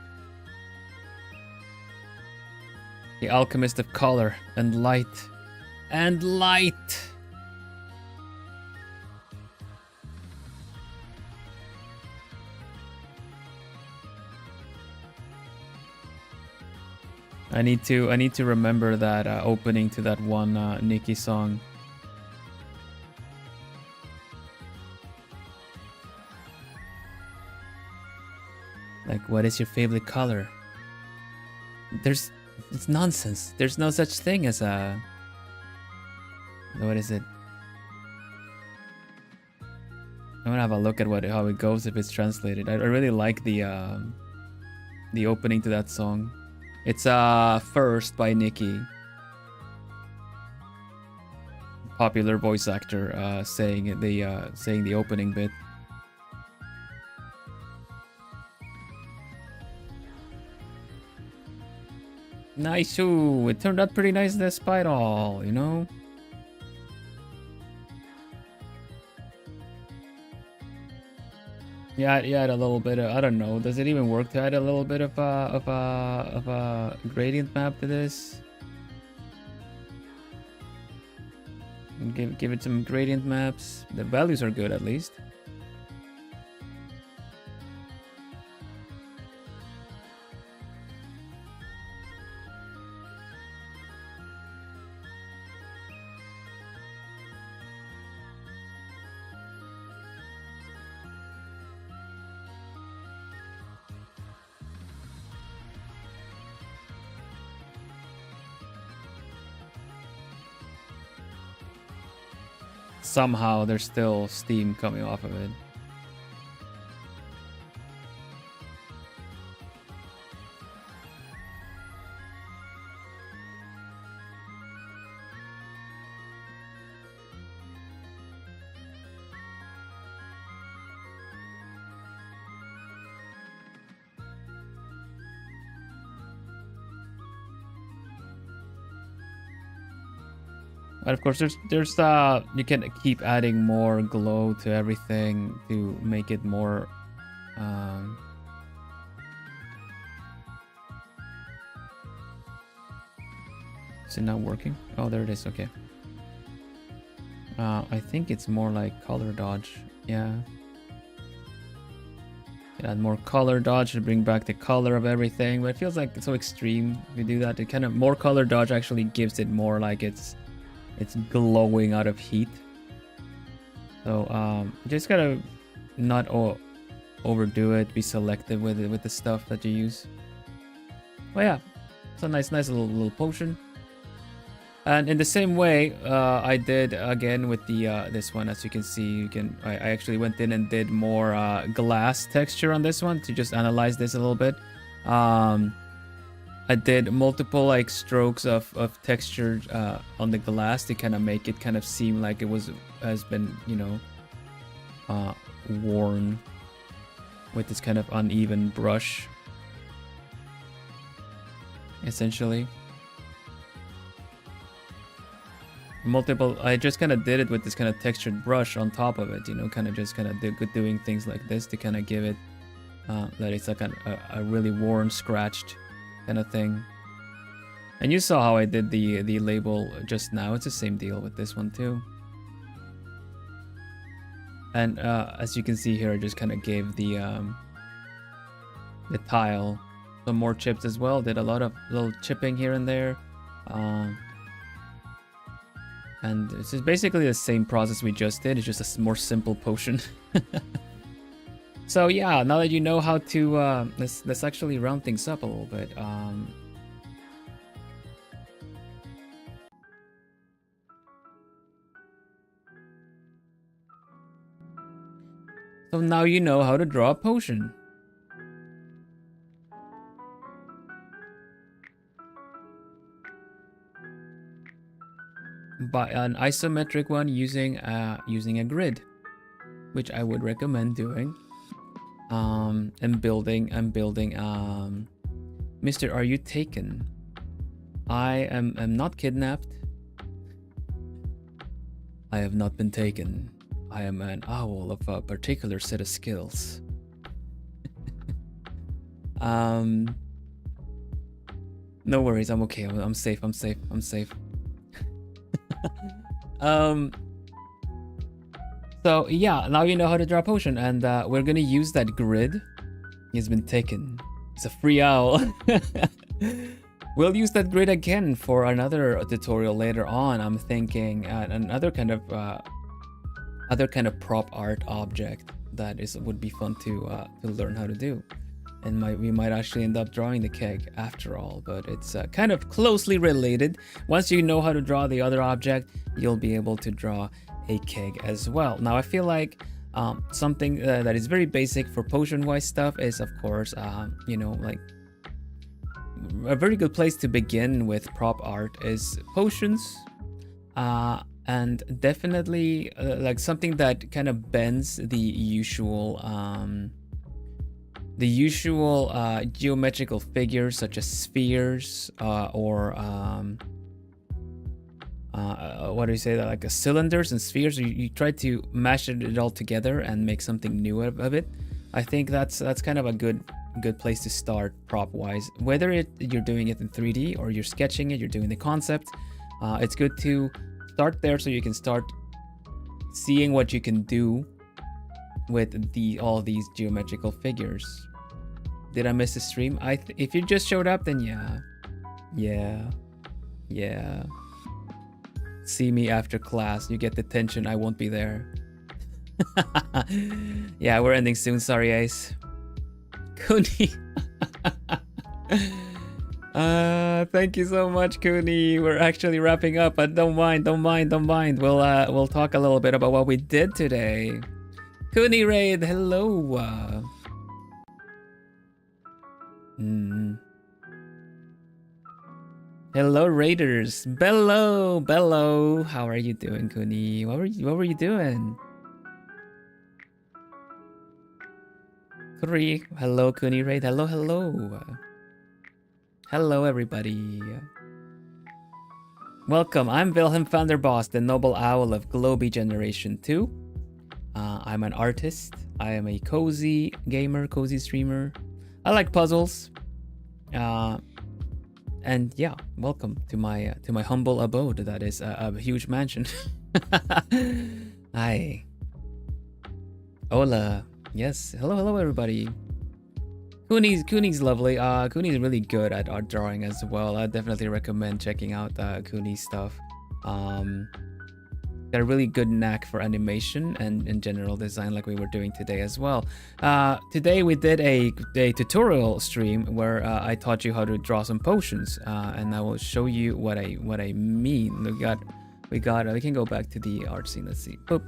The alchemist of color and light. And light! I need to remember that opening to that one Nicki song. Like, what is your favorite color? It's nonsense. There's no such thing as a... What is it? I'm gonna have a look at how it goes if it's translated. I really like the opening to that song. It's First by Nicki. Popular voice actor saying the opening bit. Nice, ooh, it turned out pretty nice despite all, you know? Yeah, add a little bit of, I don't know, does it even work to add a little bit of a gradient map to this? And give it some gradient maps. The values are good at least. Somehow there's still steam coming off of it. But of course, there's you can keep adding more glow to everything to make it more. Is it not working? Oh, there it is. Okay. I think it's more like color dodge. Yeah. Add more color dodge to bring back the color of everything, but it feels like it's so extreme if you do that. It kind of more color dodge actually gives it more like it's glowing out of heat. So you just gotta not overdo it. Be selective with it, with the stuff that you use. Well, yeah, it's a nice little potion. And in the same way, I did again with the this one. As you can see, I actually went in and did more glass texture on this one to just analyze this a little bit. I did multiple like strokes of texture on the glass to kind of make it kind of seem like it has been, you know, worn with this kind of uneven brush, essentially. I just kind of did it with this kind of textured brush on top of it, you know, kind of doing things like this to kind of give it that it's like a really worn, scratched kind of thing. And you saw how I did the label just now. It's the same deal with this one too. And as you can see here, I just kind of gave the tile some more chips as well. Did a lot of little chipping here and there. And this is basically the same process we just did. It's just a more simple potion. So yeah, now that you know how to, let's actually round things up a little bit. So now you know how to draw a potion. By an isometric one using a grid, which I would recommend doing. And building. Mr. Are you taken? I am not kidnapped. I have not been taken. I am an owl of a particular set of skills. No worries, I'm okay. I'm safe. So yeah, now you know how to draw a potion, and we're gonna use that grid. He's been taken. It's a free owl. We'll use that grid again for another tutorial later on. I'm thinking another kind of prop art object that would be fun to learn how to do. And we might actually end up drawing the keg after all, but it's kind of closely related. Once you know how to draw the other object, you'll be able to draw a keg as well. Now, I feel like something that is very basic for potion-wise stuff is, of course, you know, like a very good place to begin with prop art is potions. And definitely like something that kind of bends the usual geometrical figures such as spheres or what do you say, that like cylinders and spheres. You try to mash it all together and make something new of it. I think that's kind of a good place to start prop wise, whether you're doing it in 3D or you're sketching it, you're doing the concept. It's good to start there so you can start seeing what you can do with all these geometrical figures. Did I miss the stream? If you just showed up, then yeah. See me after class. You get detention. I won't be there. Yeah, we're ending soon. Sorry, Ace. Kuni. Thank you so much, Kuni. We're actually wrapping up, but don't mind. We'll talk a little bit about what we did today. Kuni Raid, hello. Hello, Raiders. Bello. How are you doing, Kuni? What were you doing? Kuri, hello, Kuni Raid. Hello, everybody. Welcome, I'm Vilhelm Vanderbos, the noble owl of Globie Generation 2. I'm an artist. I am a cozy gamer, cozy streamer. I like puzzles. And yeah, welcome to my humble abode that is a huge mansion. Hi. Hola. Yes. Hello everybody. Cooney's lovely. Cooney's really good at art drawing as well. I definitely recommend checking out Cooney's stuff. Got a really good knack for animation and in general design, like we were doing today as well. Today we did a tutorial stream where I taught you how to draw some potions, and I will show you what I mean. We can go back to the art scene. Let's see. Boop.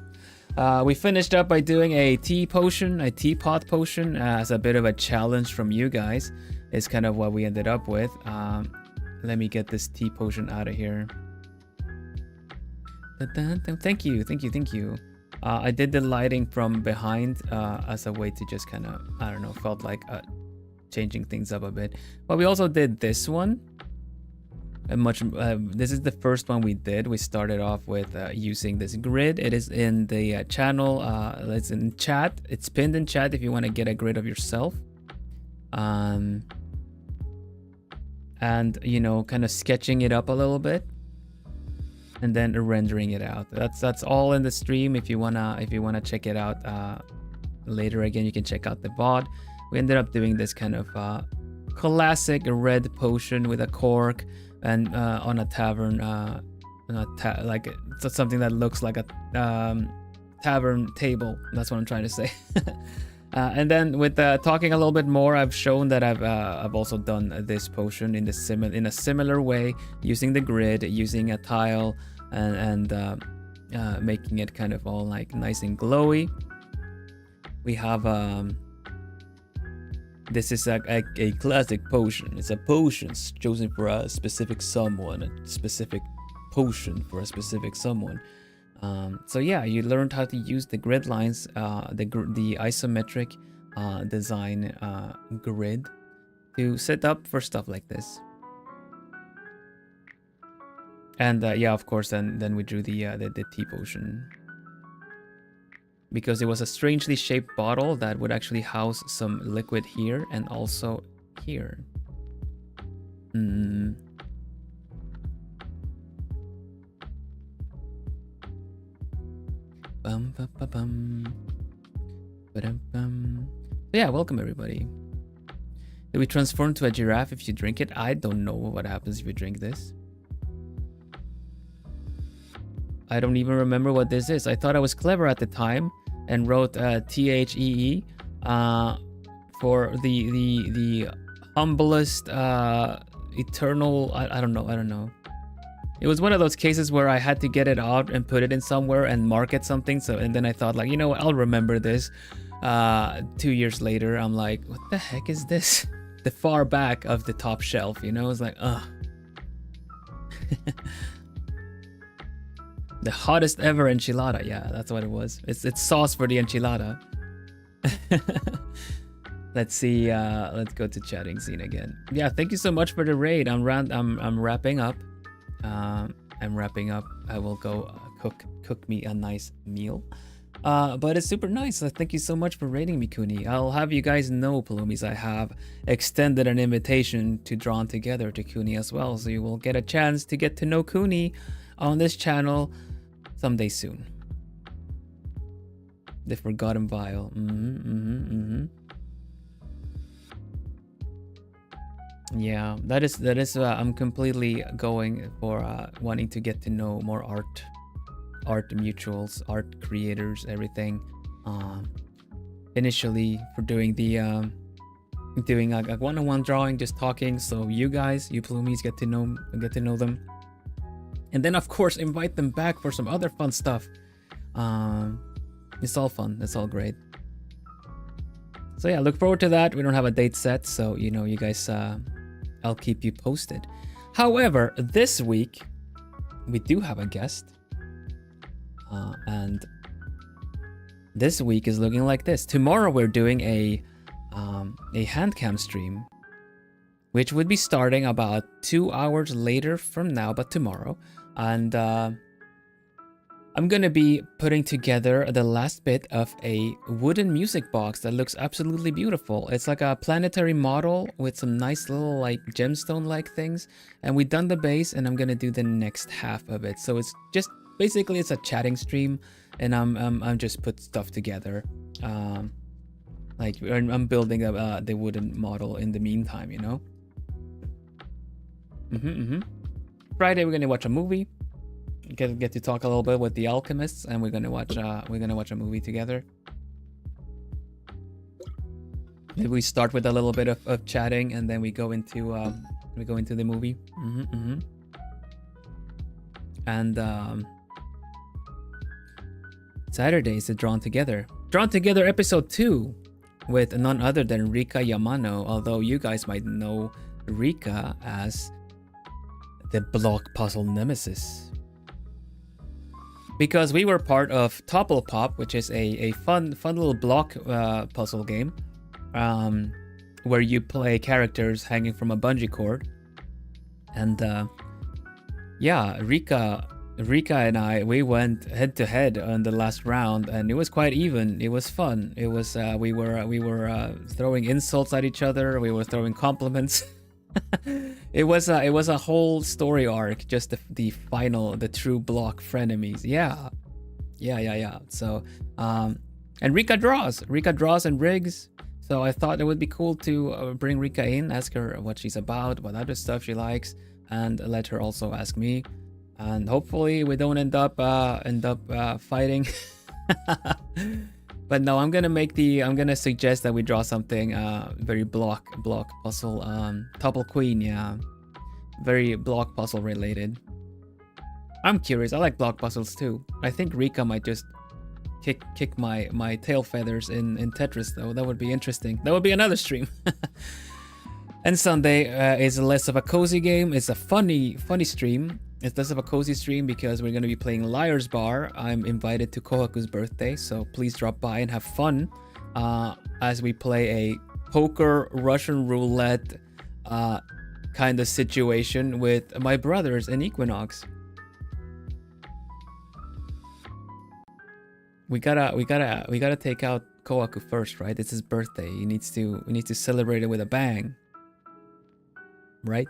We finished up by doing a teapot potion, as a bit of a challenge from you guys. Is kind of what we ended up with. Let me get this tea potion out of here. Thank you. I did the lighting from behind as a way to just kind of, I don't know, felt like changing things up a bit. But we also did this one. This is the first one we did. We started off with using this grid. It is in the channel. It's in chat. It's pinned in chat if you want to get a grid of yourself. And you know, kind of sketching it up a little bit, and then rendering it out. That's all in the stream. If you wanna check it out later, again, you can check out the VOD. We ended up doing this kind of classic red potion with a cork. And on a tavern, like it's something that looks like a tavern table. That's what I'm trying to say. And then with talking a little bit more, I've shown that I've also done this potion in a similar way, using the grid, using a tile, and making it kind of all like nice and glowy. We have this is a classic potion. It's a potion chosen for a specific someone, a specific potion for a specific someone. So yeah, you learned how to use the grid lines, the isometric design grid to set up for stuff like this. And yeah, of course, then we drew the tea potion, because it was a strangely shaped bottle that would actually house some liquid here and also here. Bum, ba, ba, bum. Ba-dum, bum. Yeah, welcome everybody. Do we transform to a giraffe if you drink it? I don't know what happens if you drink this. I don't even remember what this is. I thought I was clever at the time and wrote THEE for the humblest eternal. I don't know. It was one of those cases where I had to get it out and put it in somewhere and mark it something. So, and then I thought, like, you know what, I'll remember this. 2 years later, I'm like, what the heck is this? The far back of the top shelf, you know? It's like, ugh. The hottest ever enchilada. Yeah, that's what it was. It's sauce for the enchilada. Let's see. Let's go to chatting scene again. Yeah, thank you so much for the raid. I'm wrapping up. I'm wrapping up. I will go cook me a nice meal. But it's super nice. Thank you so much for raiding me, Kuni. I'll have you guys know, Paloomies, I have extended an invitation to Drawn Together to Kuni as well. So you will get a chance to get to know Kuni on this channel someday soon. The Forgotten Vial. Yeah, that is I'm completely going for wanting to get to know more art mutuals, art creators, everything. Initially for doing the doing a one-on-one drawing, just talking, so you guys, you Paloomies, get to know them. And then, of course, invite them back for some other fun stuff. It's all fun. It's all great. So yeah, look forward to that. We don't have a date set, so you know, you guys, I'll keep you posted. However, this week we do have a guest, and this week is looking like this. Tomorrow we're doing a handcam stream, which would be starting about 2 hours later from now, but tomorrow. And I'm gonna be putting together the last bit of a wooden music box that looks absolutely beautiful. It's like a planetary model with some nice little like gemstone-like things. And we've done the base, and I'm gonna do the next half of it. So it's just basically it's a chatting stream, and I'm just put stuff together. Like I'm building the wooden model in the meantime, you know. Friday we're gonna watch a movie. Get to talk a little bit with the alchemists, and we're gonna watch a movie together. Maybe we start with a little bit of chatting, and then we go into the movie. And Saturday is the Drawn Together episode 2 with none other than Rika Yamano. Although you guys might know Rika as the block puzzle nemesis, because we were part of Topple Pop, which is a fun little block puzzle game, where you play characters hanging from a bungee cord. And yeah, Rika and I, we went head to head on the last round, and it was quite even. It was fun. It was we were throwing insults at each other. We were throwing compliments. It was a whole story arc, just the true block frenemies. Yeah. So and Rika draws and rigs. So I thought it would be cool to bring Rika in, ask her what she's about, what other stuff she likes, and let her also ask me. And hopefully we don't end up fighting. But no, I'm gonna suggest that we draw something very block puzzle, Topple Queen, yeah, very block puzzle related. I'm curious. I like block puzzles too. I think Rika might just kick my tail feathers in Tetris though. That would be interesting. That would be another stream. And Sunday is less of a cozy game. It's a funny stream. It's less of a cozy stream because we're going to be playing Liar's Bar. I'm invited to Kohaku's birthday, so please drop by and have fun as we play a poker Russian roulette kind of situation with my brothers in Equinnox. We gotta take out Kohaku first, right? It's his birthday. We need to celebrate it with a bang, right?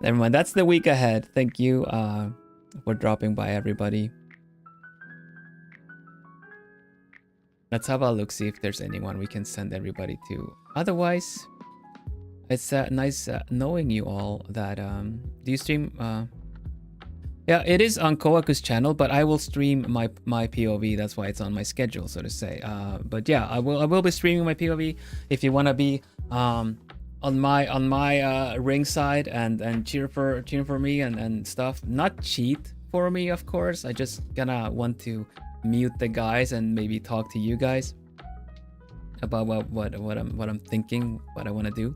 Never mind. That's the week ahead. Thank you for dropping by, everybody. Let's have a look, see if there's anyone we can send everybody to. Otherwise, it's nice knowing you all. That do you stream? Yeah, it is on Kohaku's channel, but I will stream my POV. That's why it's on my schedule, so to say. But yeah, I will be streaming my POV. If you want to be on my ring side and cheer for me and stuff, not cheat for me, of course. I just gonna want to mute the guys and maybe talk to you guys about what I'm thinking, what I want to do.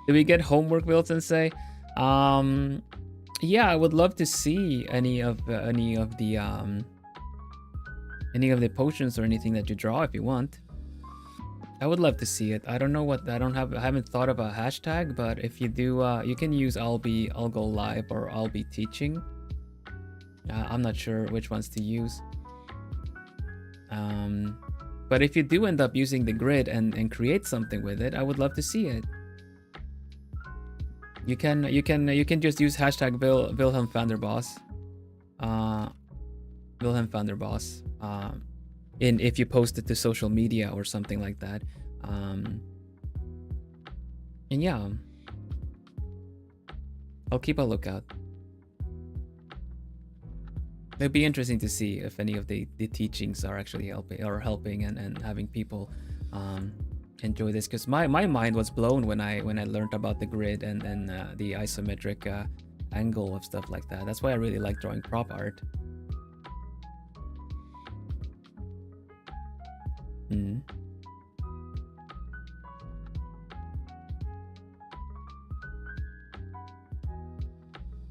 Did we get homework, Wilson? Say, yeah, I would love to see any of the potions or anything that you draw if you want. I would love to see it. I don't know what I haven't thought of a hashtag, but if you do, you can use I'll go live or I'll be teaching. I'm not sure which ones to use. But if you do end up using the grid and create something with it, I would love to see it. You can just use hashtag Vilhelm Vanderbos. Vilhelm Vanderbos. If you post it to social media or something like that. And yeah, I'll keep a lookout. It'd be interesting to see if any of the teachings are actually helping and having people enjoy this, because my mind was blown when I learned about the grid and the isometric angle of stuff like that. That's why I really like drawing prop art.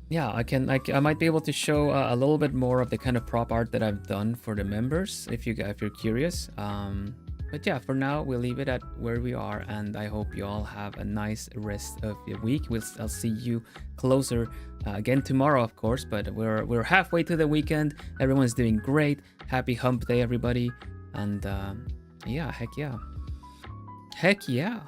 Yeah, I might be able to show a little bit more of the kind of prop art that I've done for the members if you're curious. But yeah, for now we'll leave it at where we are, and I hope you all have a nice rest of your week. I'll see you closer again tomorrow, of course, but we're halfway to the weekend. Everyone's doing great. Happy hump day, everybody. And yeah, heck yeah. Heck yeah.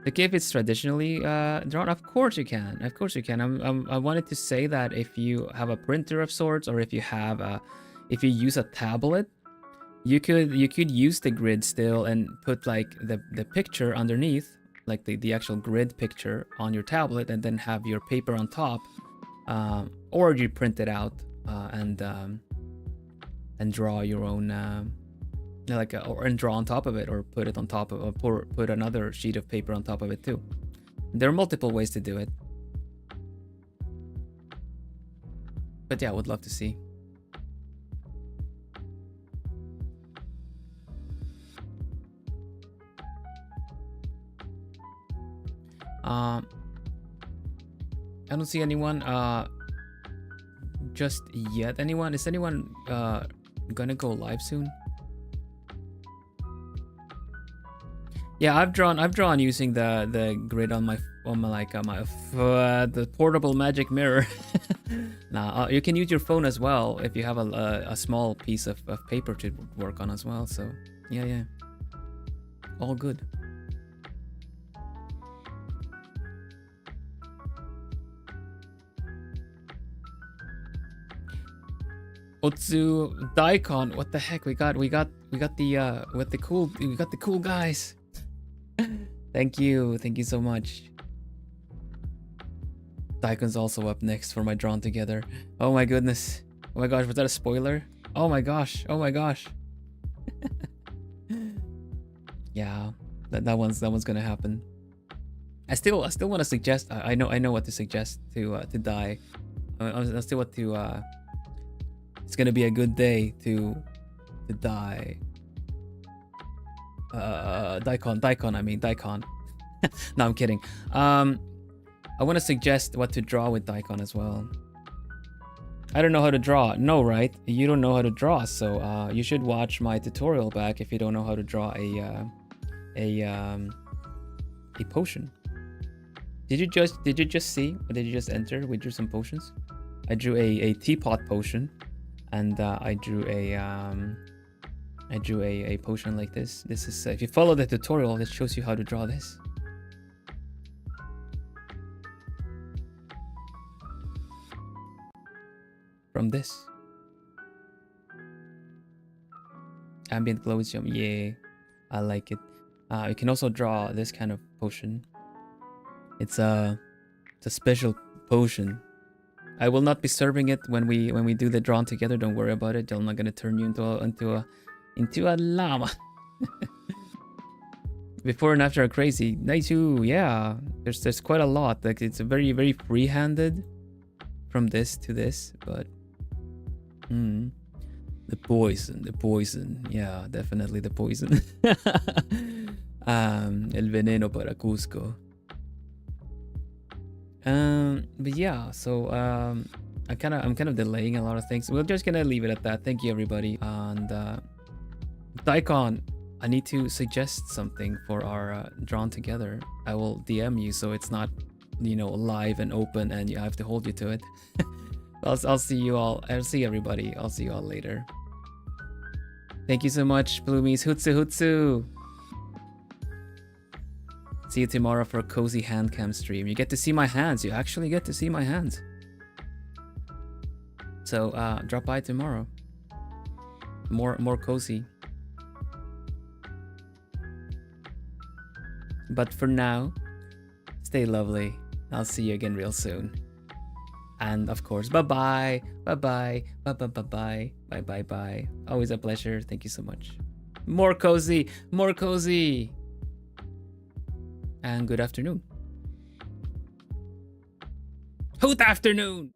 The if it's traditionally drawn, of course you can. Of course you can. I wanted to say that if you have a printer of sorts, or if you use a tablet, you could use the grid still and put like the picture underneath, like the actual grid picture on your tablet, and then have your paper on top, or you print it out and draw your own and draw on top of it, or put it on top of, or put another sheet of paper on top of it too. There are multiple ways to do it, but yeah, I would love to see. I don't see anyone just yet. Is anyone gonna go live soon? Yeah, I've drawn using the grid on the portable magic mirror. Nah, you can use your phone as well if you have a small piece of paper to work on as well. So yeah, all good. Otsu Daikon, what the heck? We got the cool guys. Thank you so much. Daikon's also up next for my drawn together. Oh my goodness. Oh my gosh, was that a spoiler? Oh my gosh. Yeah, that one's gonna happen. I still want to suggest. I know what to suggest to Dai. I still want to. It's gonna be a good day to die. Daikon. No, I'm kidding. I want to suggest what to draw with Daikon as well. I don't know how to draw. No, right? You don't know how to draw, so you should watch my tutorial back if you don't know how to draw a potion. Did you just see? Or did you just enter? We drew some potions. I drew a teapot potion. And I drew a potion like this. This is if you follow the tutorial, it shows you how to draw this. From this. Ambient glowsium, yeah, I like it. You can also draw this kind of potion. It's a special potion. I will not be serving it when we do the drawn together. Don't worry about it. I'm not gonna turn you into a llama. Before and after are crazy. Nice too. Yeah. There's quite a lot. Like it's a very free-handed from this to this, but the poison. Yeah, definitely the poison. El veneno para Cusco. But yeah, so I'm kind of delaying a lot of things. We're just gonna leave it at that. Thank you, everybody. And Daikon, I need to suggest something for our drawn together. I will DM you, so it's not, live and open, and I have to hold you to it. I'll see you all. I'll see everybody. I'll see you all later. Thank you so much, Bloomies. Hutsu. See you tomorrow for a cozy hand cam stream. You get to see my hands. You actually get to see my hands. So drop by tomorrow. More cozy. But for now, stay lovely. I'll see you again real soon. And of course, bye-bye. Bye-bye. Bye-bye. Bye-bye. Always a pleasure. Thank you so much. More cozy. And good afternoon. Hoot afternoon!